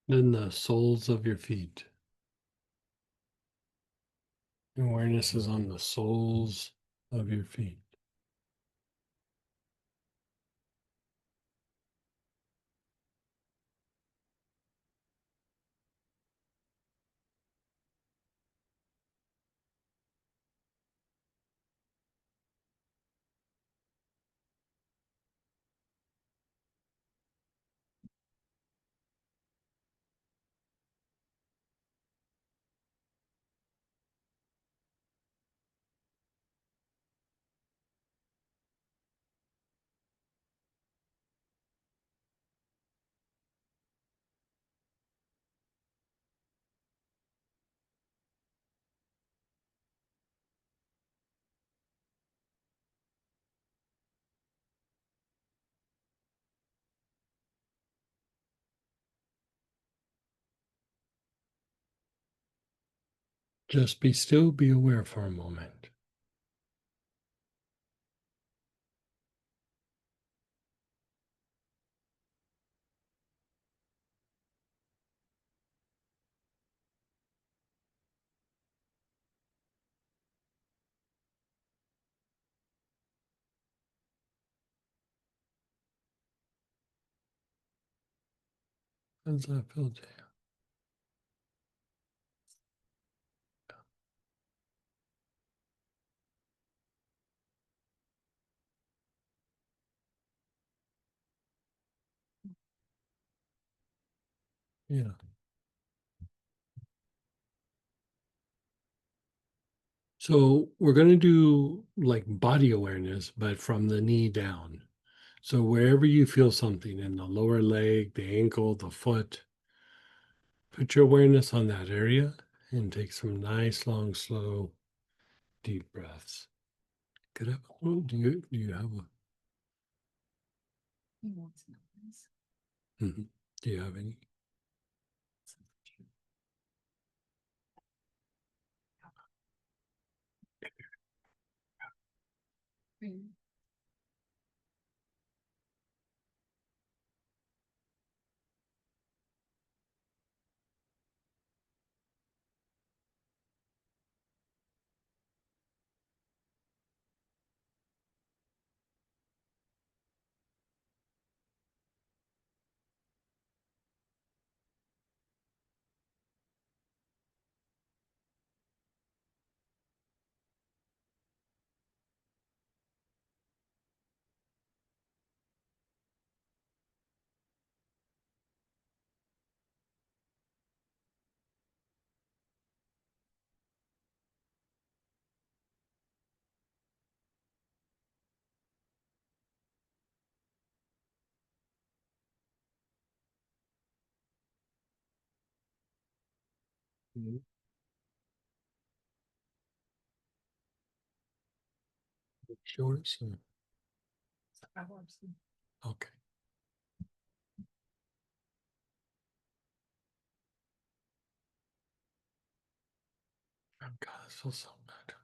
Then the soles of your feet. Awareness is on the soles of your feet. Just be still, be aware for a moment. How does that feel to you? Yeah. So we're going to do like body awareness, but from the knee down. So wherever you feel something in the lower leg, the ankle, the foot, put your awareness on that area and take some nice, long, slow, deep breaths. Could have, do you have a, mhm. Do you have any? Mhm. Sure. Okay. Oh God, this feels so good.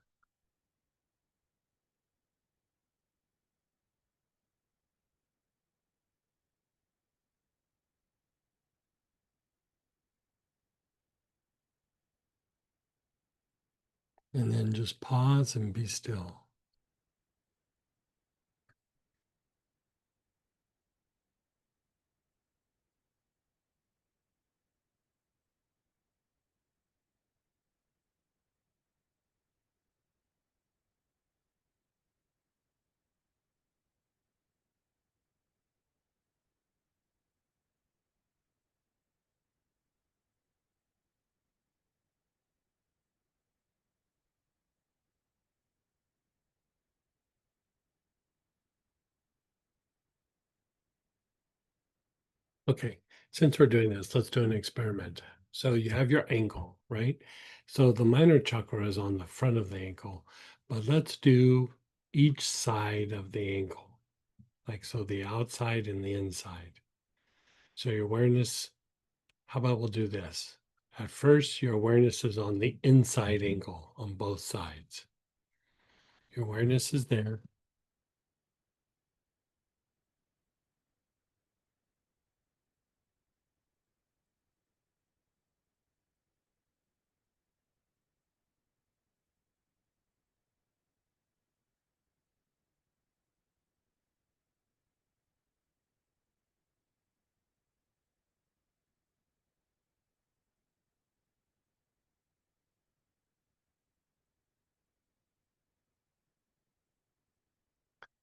And then just pause and be still. Okay, since we're doing this, let's do an experiment. So you have your ankle, right? So the minor chakra is on the front of the ankle, but let's do each side of the ankle, like so the outside and the inside. So your awareness, how about we'll do this? At first, your awareness is on the inside ankle on both sides. Your awareness is there.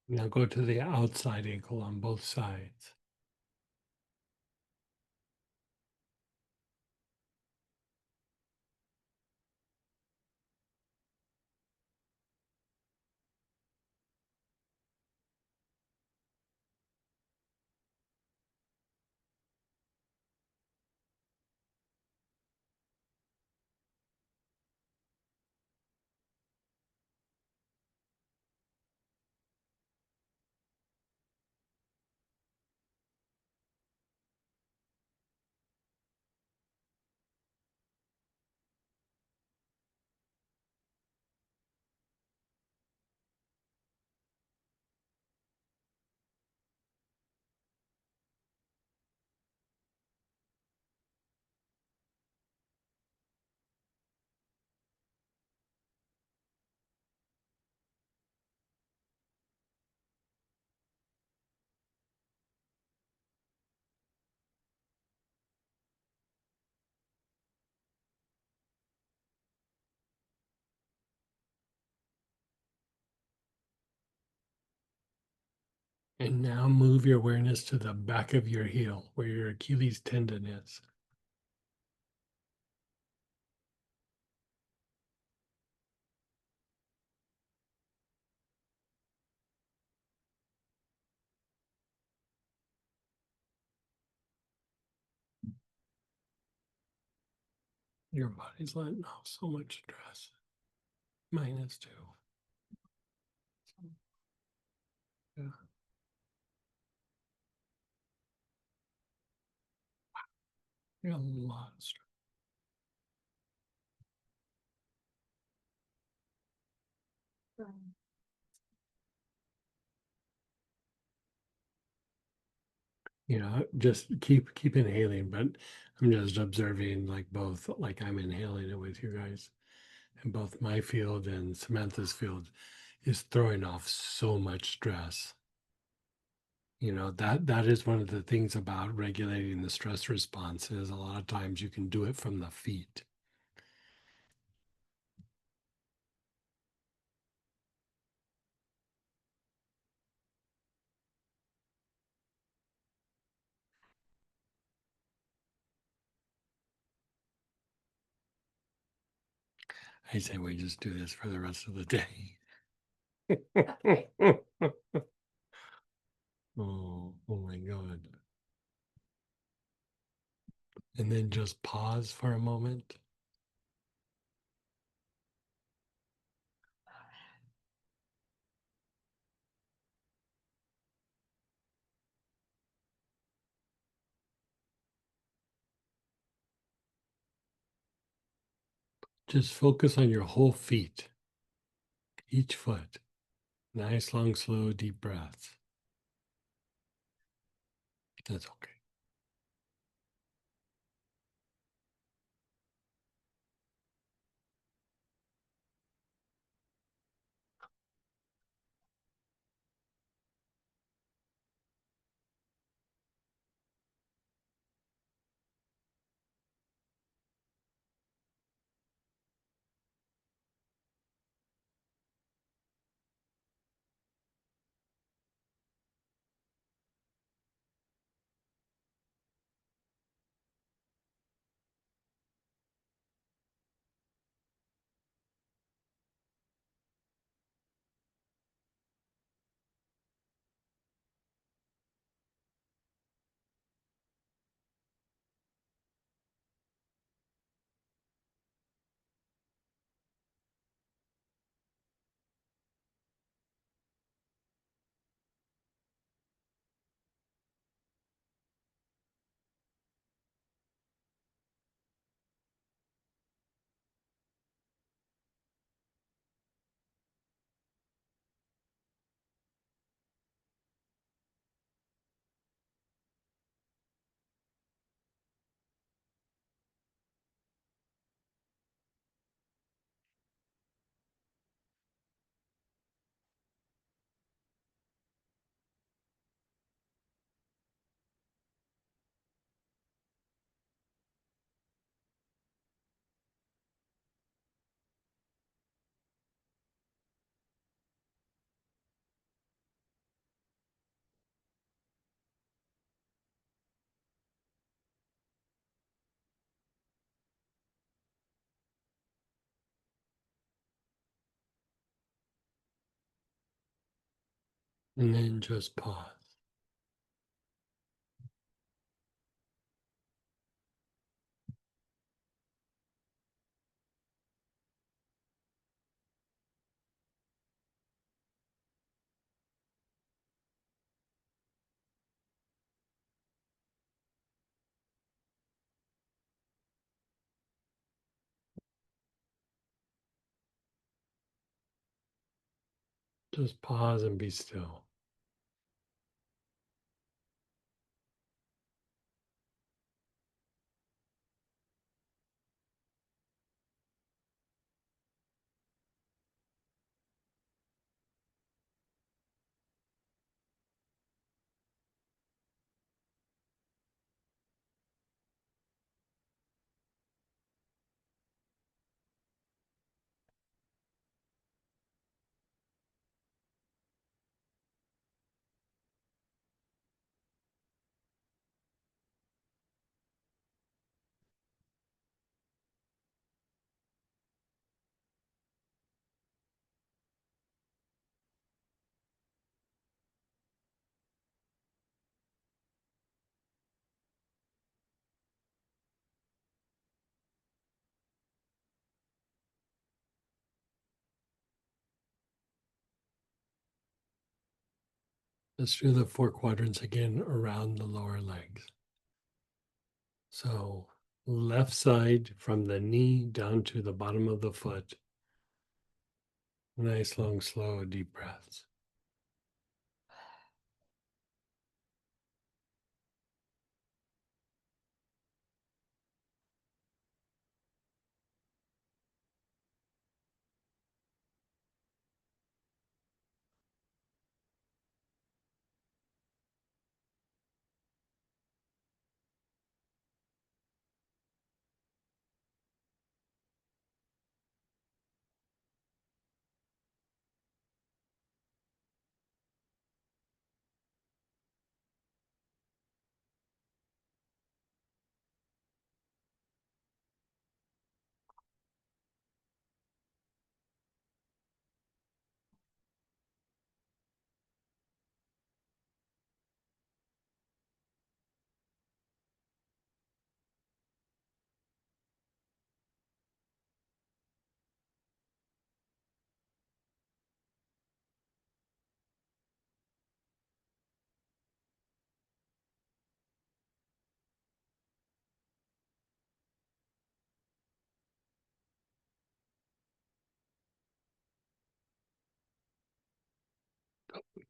Now go to the outside ankle on both sides. And now move your awareness to the back of your heel where your Achilles tendon is. Your body's letting off so much stress. Minus two. Yeah. You got a lot of stress. You know, just keep inhaling, but I'm just observing like both, like I'm inhaling it with you guys. And both my field and Samantha's field is throwing off so much stress. You know, that is one of the things about regulating the stress response is a lot of times you can do it from the feet. I say we just do this for the rest of the day. Okay. Oh my God. And then just pause for a moment. Just focus on your whole feet, each foot. Nice, long, slow, deep breaths. That's okay. And then just pause. Just pause and be still. Let's do the 4 quadrants again around the lower legs. So left side from the knee down to the bottom of the foot. Nice, long, slow, deep breaths.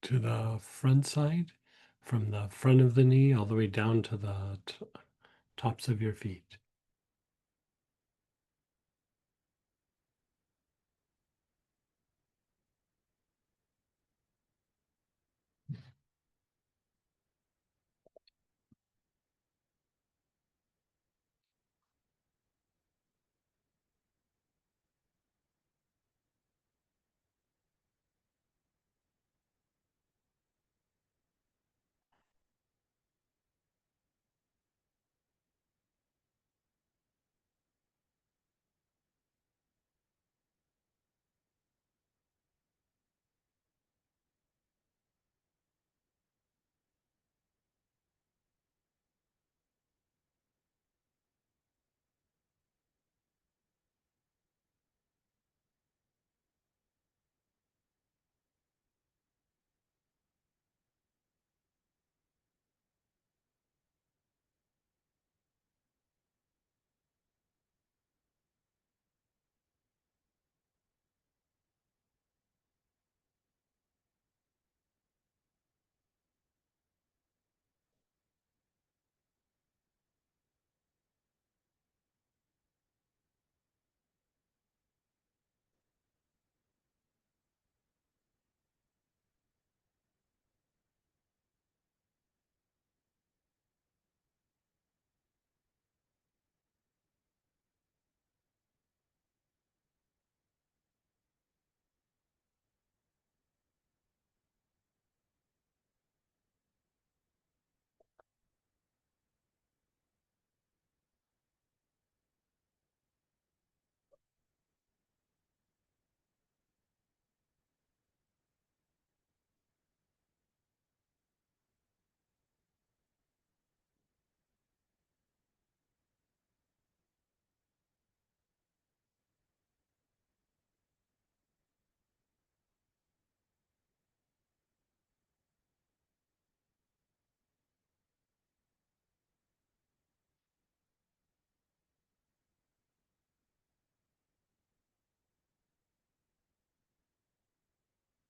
To the front side, from the front of the knee all the way down to the tops of your feet.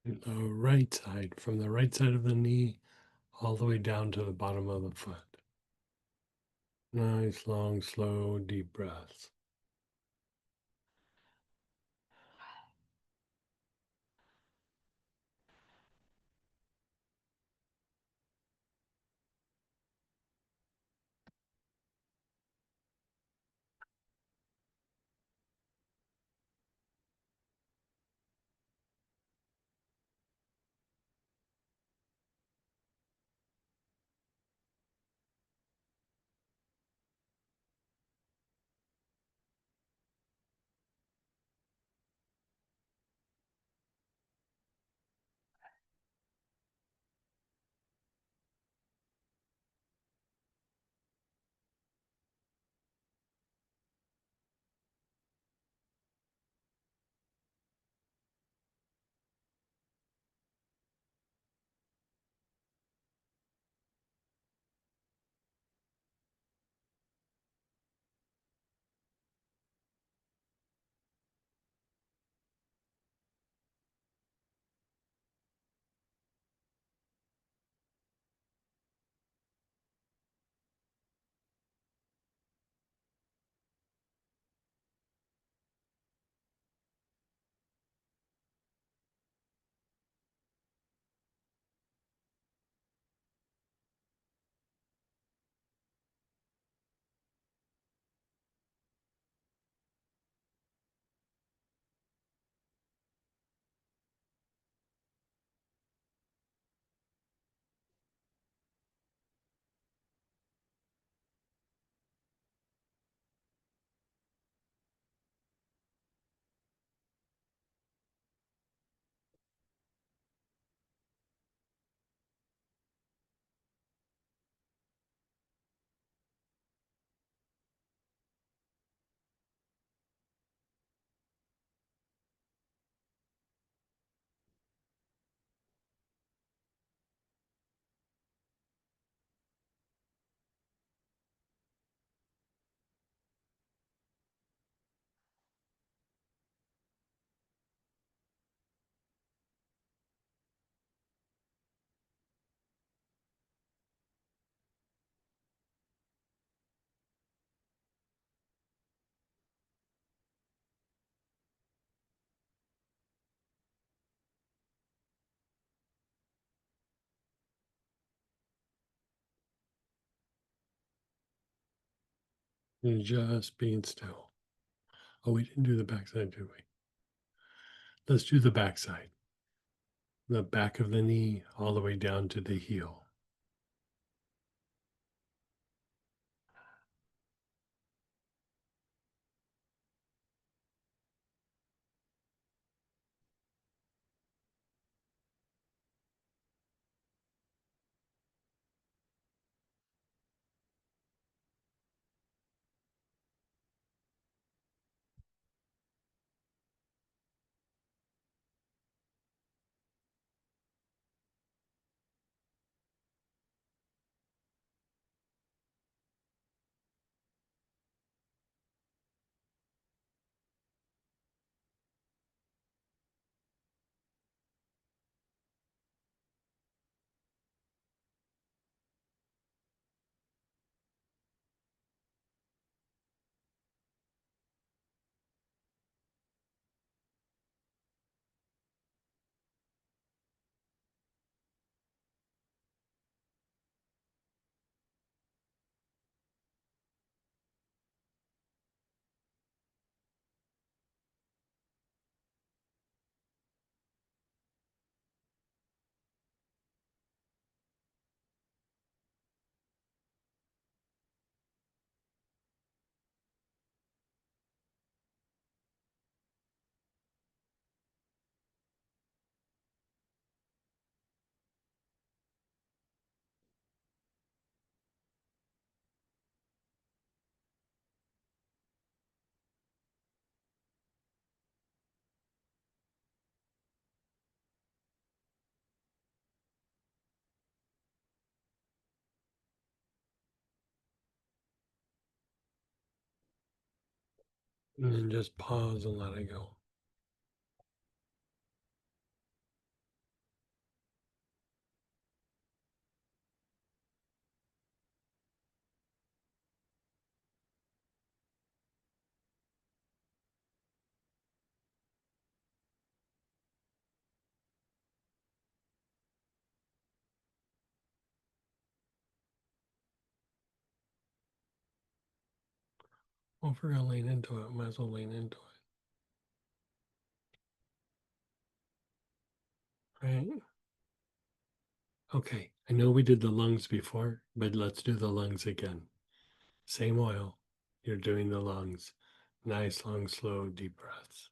The right side, from the right side of the knee all the way down to the bottom of the foot. Nice, long, slow, deep breaths. And just being still. Oh, we didn't do the backside, did we? Let's do the backside. The back of the knee all the way down to the heel. And then just pause and let it go. Well, if we're gonna lean into it, might as well lean into it. Right? Okay. I know we did the lungs before, but let's do the lungs again. Same oil. You're doing the lungs. Nice, long, slow, deep breaths.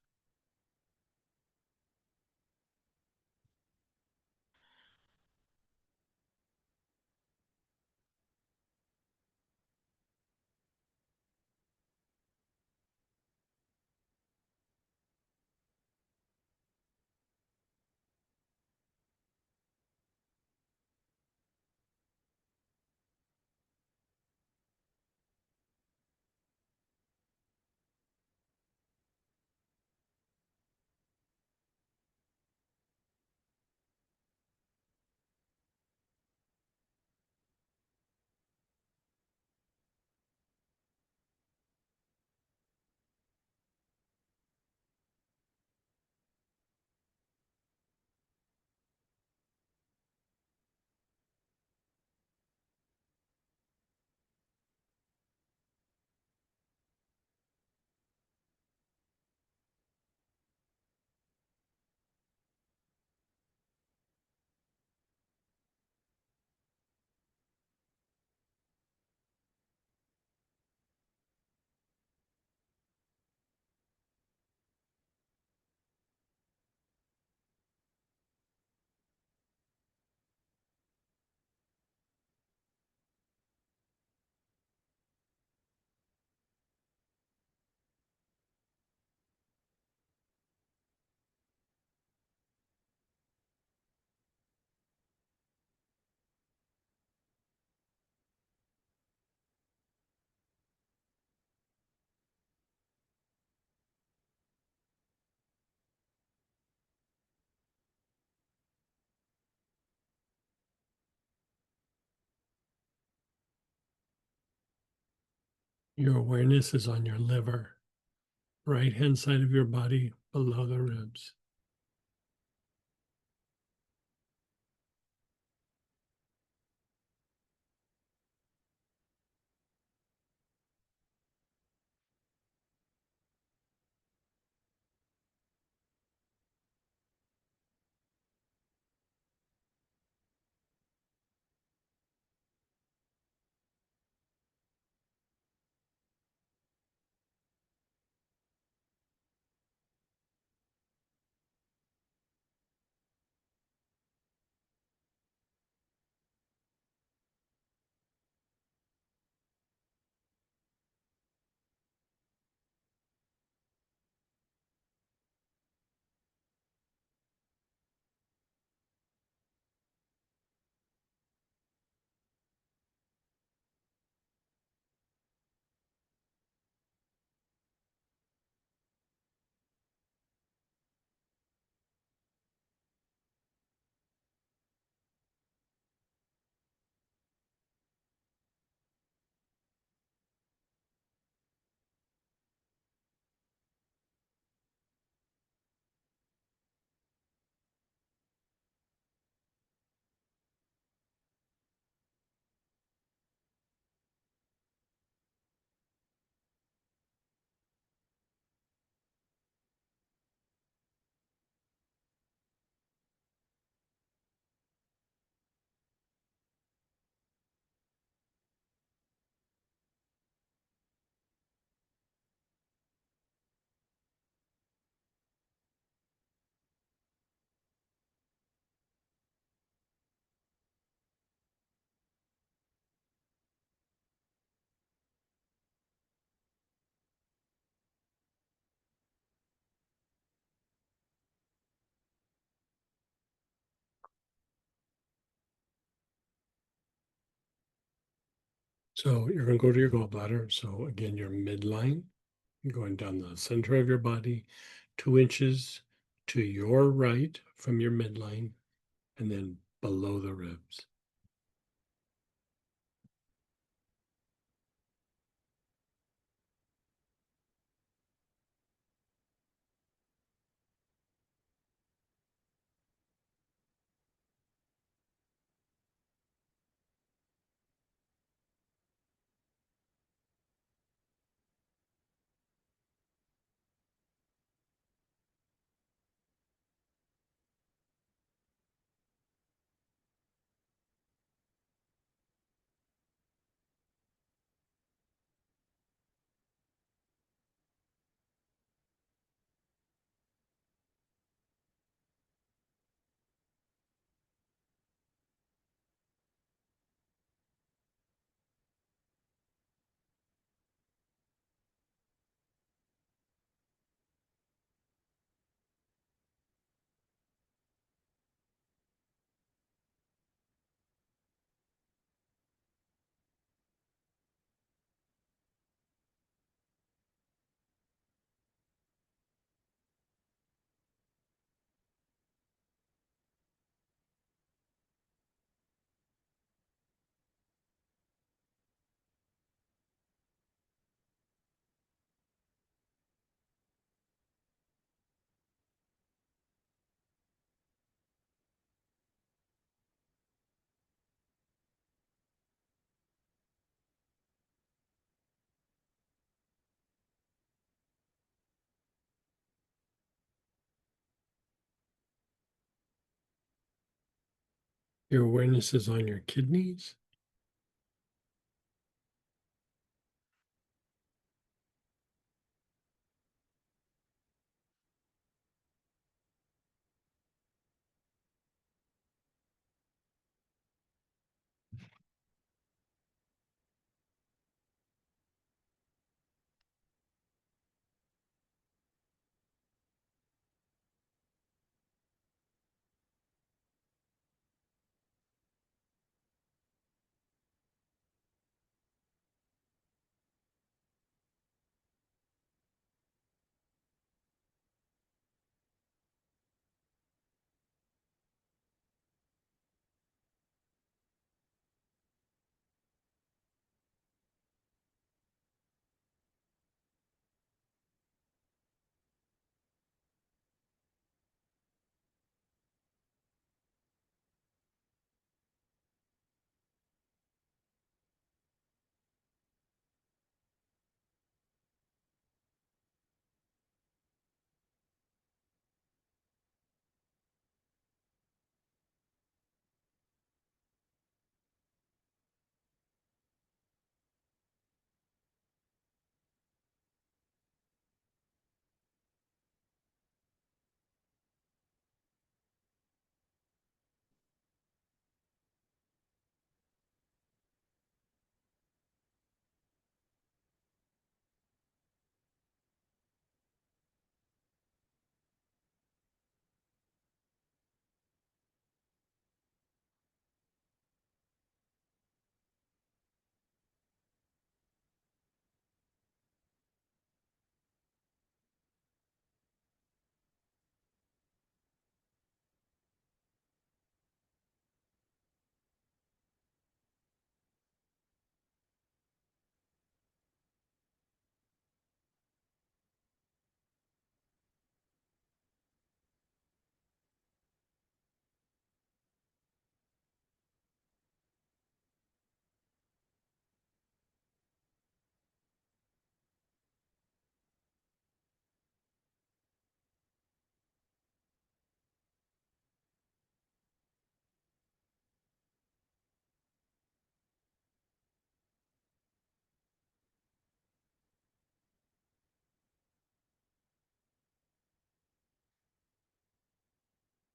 Your awareness is on your liver, right hand side of your body below the ribs. So you're going to go to your gallbladder. So again, your midline, you're going down the center of your body, 2 inches to your right from your midline, and then below the ribs. Your awareness is on your kidneys.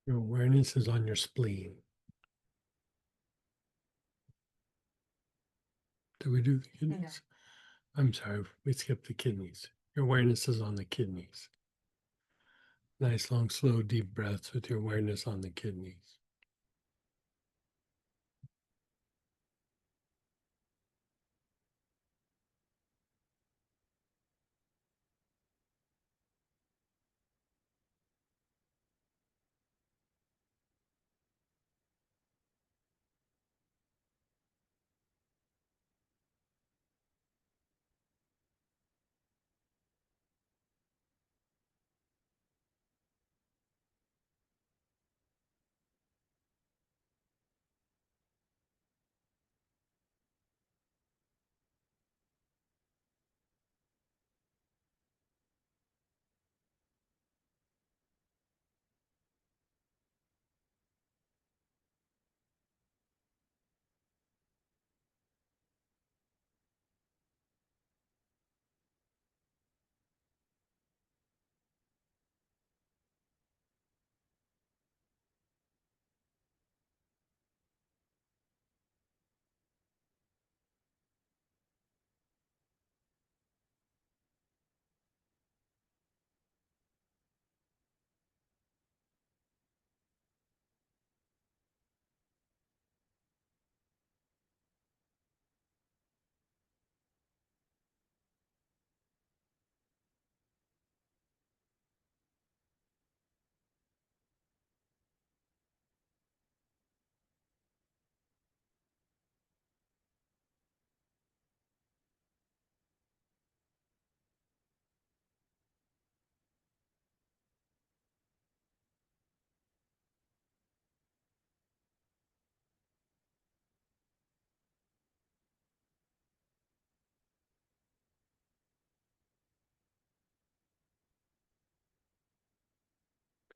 Your awareness is on your spleen. Did we do the kidneys? I'm sorry, we skipped the kidneys. Your awareness is on the kidneys. Nice, long, slow, deep breaths with your awareness on the kidneys.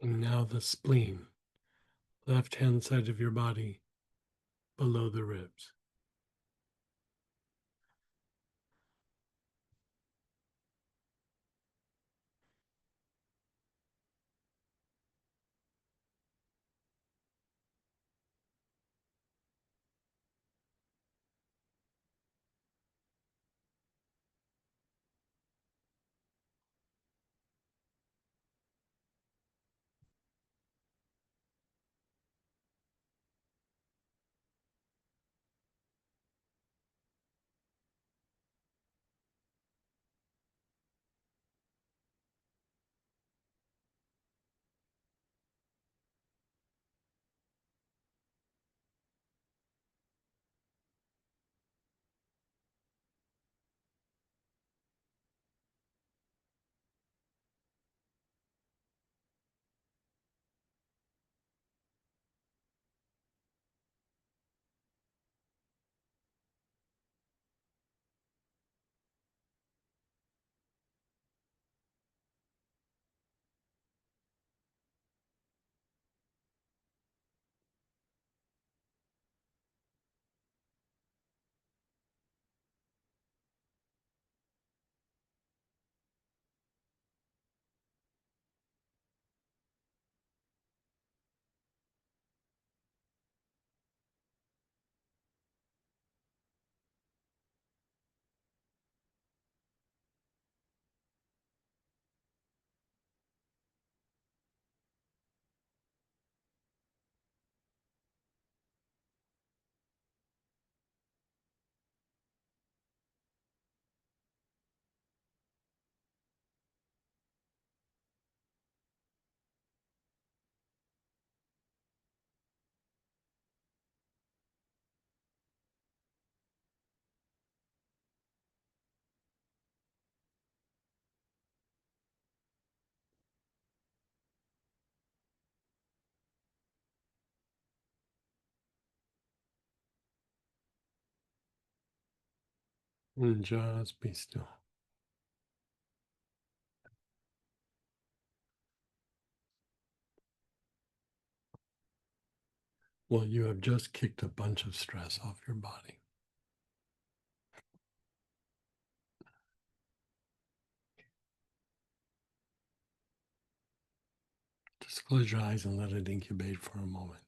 And now the spleen, left hand side of your body, below the ribs. And just be still. Well, you have just kicked a bunch of stress off your body. Just close your eyes and let it incubate for a moment.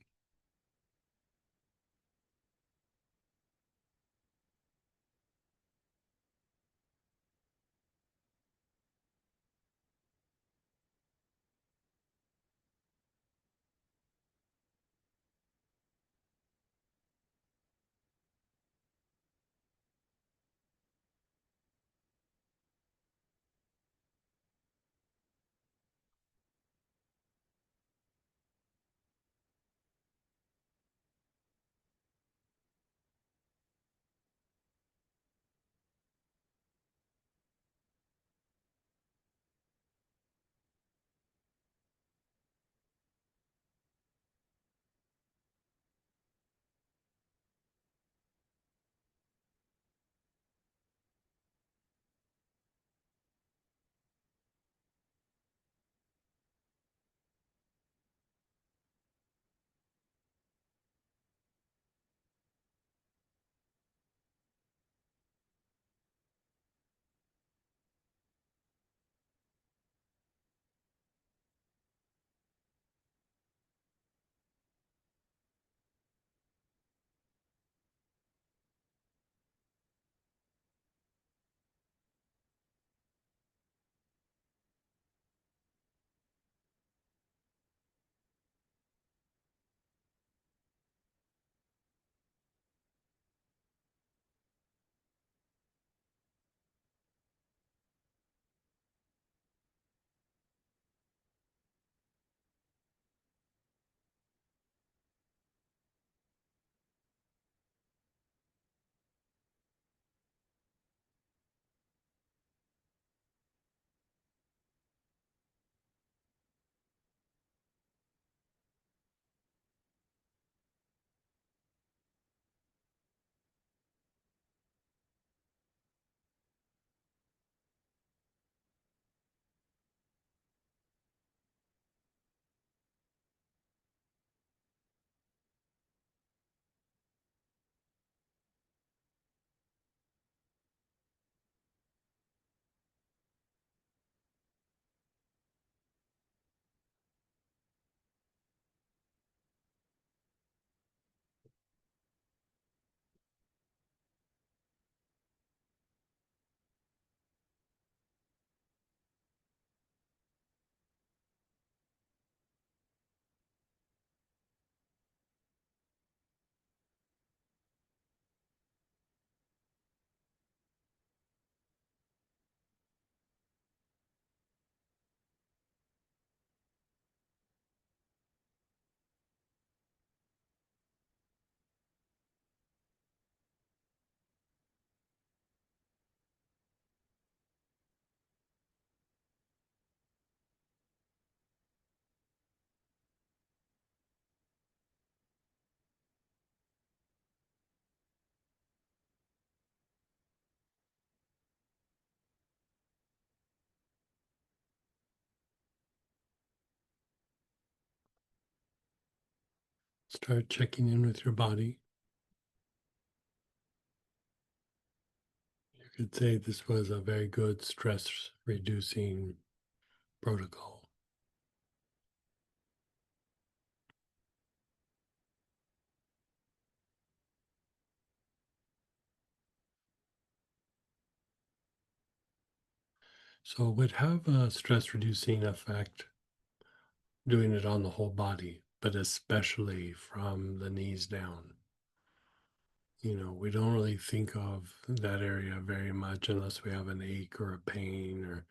Start checking in with your body. You could say this was a very good stress reducing protocol. So it would have a stress reducing effect doing it on the whole body, but especially from the knees down. You know, we don't really think of that area very much unless we have an ache or a pain or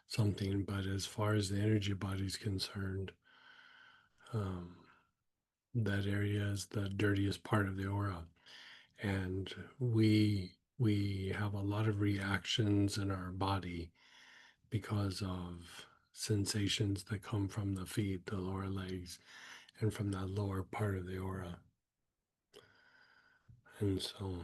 something. But as far as the energy body is concerned, um, that area is the dirtiest part of the aura, and we have a lot of reactions in our body because of sensations that come from the feet, the lower legs, and from that lower part of the aura. And so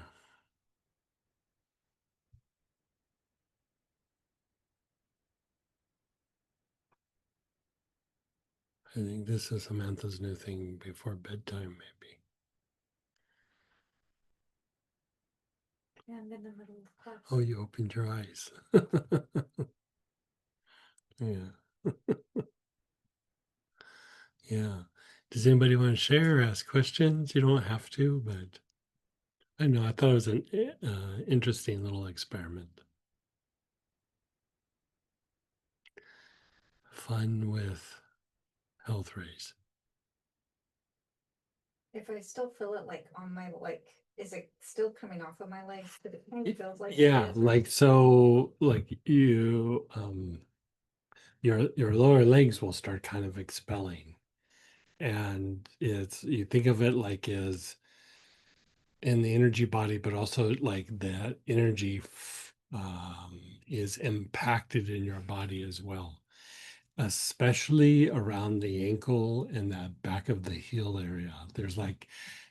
I think this is Samantha's new thing before bedtime, maybe. And in the middle of class. Oh, you opened your eyes. Yeah. Yeah. Does anybody want to share or ask questions? You don't have to, but I know I thought it was an interesting little experiment. Fun with health rays. If I still feel it like on my is it still coming off of my legs? But it kind of feels like it Yeah, is. like so, like you, your lower legs will start kind of expelling, and it's you think of it like as in the energy body, but also like that energy is impacted in your body as well, especially around the ankle and that back of the heel area. There's like,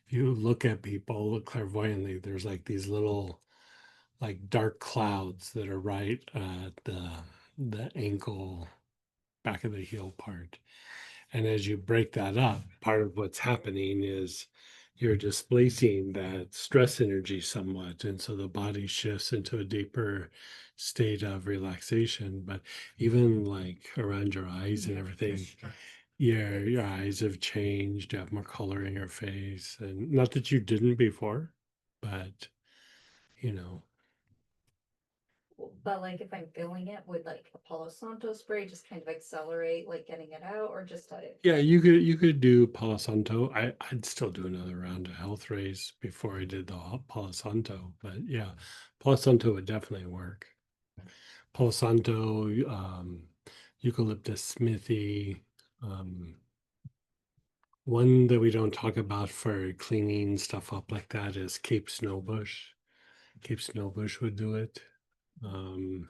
if you look at people clairvoyantly, there's like these little like dark clouds that are right at the ankle, back of the heel part. And as you break that up, part of what's happening is you're displacing that stress energy somewhat. And so the body shifts into a deeper state of relaxation. But even like around your eyes and everything, your eyes have changed, you have more color in your face. And not that you didn't before, but you know, But like if I'm feeling it, would like a Palo Santo spray just kind of accelerate like getting it out, or just yeah, you could do Palo Santo. I'd still do another round of health rays before I did the Palo Santo, but yeah, Palo Santo would definitely work. Palo Santo, eucalyptus smithy, one that we don't talk about for cleaning stuff up like that is Cape Snowbush. Cape Snowbush would do it. Um,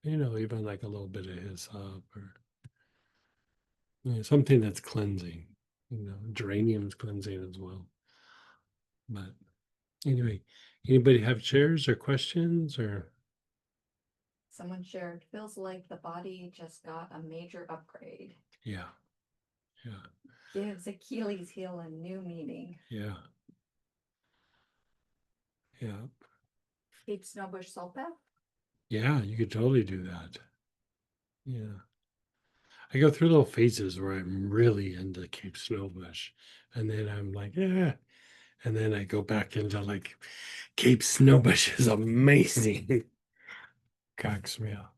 even like a little bit of hyssop or something that's cleansing. Geranium's cleansing as well. But anyway, anybody have shares or questions or someone shared, feels like the body just got a major upgrade. yeah, yeah, Gives Achilles heel a new meaning. yeah, yeah, Cape Snowbush salt bath? yeah, you could totally do that. Yeah. I go through little phases where I'm really into Cape Snowbush. And then I'm like, yeah. And then I go back into like Cape Snowbush is amazing. Cracks me up.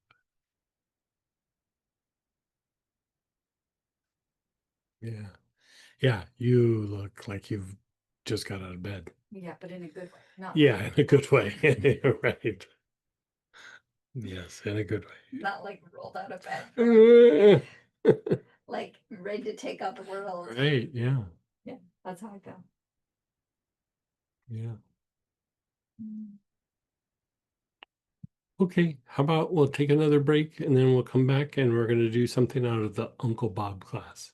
Yeah. Yeah, you look like you've just got out of bed. Yeah, but in a good way. Not Yeah, like, in a good way. Right. Yes, in a good way. not like rolled out of bed. Right, Like ready to take out the world. yeah, Yeah, that's how I feel. yeah. Okay, how about we'll take another break and then we'll come back and we're going to do something out of the Uncle Bob class.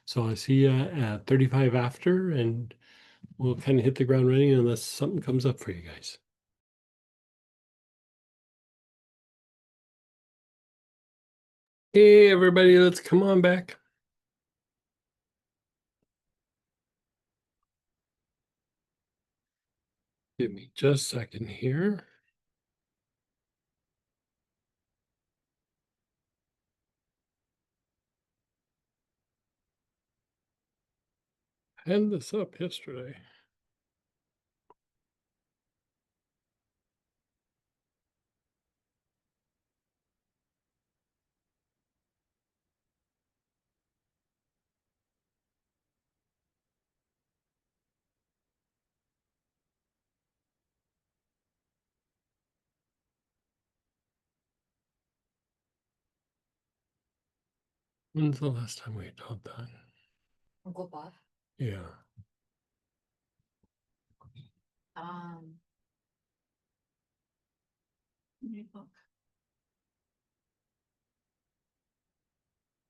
So I see you at 35 after, and we'll kind of hit the ground running unless something comes up for you guys. Hey, everybody, let's come on back. Give me just a second here. Had this up yesterday. When's the last time we taught that? Uncle Bob. Yeah. Let me look.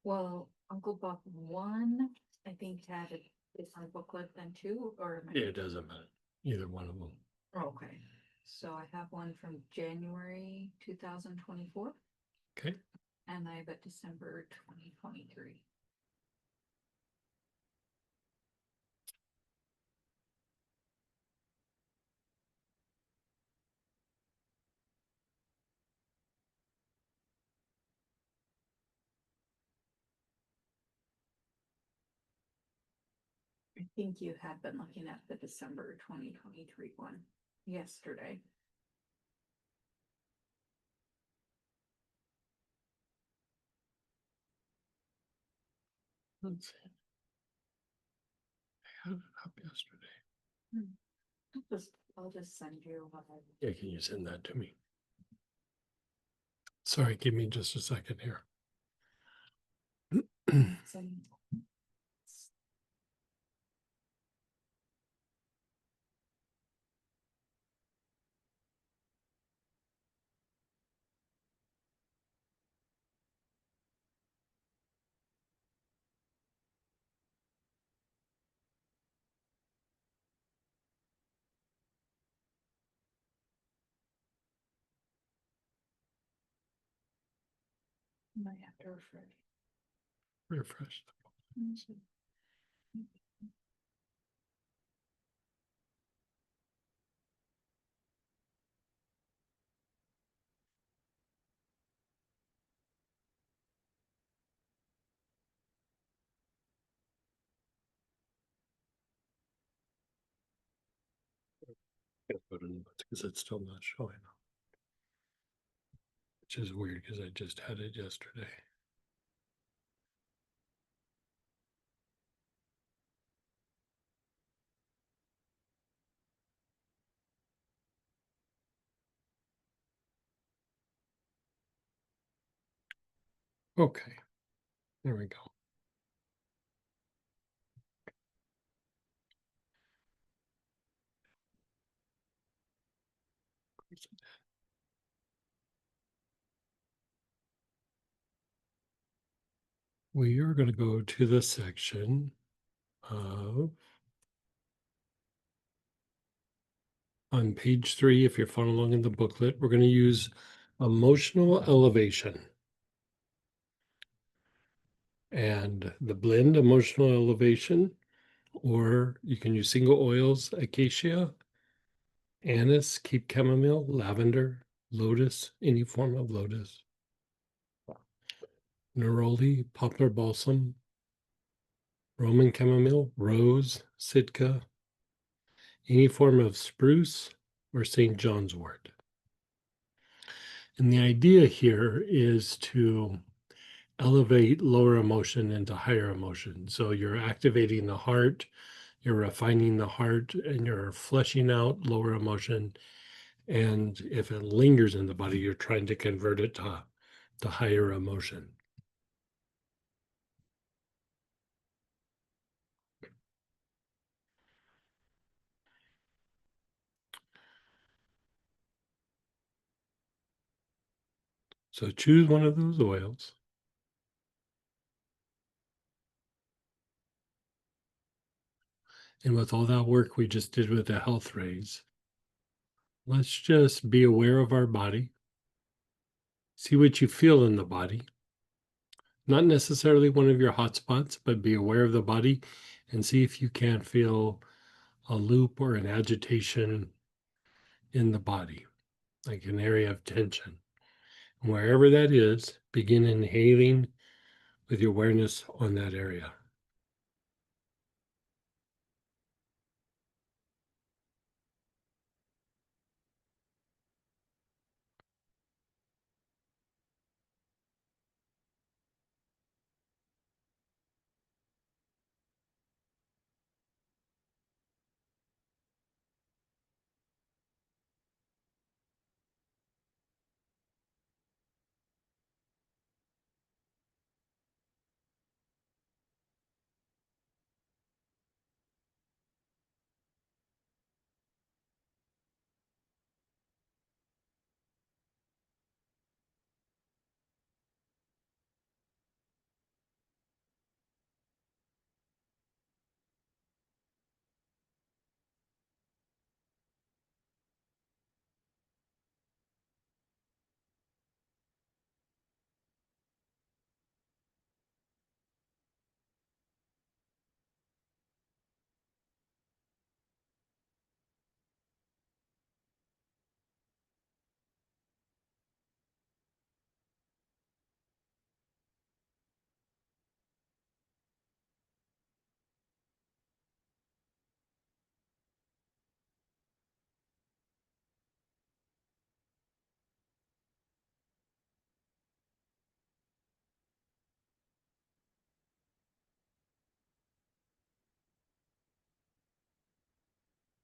Well, Uncle Bob one, I think had a different booklet than two, or am I- Yeah, it doesn't matter. Either one of them. Oh, okay. So I have one from January 2024, Okay. and I have a December 2023. I think you had been looking at the December 2023 one yesterday. Let's see. I had it up yesterday. I'll just send you what I. Yeah, can you send that to me? Sorry, give me just a second here. Send. Might have to refresh. Refresh. Go to notes because it's still not showing up. Which is weird because I just had it yesterday. Okay, there we go. We are going to go to the section of on page 3. If you're following along in the booklet, we're going to use emotional elevation. And the blend emotional elevation, or you can use single oils, acacia, anise, keep chamomile, lavender, lotus, any form of lotus, neroli, poplar balsam, Roman chamomile, rose, sitka, any form of spruce, or St. John's wort. And the idea here is to elevate lower emotion into higher emotion. So you're activating the heart, you're refining the heart, and you're fleshing out lower emotion. And if it lingers in the body, you're trying to convert it to higher emotion. So choose one of those oils. And with all that work we just did with the health rays, let's just be aware of our body. See what you feel in the body. not necessarily one of your hot spots, but be aware of the body and see if you can't feel a loop or an agitation in the body, like an area of tension. And wherever that is, begin inhaling with your awareness on that area.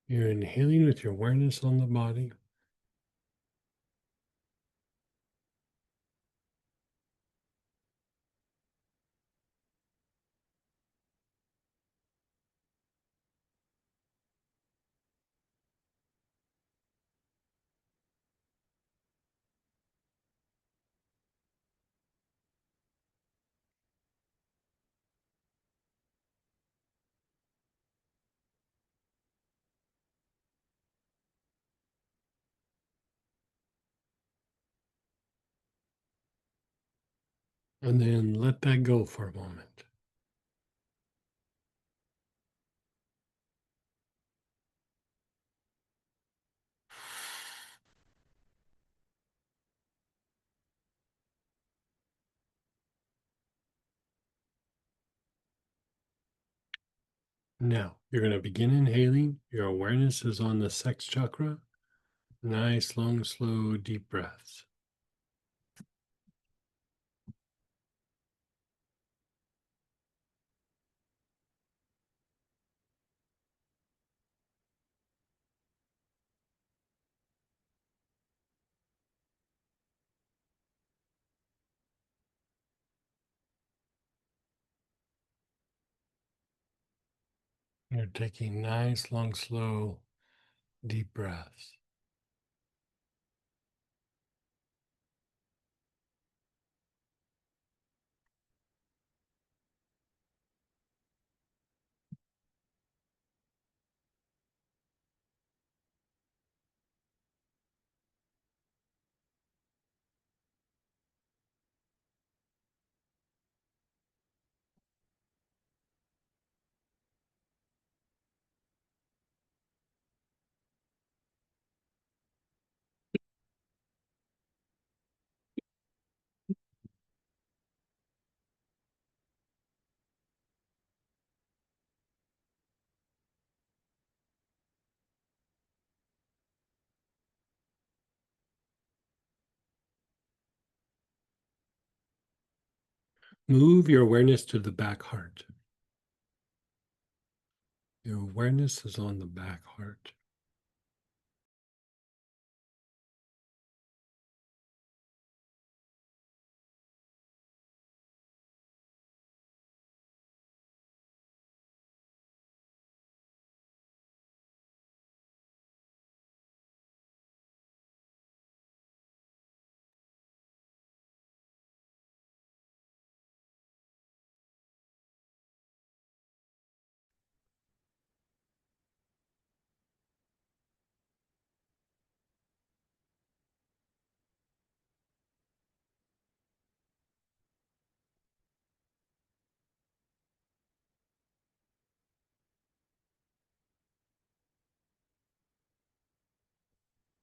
You're inhaling with your awareness on the body. And then let that go for a moment. Now, you're going to begin inhaling. Your awareness is on the sex chakra. Nice, long, slow, deep breaths. You're taking nice, long, slow, deep breaths. Move your awareness to the back heart. Your awareness is on the back heart.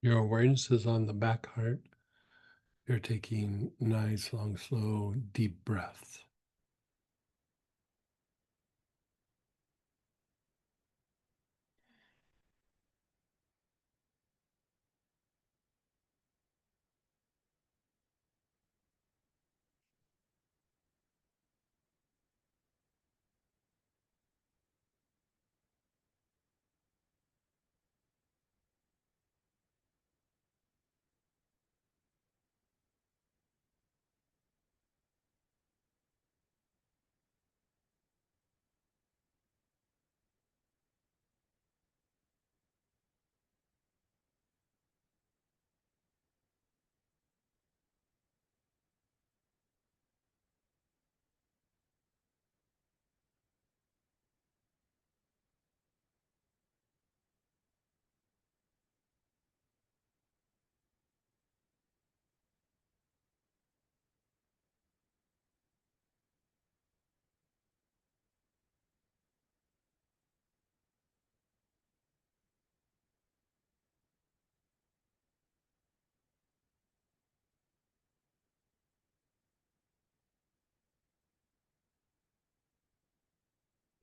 Your awareness is on the back heart. You're taking nice, long, slow, deep breaths.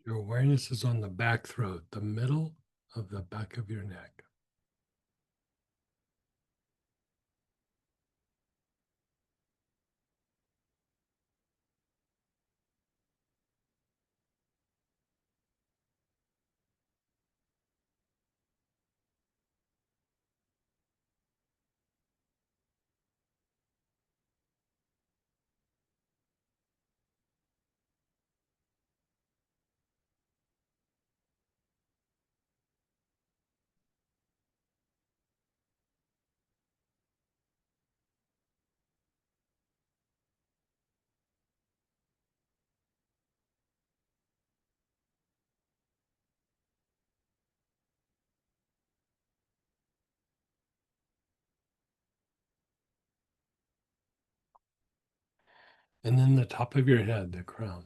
Your awareness is on the back throat, the middle of the back of your neck. And then the top of your head, the crown.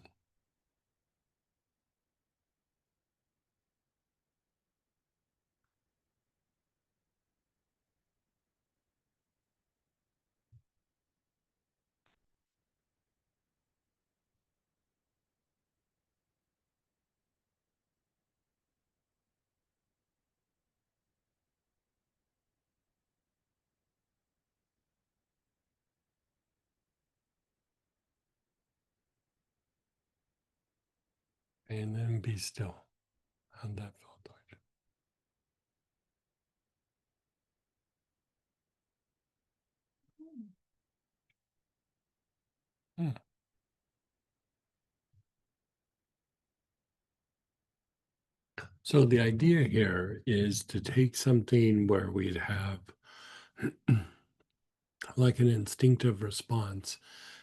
And then be still. How'd that feel, George? Hmm. So the idea here is to take something where we'd have like an instinctive response,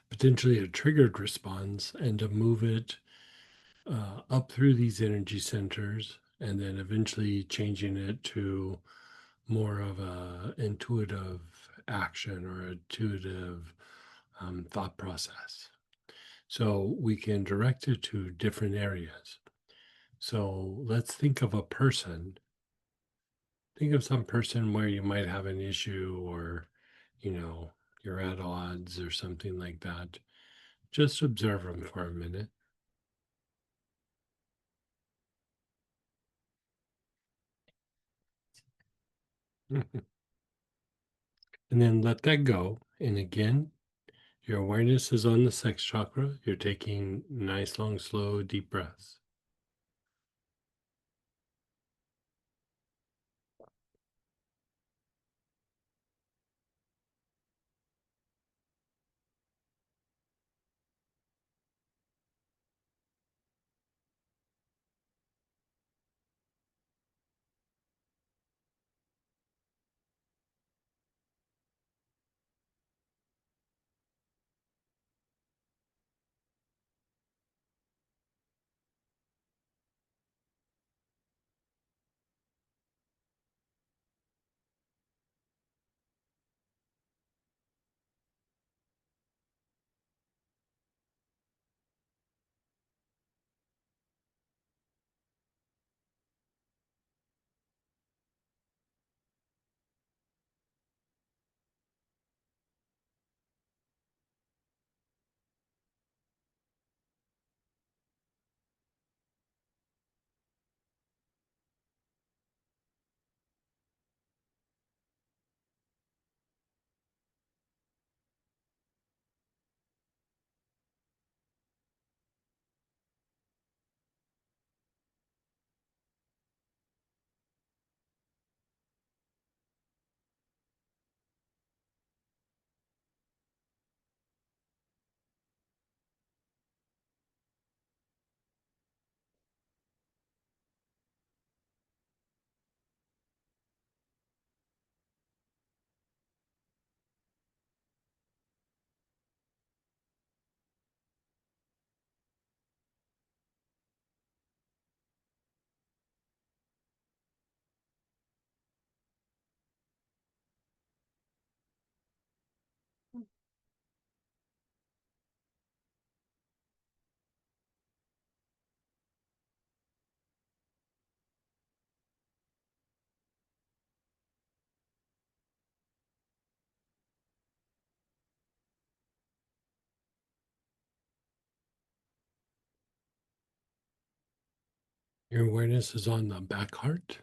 potentially a triggered response, and to move it up through these energy centers, and then eventually changing it to more of a intuitive action or intuitive thought process. So we can direct it to different areas. So let's think of a person. Think of some person where you might have an issue or, you know, you're at odds or something like that. Just observe them for a minute. And then let that go. And again, your awareness is on the sex chakra. You're taking nice, long, slow, deep breaths. Your awareness is on the back heart.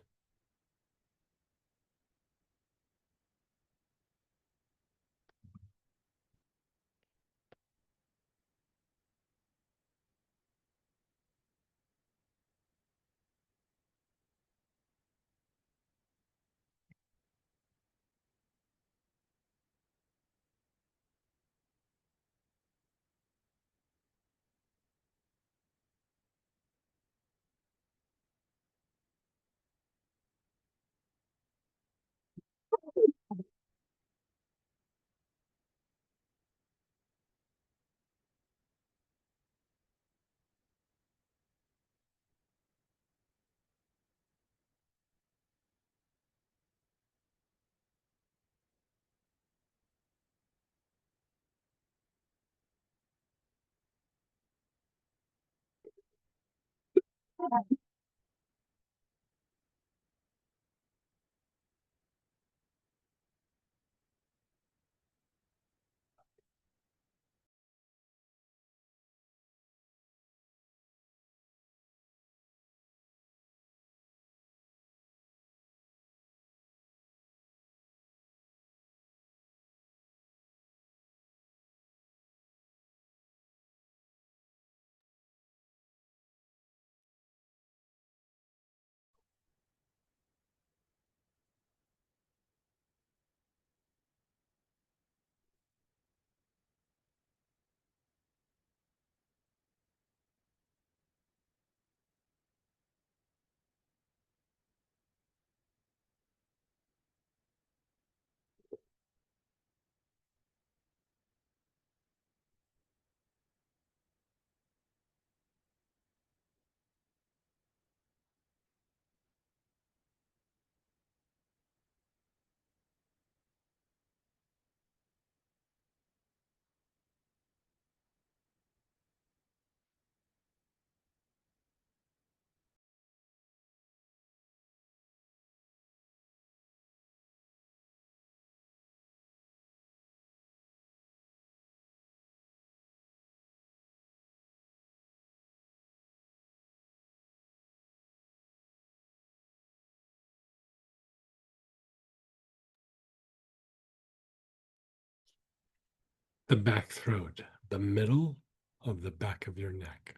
The back throat, the middle of the back of your neck.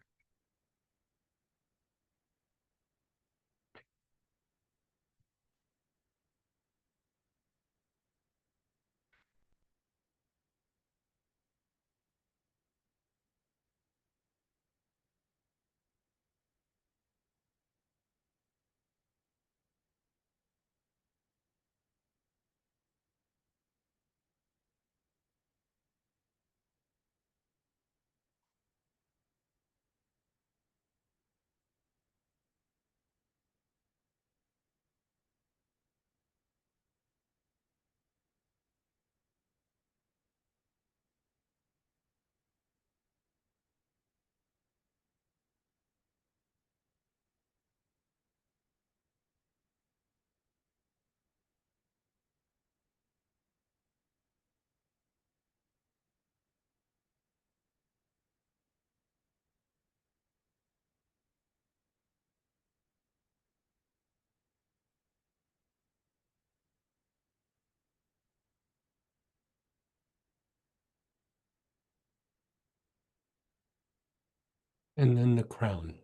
And then the crown.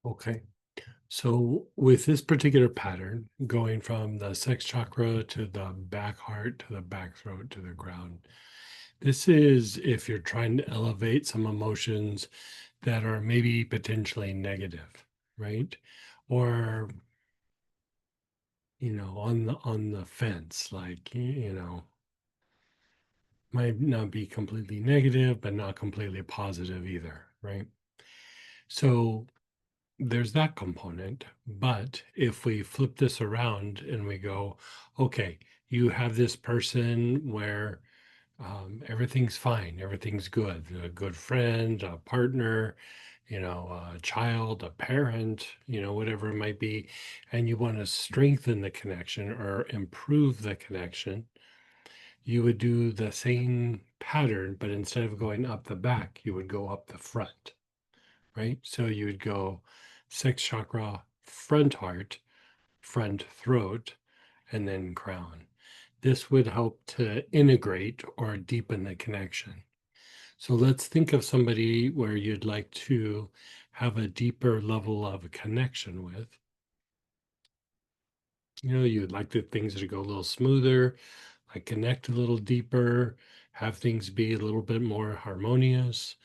Okay. So with this particular pattern, going from the sex chakra to the back heart to the back throat to the ground, this is if you're trying to elevate some emotions that are maybe potentially negative, right? Or on the fence, like might not be completely negative, but not completely positive either, right? So there's that component. But if we flip this around and we go, okay, you have this person where Everything's fine, everything's good. A good friend, a partner, a child, a parent, whatever it might be, and you want to strengthen the connection or improve the connection, you would do the same pattern, but instead of going up the back, you would go up the front, right? So you would go sixth chakra, front heart, front throat, and then crown. This would help to integrate or deepen the connection. So let's think of somebody where you'd like to have a deeper level of connection with. You'd like the things to go a little smoother, like connect a little deeper, have things be a little bit more harmonious,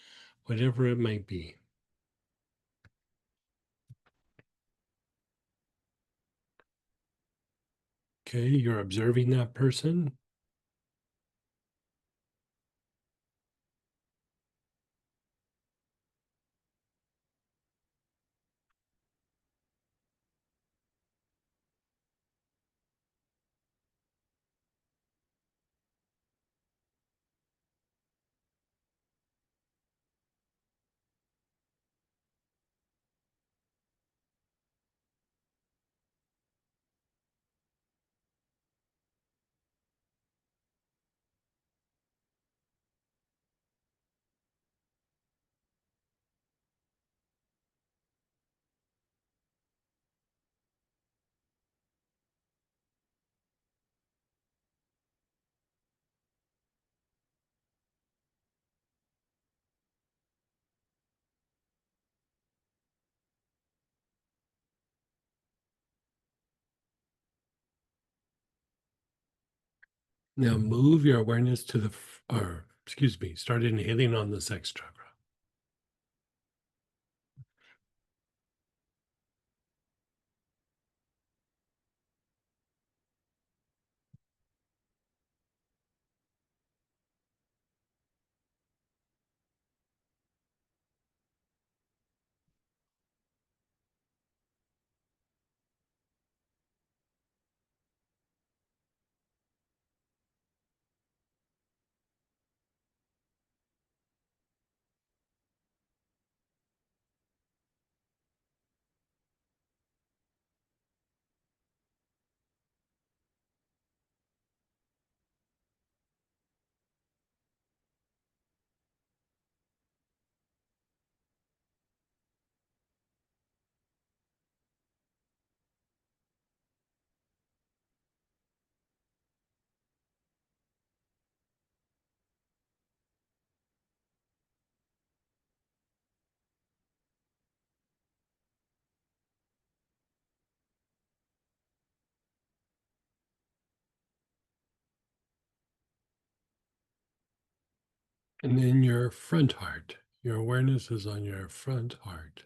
whatever it might be. Okay, you're observing that person. Now move your awareness to start inhaling on the sex chakra. And then your front heart. Your awareness is on your front heart.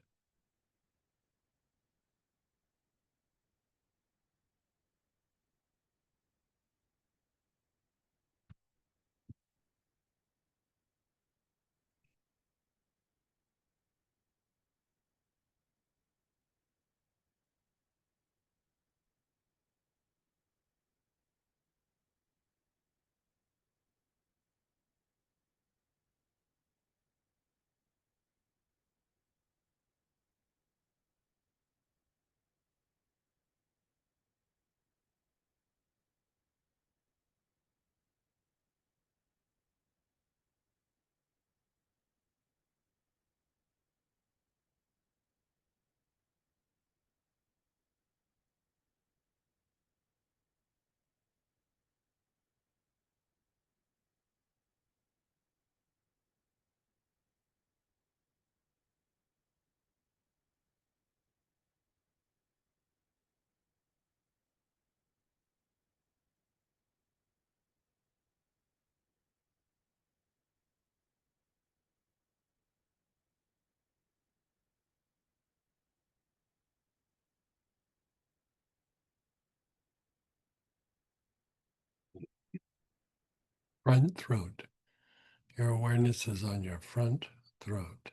Front throat. Your awareness is on your front throat.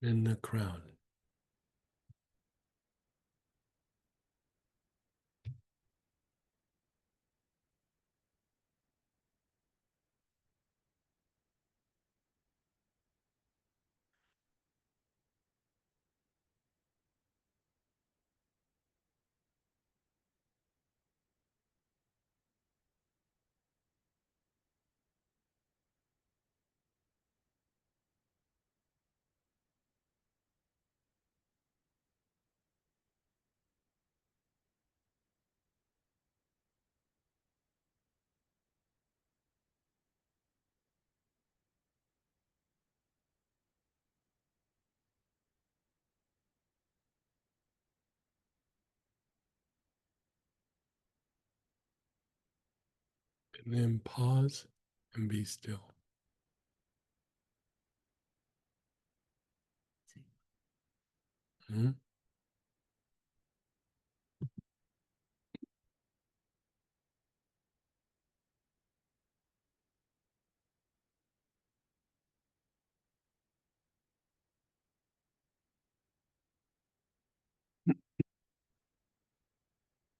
in the crown. And then pause and be still. Mhm.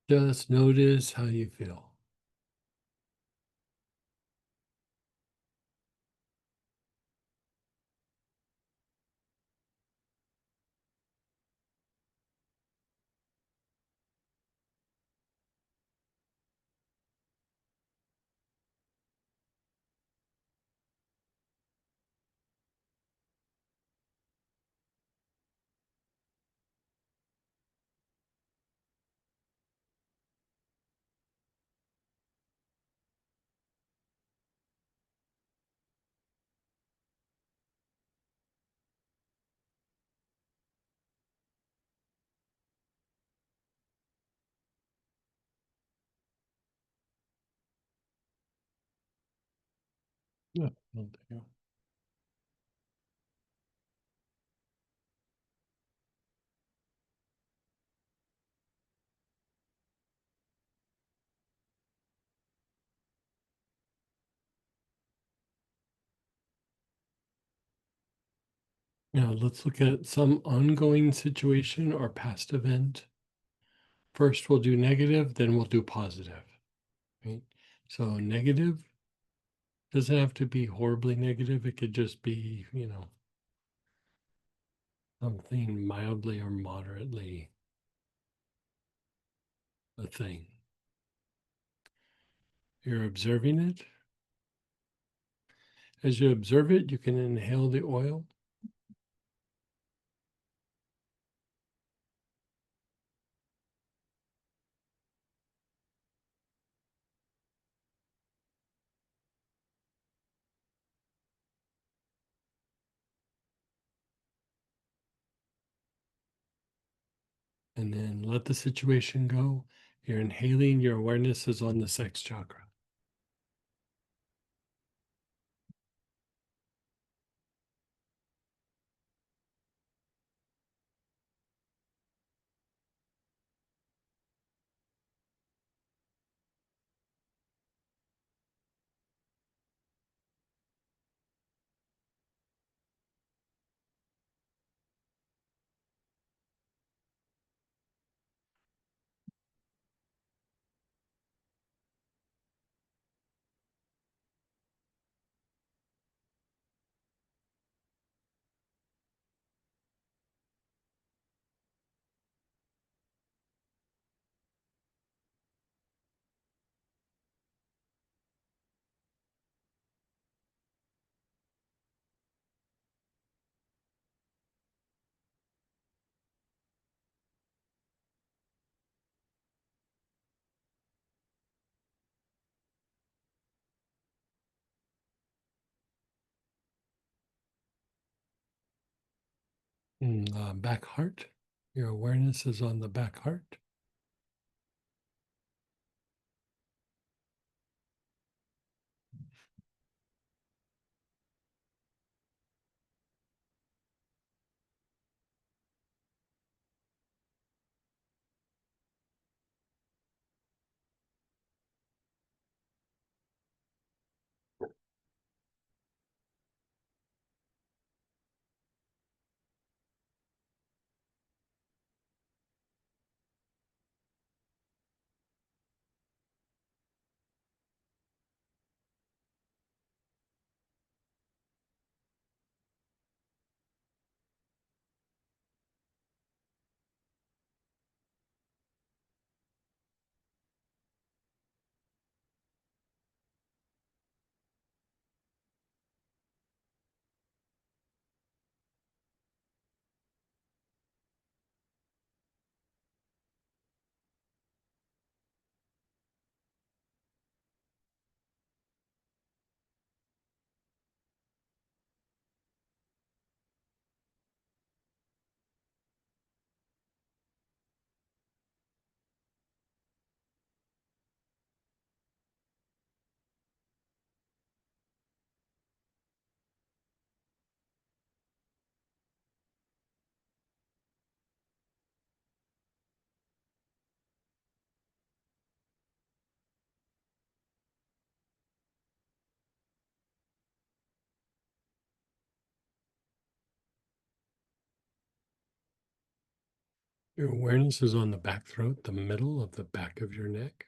Just notice how you feel. Yeah. Well, there you go. Now let's look at some ongoing situation or past event. First, we'll do negative, then we'll do positive. Right? So negative doesn't have to be horribly negative. It could just be, something mildly or moderately a thing. You're observing it. As you observe it, you can inhale the oil. And then let the situation go. You're inhaling, your awareness is on the sex chakra. Back heart. Your awareness is on the back heart. Your awareness is on the back throat, the middle of the back of your neck.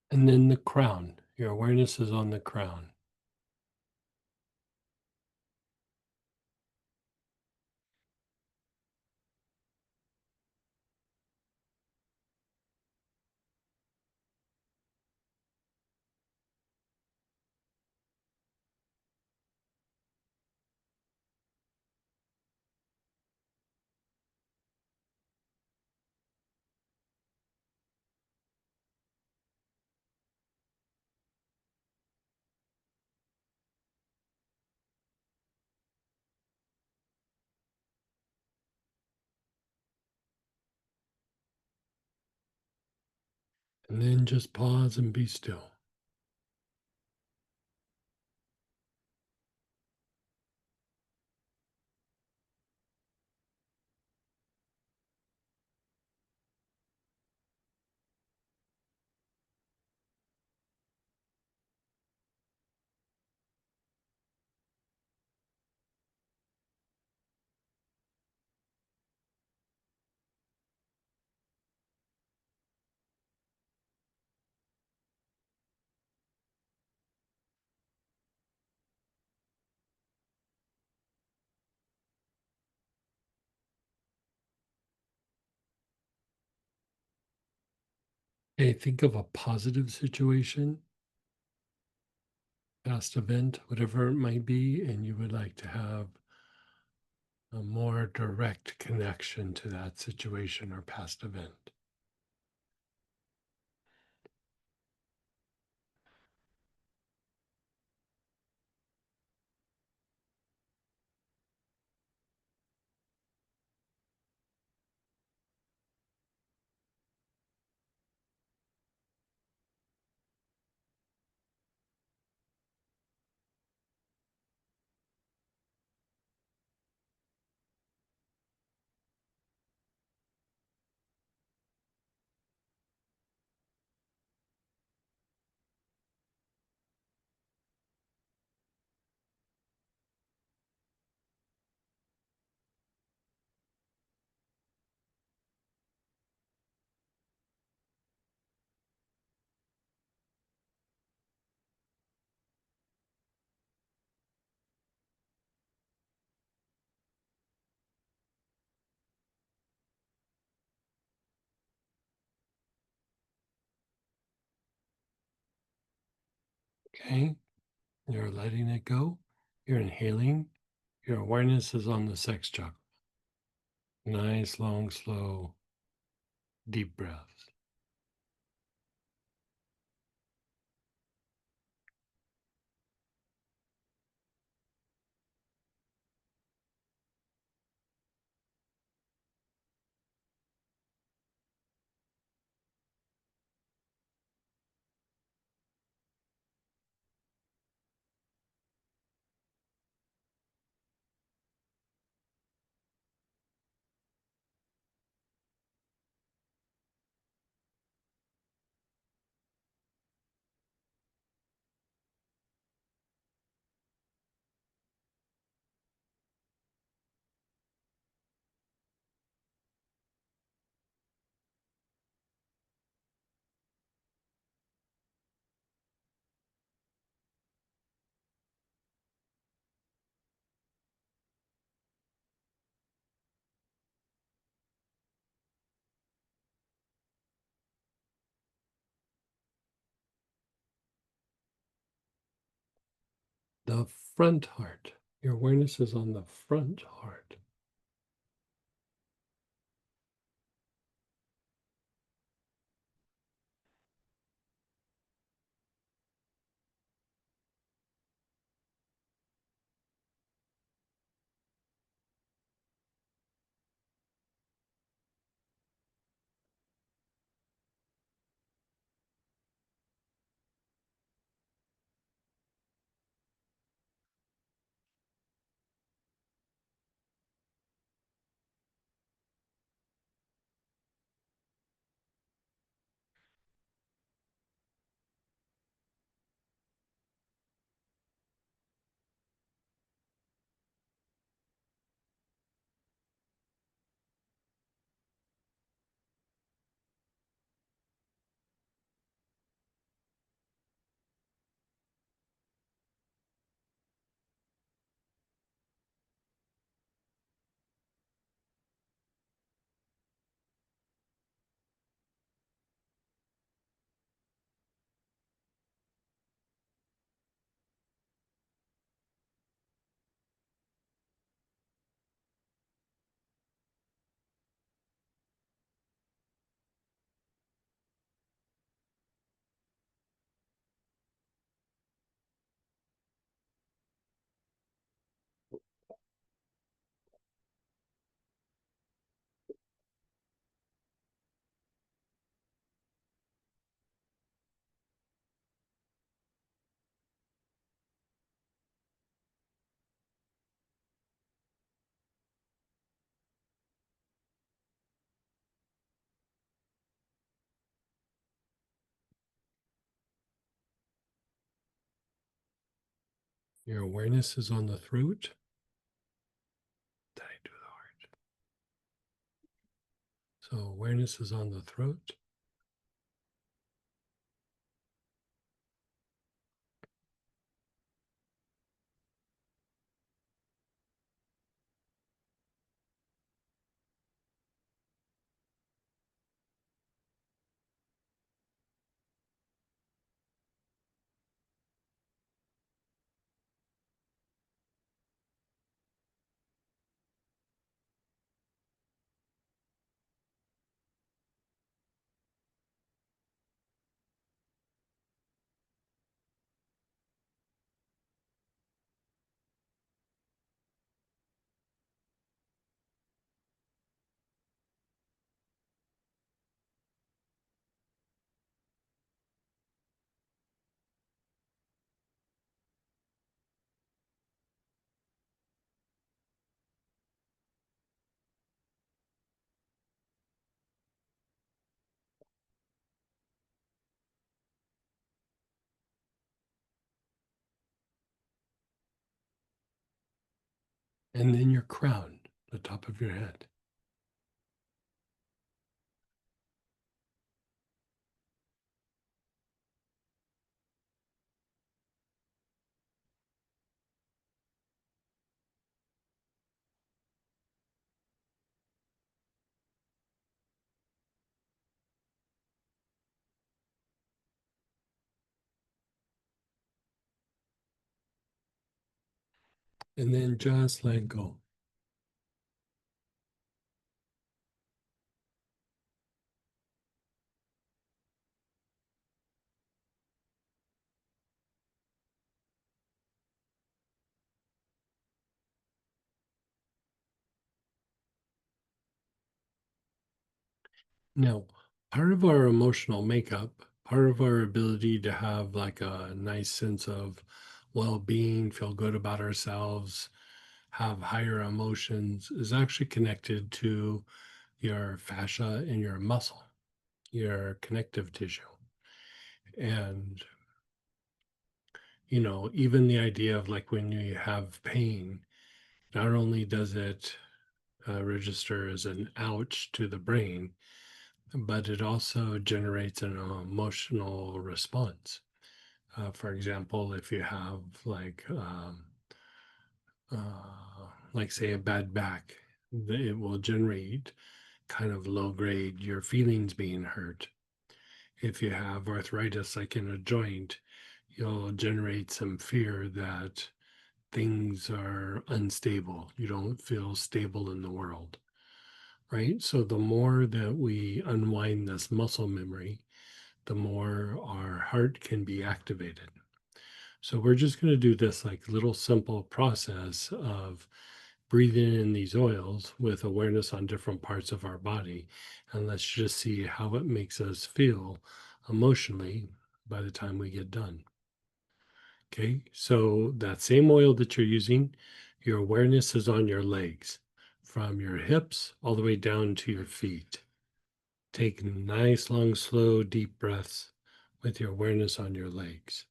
And then the crown. Your awareness is on the crown. And then just pause and be still. Okay, think of a positive situation, past event, whatever it might be, and you would like to have a more direct connection to that situation or past event. Okay, you're letting it go. You're inhaling. Your awareness is on the sex chakra. Nice, long, slow, deep breaths. The front heart. Your awareness is on the front heart. Your awareness is on the throat. Did I do the heart? So awareness is on the throat. And then your crown, the top of your head. And then just let go. Now, part of our emotional makeup, part of our ability to have like a nice sense of well being, feel good about ourselves, have higher emotions is actually connected to your fascia and your muscle, your connective tissue. And, even the idea of like when you have pain, not only does it register as an ouch to the brain, but it also generates an emotional response. For example, if you have like say a bad back, it will generate kind of low grade your feelings being hurt. If you have arthritis, like in a joint, you'll generate some fear that things are unstable. You don't feel stable in the world, right? So the more that we unwind this muscle memory, the more our heart can be activated. So we're just going to do this like little simple process of breathing in these oils with awareness on different parts of our body. And let's just see how it makes us feel emotionally by the time we get done. Okay, so that same oil that you're using, your awareness is on your legs, from your hips all the way down to your feet. Take nice, long, slow, deep breaths with your awareness on your legs.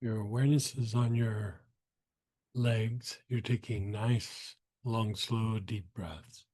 Your awareness is on your legs. You're taking nice, long, slow, deep breaths.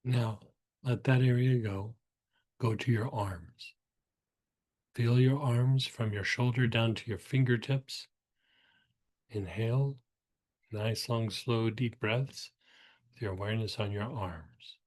Now, let that area go. Go to your arms. Feel your arms from your shoulder down to your fingertips. Inhale, nice, long, slow, deep breaths with your awareness on your arms.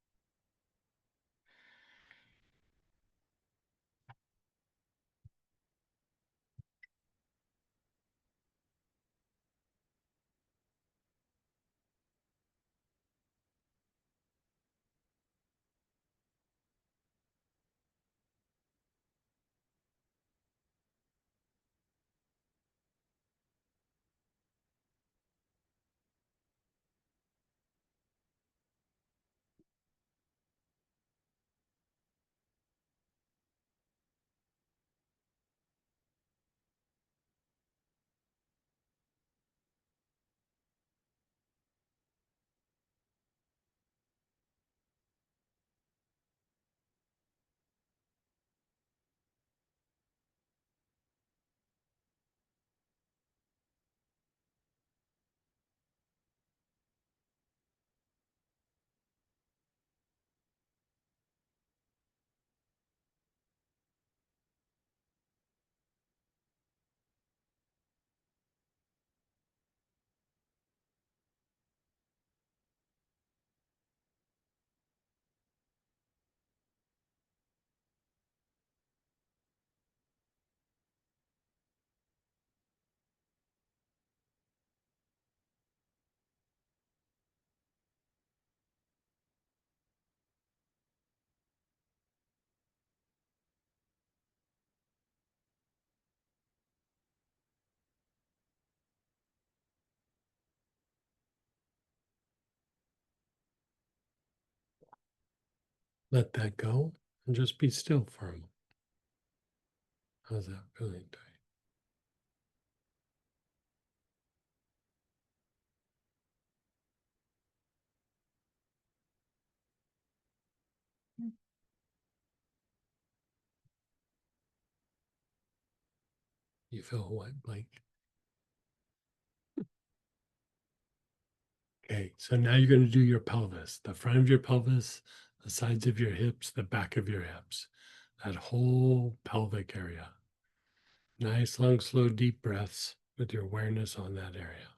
Let that go and just be still for a moment. How's that feeling, Ty? You feel what, Blake? Okay, so now you're going to do your pelvis, the front of your pelvis, the sides of your hips, the back of your hips, that whole pelvic area. Nice, long, slow, deep breaths with your awareness on that area.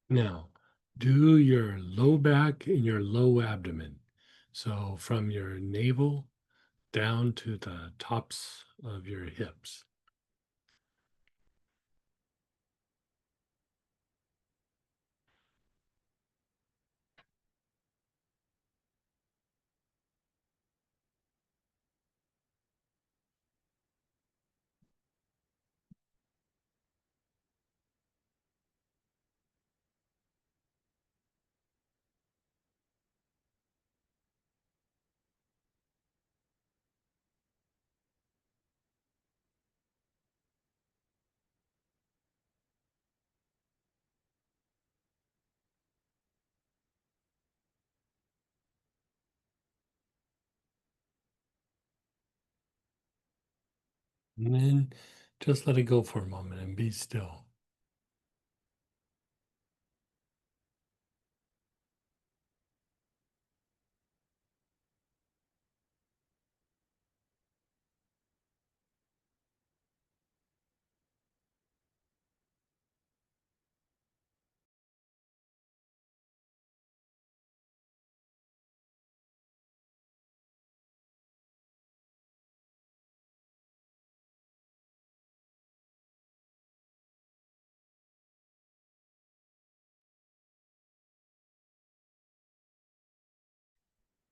Now, do your low back and your low abdomen. So from your navel down to the tops of your hips. And then just let it go for a moment and be still.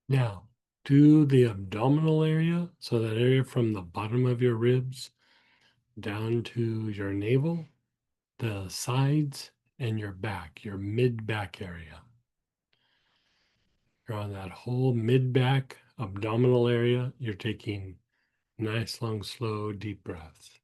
Now, do the abdominal area, so that area from the bottom of your ribs down to your navel, the sides, and your back, your mid back area. You're on that whole mid back abdominal area. You're taking nice, long, slow, deep breaths.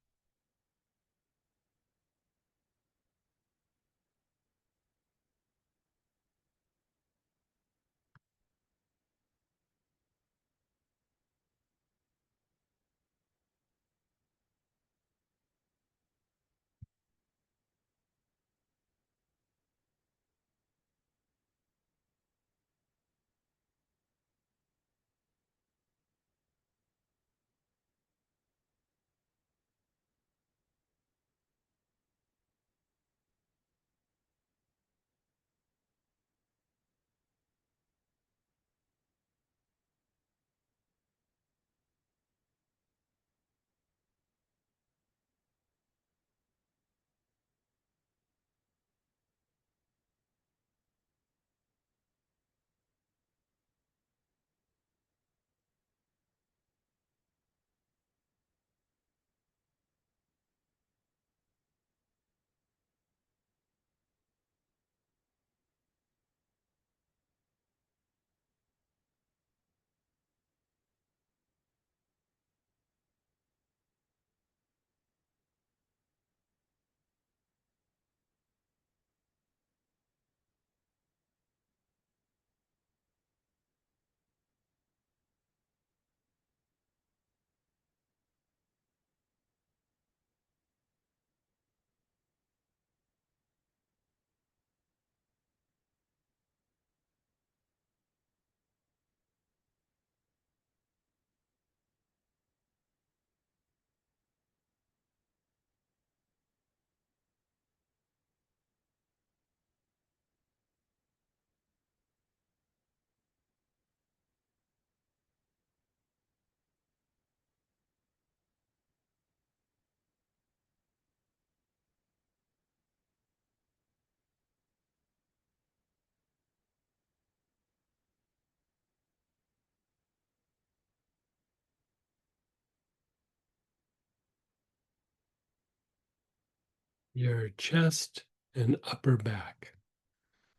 your chest and upper back,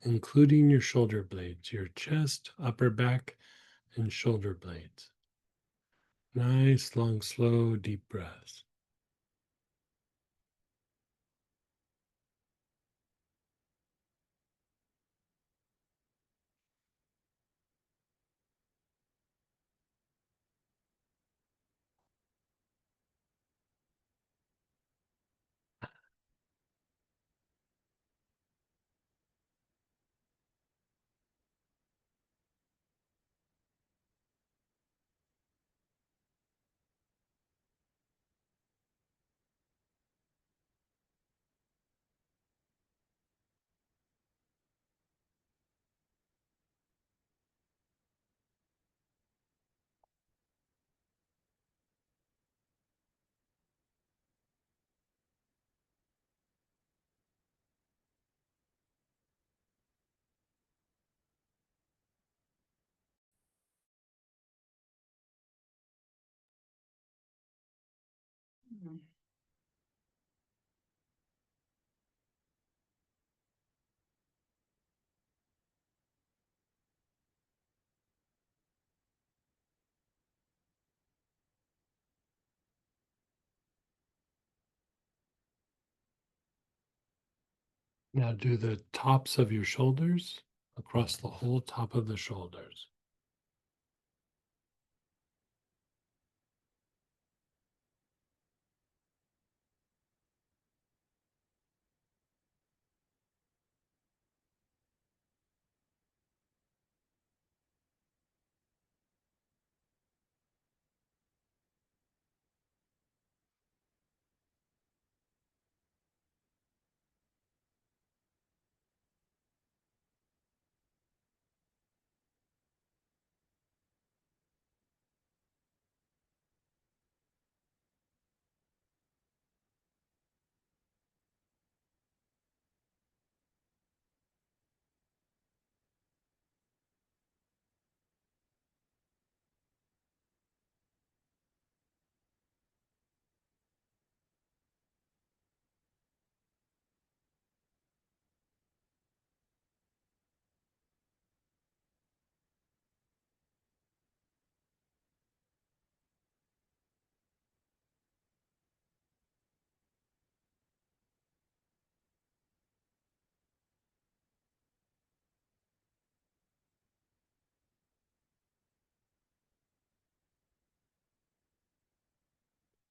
including your shoulder blades, your chest, upper back, and shoulder blades. Nice, long, slow, deep breaths. Now do the tops of your shoulders across the whole top of the shoulders.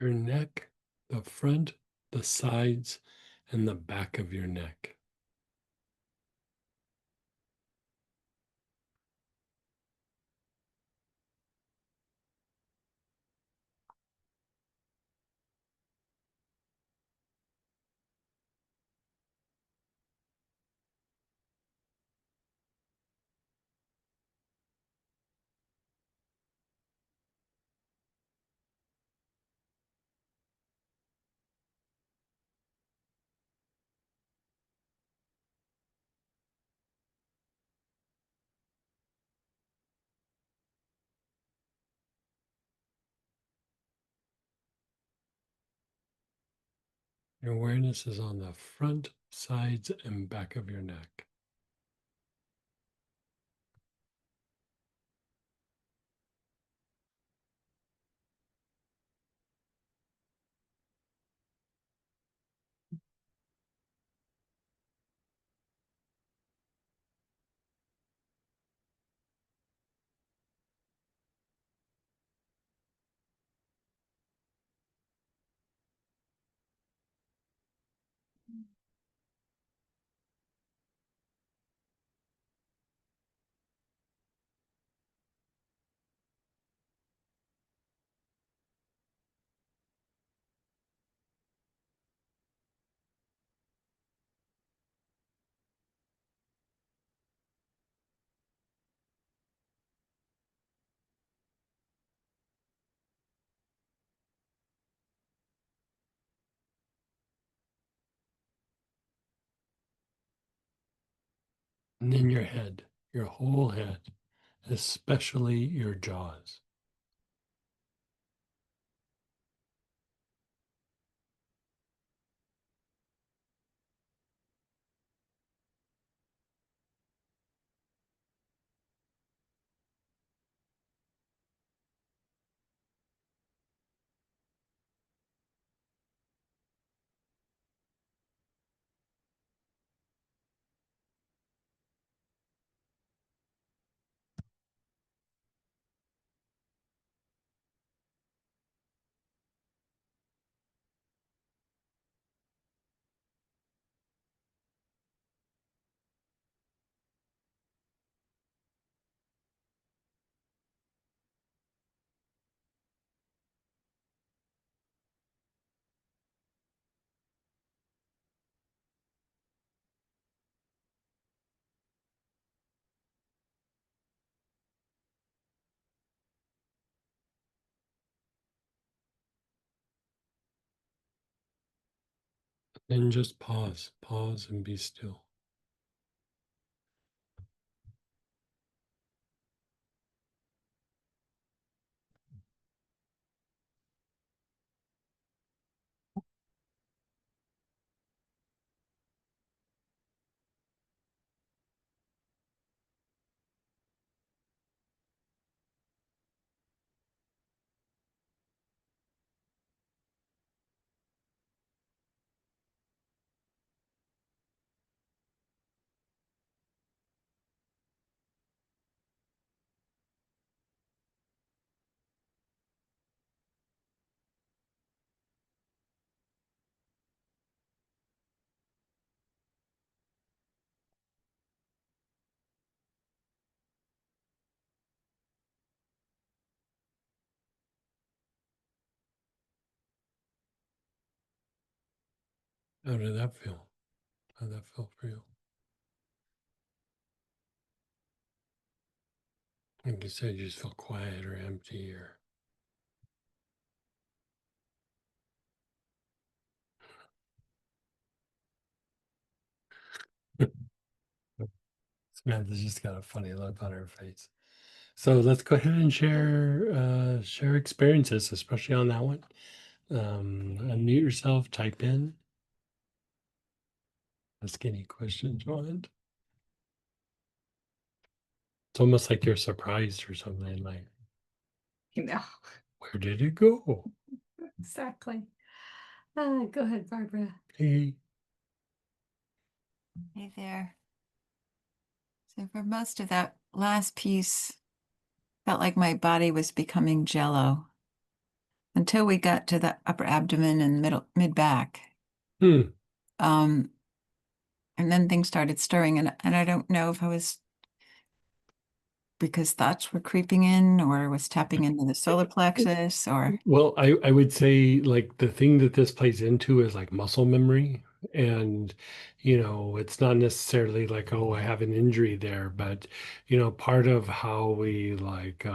Your neck, the front, the sides, and the back of your neck. Your awareness is on the front, sides, and back of your neck. And then your head, your whole head, especially your jaws. And just pause and be still. How did that feel? How did that feel for you? Like you said, you just feel quiet or empty or Samantha's just got a funny look on her face. So let's go ahead and share experiences, especially on that one. Unmute yourself, type in. Ask any questions you want. It's almost like you're surprised or something. Like, You know, where did it go? exactly. Go ahead, Barbara. Hey, Hey there. So for most of that last piece, felt like my body was becoming jello until we got to the upper abdomen and middle mid back. hmm. Um, and then things started stirring, and I don't know if I was because thoughts were creeping in or was tapping into the solar plexus or Well, I would say like the thing that this plays into is like muscle memory. And, it's not necessarily like, oh, I have an injury there, but, part of how we like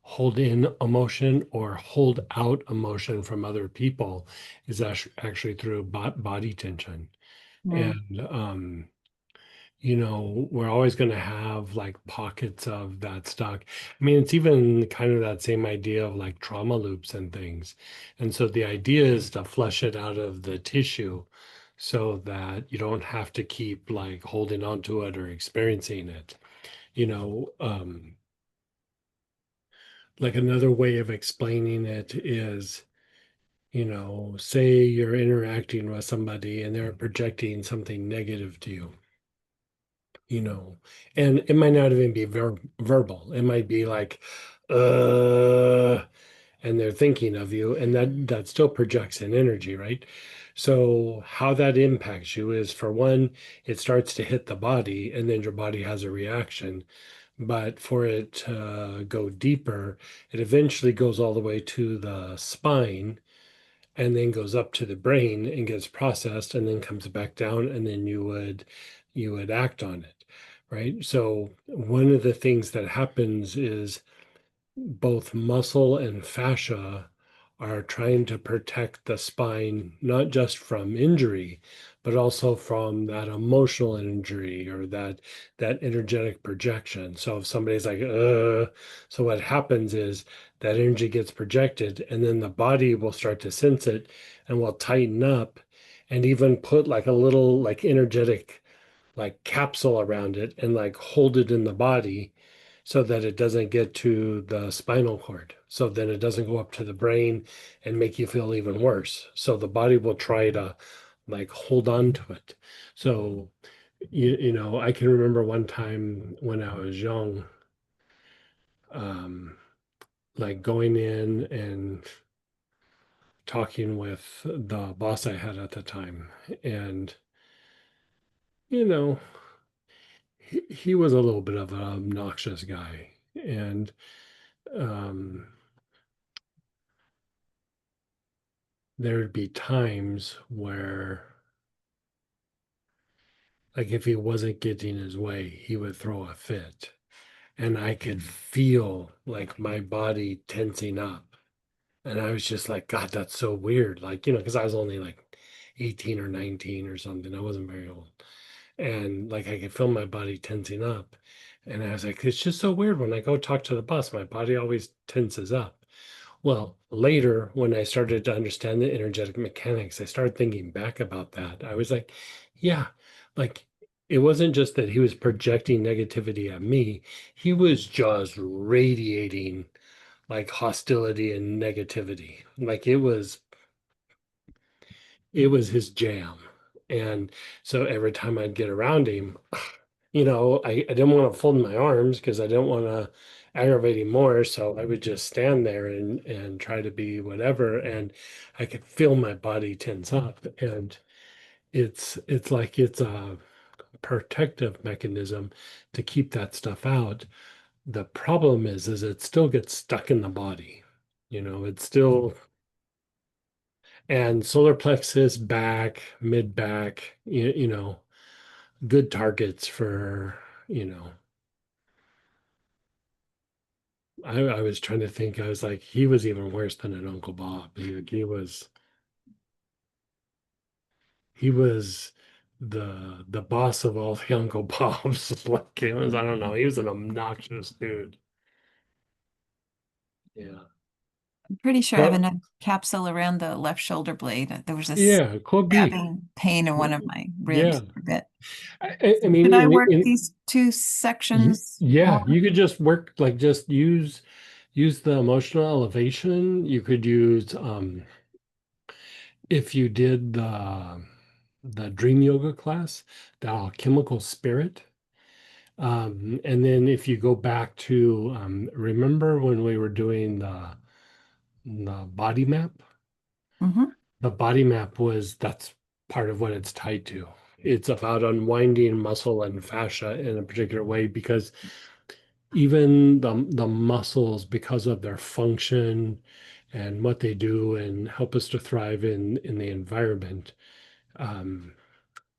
hold in emotion or hold out emotion from other people is actually through body tension. Hmm. And, we're always going to have like pockets of that stuck. I mean, it's even kind of that same idea of like trauma loops and things. And so the idea is to flush it out of the tissue so that you don't have to keep like holding on to it or experiencing it. You know, um, like another way of explaining it is, say you're interacting with somebody and they're projecting something negative to you, you know, and it might not even be verbal. It might be like, uh, and they're thinking of you, and that still projects an energy, right? So how that impacts you is, for one, it starts to hit the body, and then your body has a reaction. But for it to go deeper, it eventually goes all the way to the spine and then goes up to the brain and gets processed and then comes back down, and then you would act on it, right? So one of the things that happens is both muscle and fascia are trying to protect the spine, not just from injury, but also from that emotional injury or that energetic projection. So if somebody's like, so what happens is that energy gets projected, and then the body will start to sense it and will tighten up and even put like a little like energetic like capsule around it and like hold it in the body so that it doesn't get to the spinal cord. So then it doesn't go up to the brain and make you feel even worse. So the body will try to like hold on to it. So, I can remember one time when I was young, um, like going in and talking with the boss I had at the time. And, you know, he was a little bit of an obnoxious guy. And, um, there'd be times where, like, if he wasn't getting his way, he would throw a fit. And I could feel like my body tensing up. And I was just like, God, that's so weird. Like, because I was only like 18 or 19 or something. I wasn't very old. And like I could feel my body tensing up. And I was like, it's just so weird. When I go talk to the bus, my body always tenses up. Well, later, when I started to understand the energetic mechanics, I started thinking back about that. I was like, yeah, like it wasn't just that he was projecting negativity at me, he was just radiating like hostility and negativity. Like it was his jam. And so every time I'd get around him, I didn't want to fold my arms because I didn't want to aggravate him more. So I would just stand there and try to be whatever. And I could feel my body tense up. And it's like it's a protective mechanism to keep that stuff out. The problem is it still gets stuck in the body. It's still and solar plexus, back, mid back, good targets for, you know, I was trying to think, I was like, he was even worse than an Uncle Bob. He was the boss of all the Uncle Bobs. Like it was, I don't know, he was an obnoxious dude. Yeah. I'm pretty sure I have Well, a capsule around the left shoulder blade. There was this yeah, could be. stabbing pain in one of my Yeah. ribs for a bit. I mean, Should I work these two sections yeah, more? you could just work like just use the emotional elevation. You could use if you did the dream yoga class, the alchemical spirit. And then if you go back to remember when we were doing the body map? Hmm. The body map that's part of what it's tied to. It's about unwinding muscle and fascia in a particular way because even the muscles, because of their function and what they do and help us to thrive in the environment, um,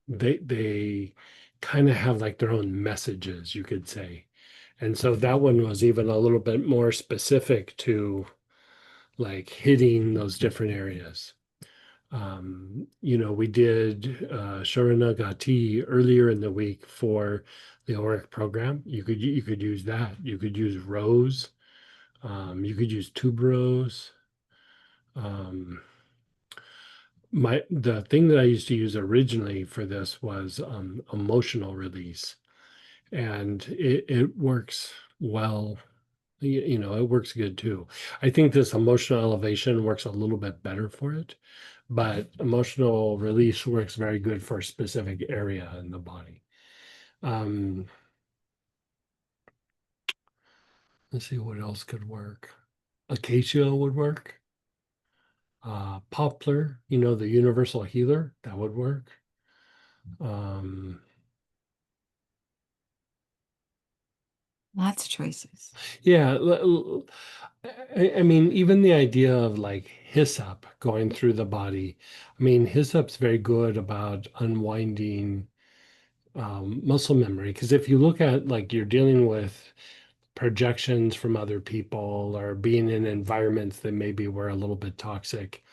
they kind of have like their own messages, you could say. And so that one was even a little bit more specific to like hitting those different areas. We did Sharanagati earlier in the week for the Auric program. You could use that. You could use Rose. You could use Tuberose. Um, the thing that I used to use originally for this was emotional release, and it works well. It works good too. I think this emotional elevation works a little bit better for it, but emotional release works very good for a specific area in the body. Um, let's see what else could work. Acacia would work. Poplar, the universal healer, that would work. Um, Lots of choices. yeah, I mean, even the idea of like hyssop going through the body. I mean, hyssop's very good about unwinding muscle memory. Because if you look at like you're dealing with projections from other people or being in environments that maybe were a little bit toxic,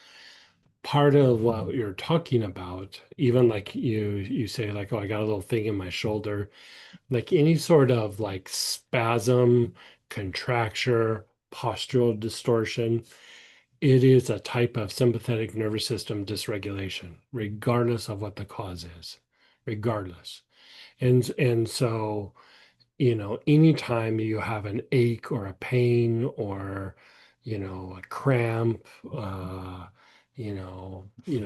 part of what you're talking about, even like you say like, oh, I got a little thing in my shoulder, like any sort of like spasm, contracture, postural distortion, it is a type of sympathetic nervous system dysregulation, regardless of what the cause is, regardless. And so, anytime you have an ache or a pain or, a cramp,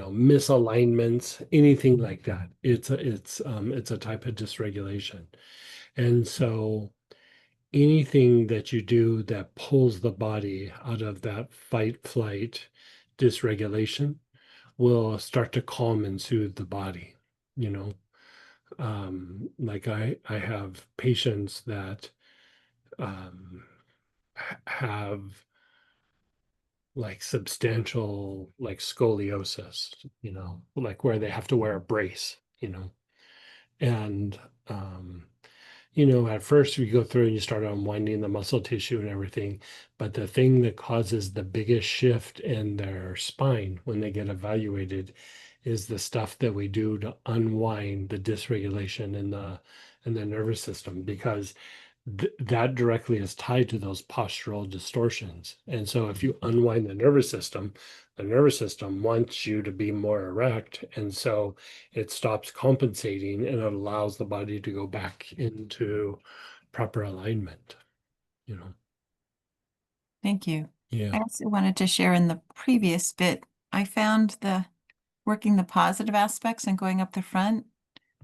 misalignments, anything like that, it's a type of dysregulation. And so anything that you do that pulls the body out of that fight flight dysregulation will start to calm and soothe the body, you know. Like I have patients that have like substantial like scoliosis, like where they have to wear a brace, and um at first you go through and you start unwinding the muscle tissue and everything, but the thing that causes the biggest shift in their spine when they get evaluated is the stuff that we do to unwind the dysregulation in the nervous system, because that directly is tied to those postural distortions. And so if you unwind the nervous system wants you to be more erect. And so it stops compensating and it allows the body to go back into proper alignment, you know. Thank you. Yeah. I also wanted to share in the previous bit, I found the working the positive aspects and going up the front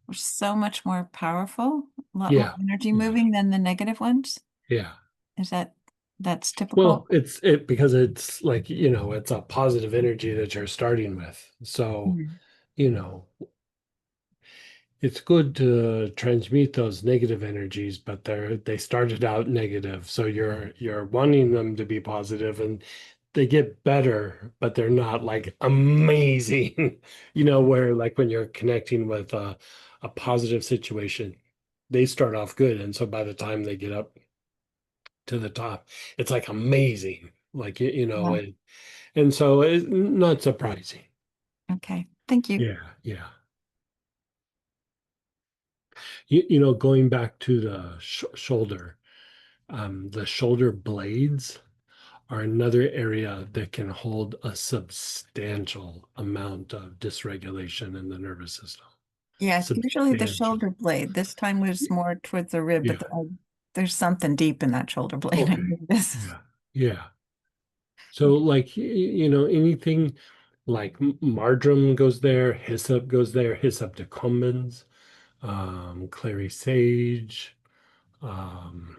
were so much more powerful, a lot more Yeah. energy Yeah. moving than the negative ones. Yeah. Is that's typical? Well, it's because it's like, it's a positive energy that you're starting with. So, Mhm. you know, it's good to transmute those negative energies, but they started out negative. So you're wanting them to be positive, and they get better, but they're not like amazing, where like when you're connecting with a positive situation, they start off good. And so by the time they get up to the top, it's like amazing. Like, Yeah. and so it's not surprising. Okay. Thank you. Yeah. Yeah. Going back to the shoulder, the shoulder blades are another area that can hold a substantial amount of dysregulation in the nervous system. Yeah, usually the Substantial. shoulder blade. This time was more towards the rib, but Yeah. there's something deep in that shoulder blade. I Okay. knew this. Yeah. Yeah. So like, anything like marjoram goes there, hyssop goes there, hyssop decumbens, clary sage, um,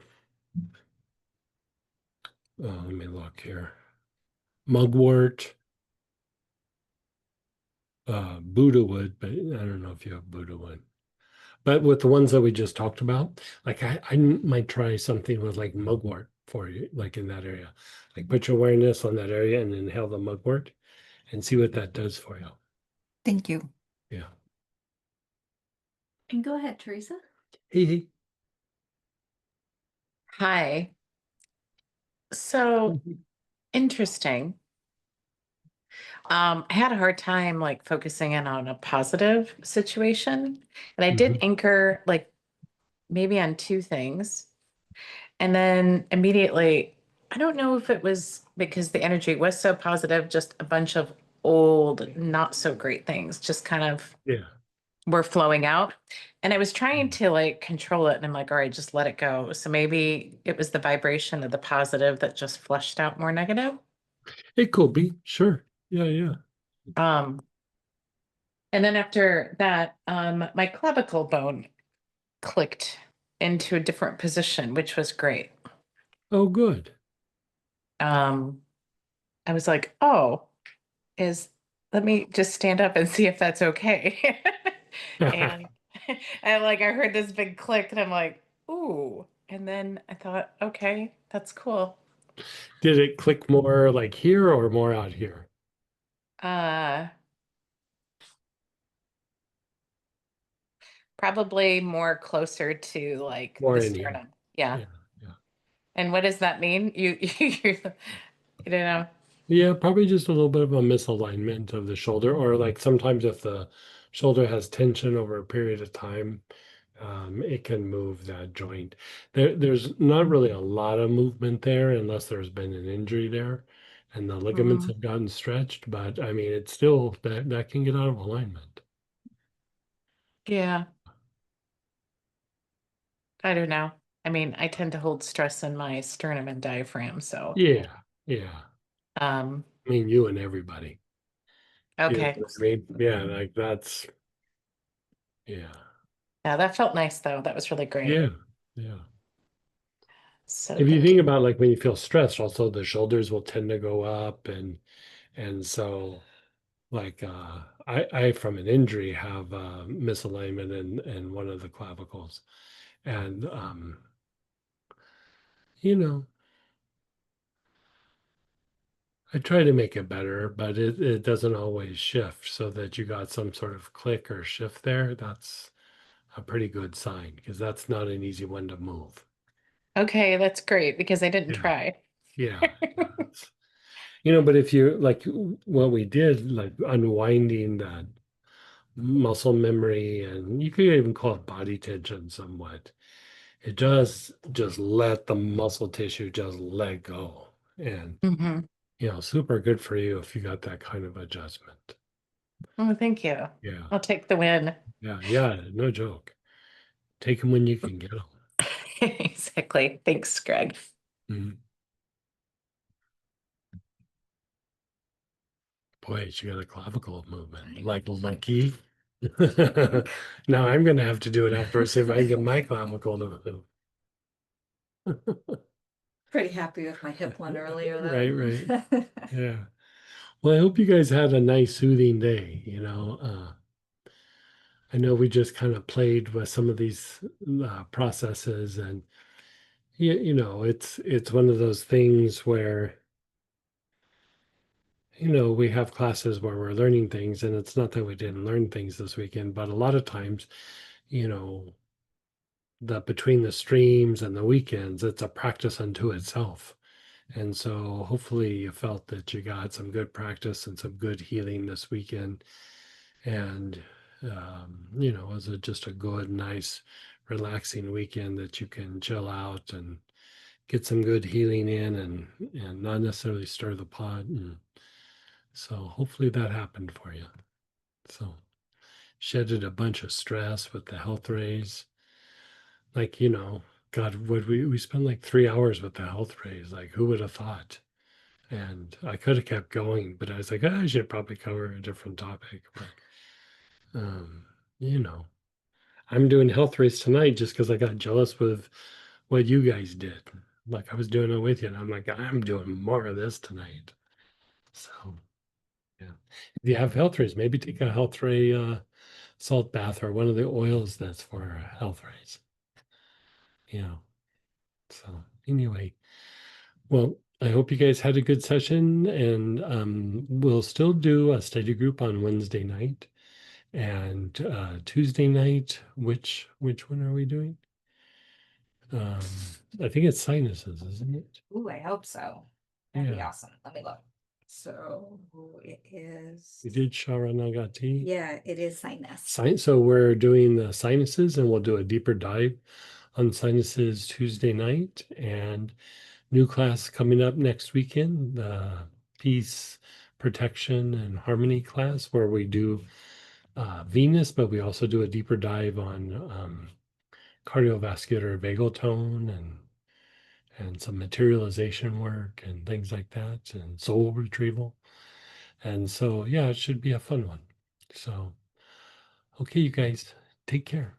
let me look here. Mugwort, Buddha wood, but I don't know if you have Buddha wood. But with the ones that we just talked about, like I might try something with like mugwort for you, like in that area. Like put your awareness on that area and inhale the mugwort and see what that does for you. Thank you. Yeah. And go ahead, Teresa. Hey, hey. Hi. So interesting. I had a hard time like focusing in on a positive situation. And I did Mhm. anchor like maybe on two things. And then immediately, I don't know if it was because the energy was so positive, just a bunch of old, not so great things just kind of Yeah. were flowing out. And I was trying to like control it. And I'm like, all right, just let it go. So maybe it was the vibration of the positive that just flushed out more negative. It could be. Sure. Yeah, yeah. Um, and then after that, my clavicle bone clicked into a different position, which was great. Oh, good. Um, I was like, oh, is let me just stand up and see if that's okay. And I heard this big click and I'm like, ooh. And then I thought, okay, that's cool. Did it click more like here or more out here? Uh Probably more closer to like More the in here. sternum. Yeah. Yeah, yeah. And what does that mean? You don't know. Yeah, probably just a little bit of a misalignment of the shoulder, or like sometimes if the shoulder has tension over a period of time, it can move that joint. There's not really a lot of movement there unless there's been an injury there and the ligaments Mm, have gotten stretched, but I mean, it's still that can get out of alignment. yeah. I don't know. I mean, I tend to hold stress in my sternum and diaphragm, so Yeah, yeah. um I mean, you and everybody. You know okay. what I mean? Yeah, like that's, yeah. Yeah, that felt nice though. That was really great. Yeah, yeah. So If you thank think you. about like when you feel stressed, also the shoulders will tend to go up, and so like I from an injury have misalignment in one of the clavicles. And you know, I try to make it better, but it doesn't always shift so that you got some sort of click or shift there. That's a pretty good sign because that's not an easy one to move. Okay, that's great because I didn't Yeah. try. Yeah. it's- You know, but if you like what we did, like unwinding that muscle memory, and you could even call it body tension somewhat, it does just let the muscle tissue just let go. And, Hmm. you know, super good for you if you got that kind of adjustment. Oh, thank you. Yeah. I'll take the win. Yeah. Yeah. No joke. Take them when you can get them. Exactly. Thanks, Greg. Boy, she got a clavicle movement. Like lucky. Now I'm gonna have to do it after, see if I can get my clavicle to move. Pretty happy with my hip one earlier though. Right, right. Yeah. Well, I hope you guys had a nice soothing day, you know. I know we just kind of played with some of these processes, and you know, it's one of those things where, you know, we have classes where we're learning things, and it's not that we didn't learn things this weekend, but a lot of times, you know, that between the streams and the weekends, it's a practice unto itself. And so hopefully you felt that you got some good practice and some good healing this weekend. And, you know, it was just a good, nice, relaxing weekend that you can chill out and get some good healing in, and not necessarily stir the pot. And so hopefully that happened for you. So shedded a bunch of stress with the health raise. Like, you know, God, would we spent like 3 hours with the health raise? Like, who would have thought? And I could have kept going, but I was like, "Ah, I should probably cover a different topic." But you know, I'm doing health race tonight just because I got jealous with what you guys did. Like I was doing it with you, and I'm like, I'm doing more of this tonight. So yeah, if you have health rays, maybe take a health ray salt bath or one of the oils that's for health rays. You know. So anyway, well, I hope you guys had a good session, and we'll still do a study group on Wednesday night and Tuesday night. Which one are we doing? Um, I think it's sinuses, isn't it? Ooh, I hope so. That'd be Yeah. awesome. Let me look. So it is, We did Sharanagati. yeah, it is sinus. So we're doing the sinuses, and we'll do a deeper dive on sinuses Tuesday night, and new class coming up next weekend, the peace, protection, and harmony class, where we do Venus, but we also do a deeper dive on cardiovascular vagal tone, and some materialization work and things like that, and soul retrieval. And so, yeah, it should be a fun one. So, okay, you guys, take care.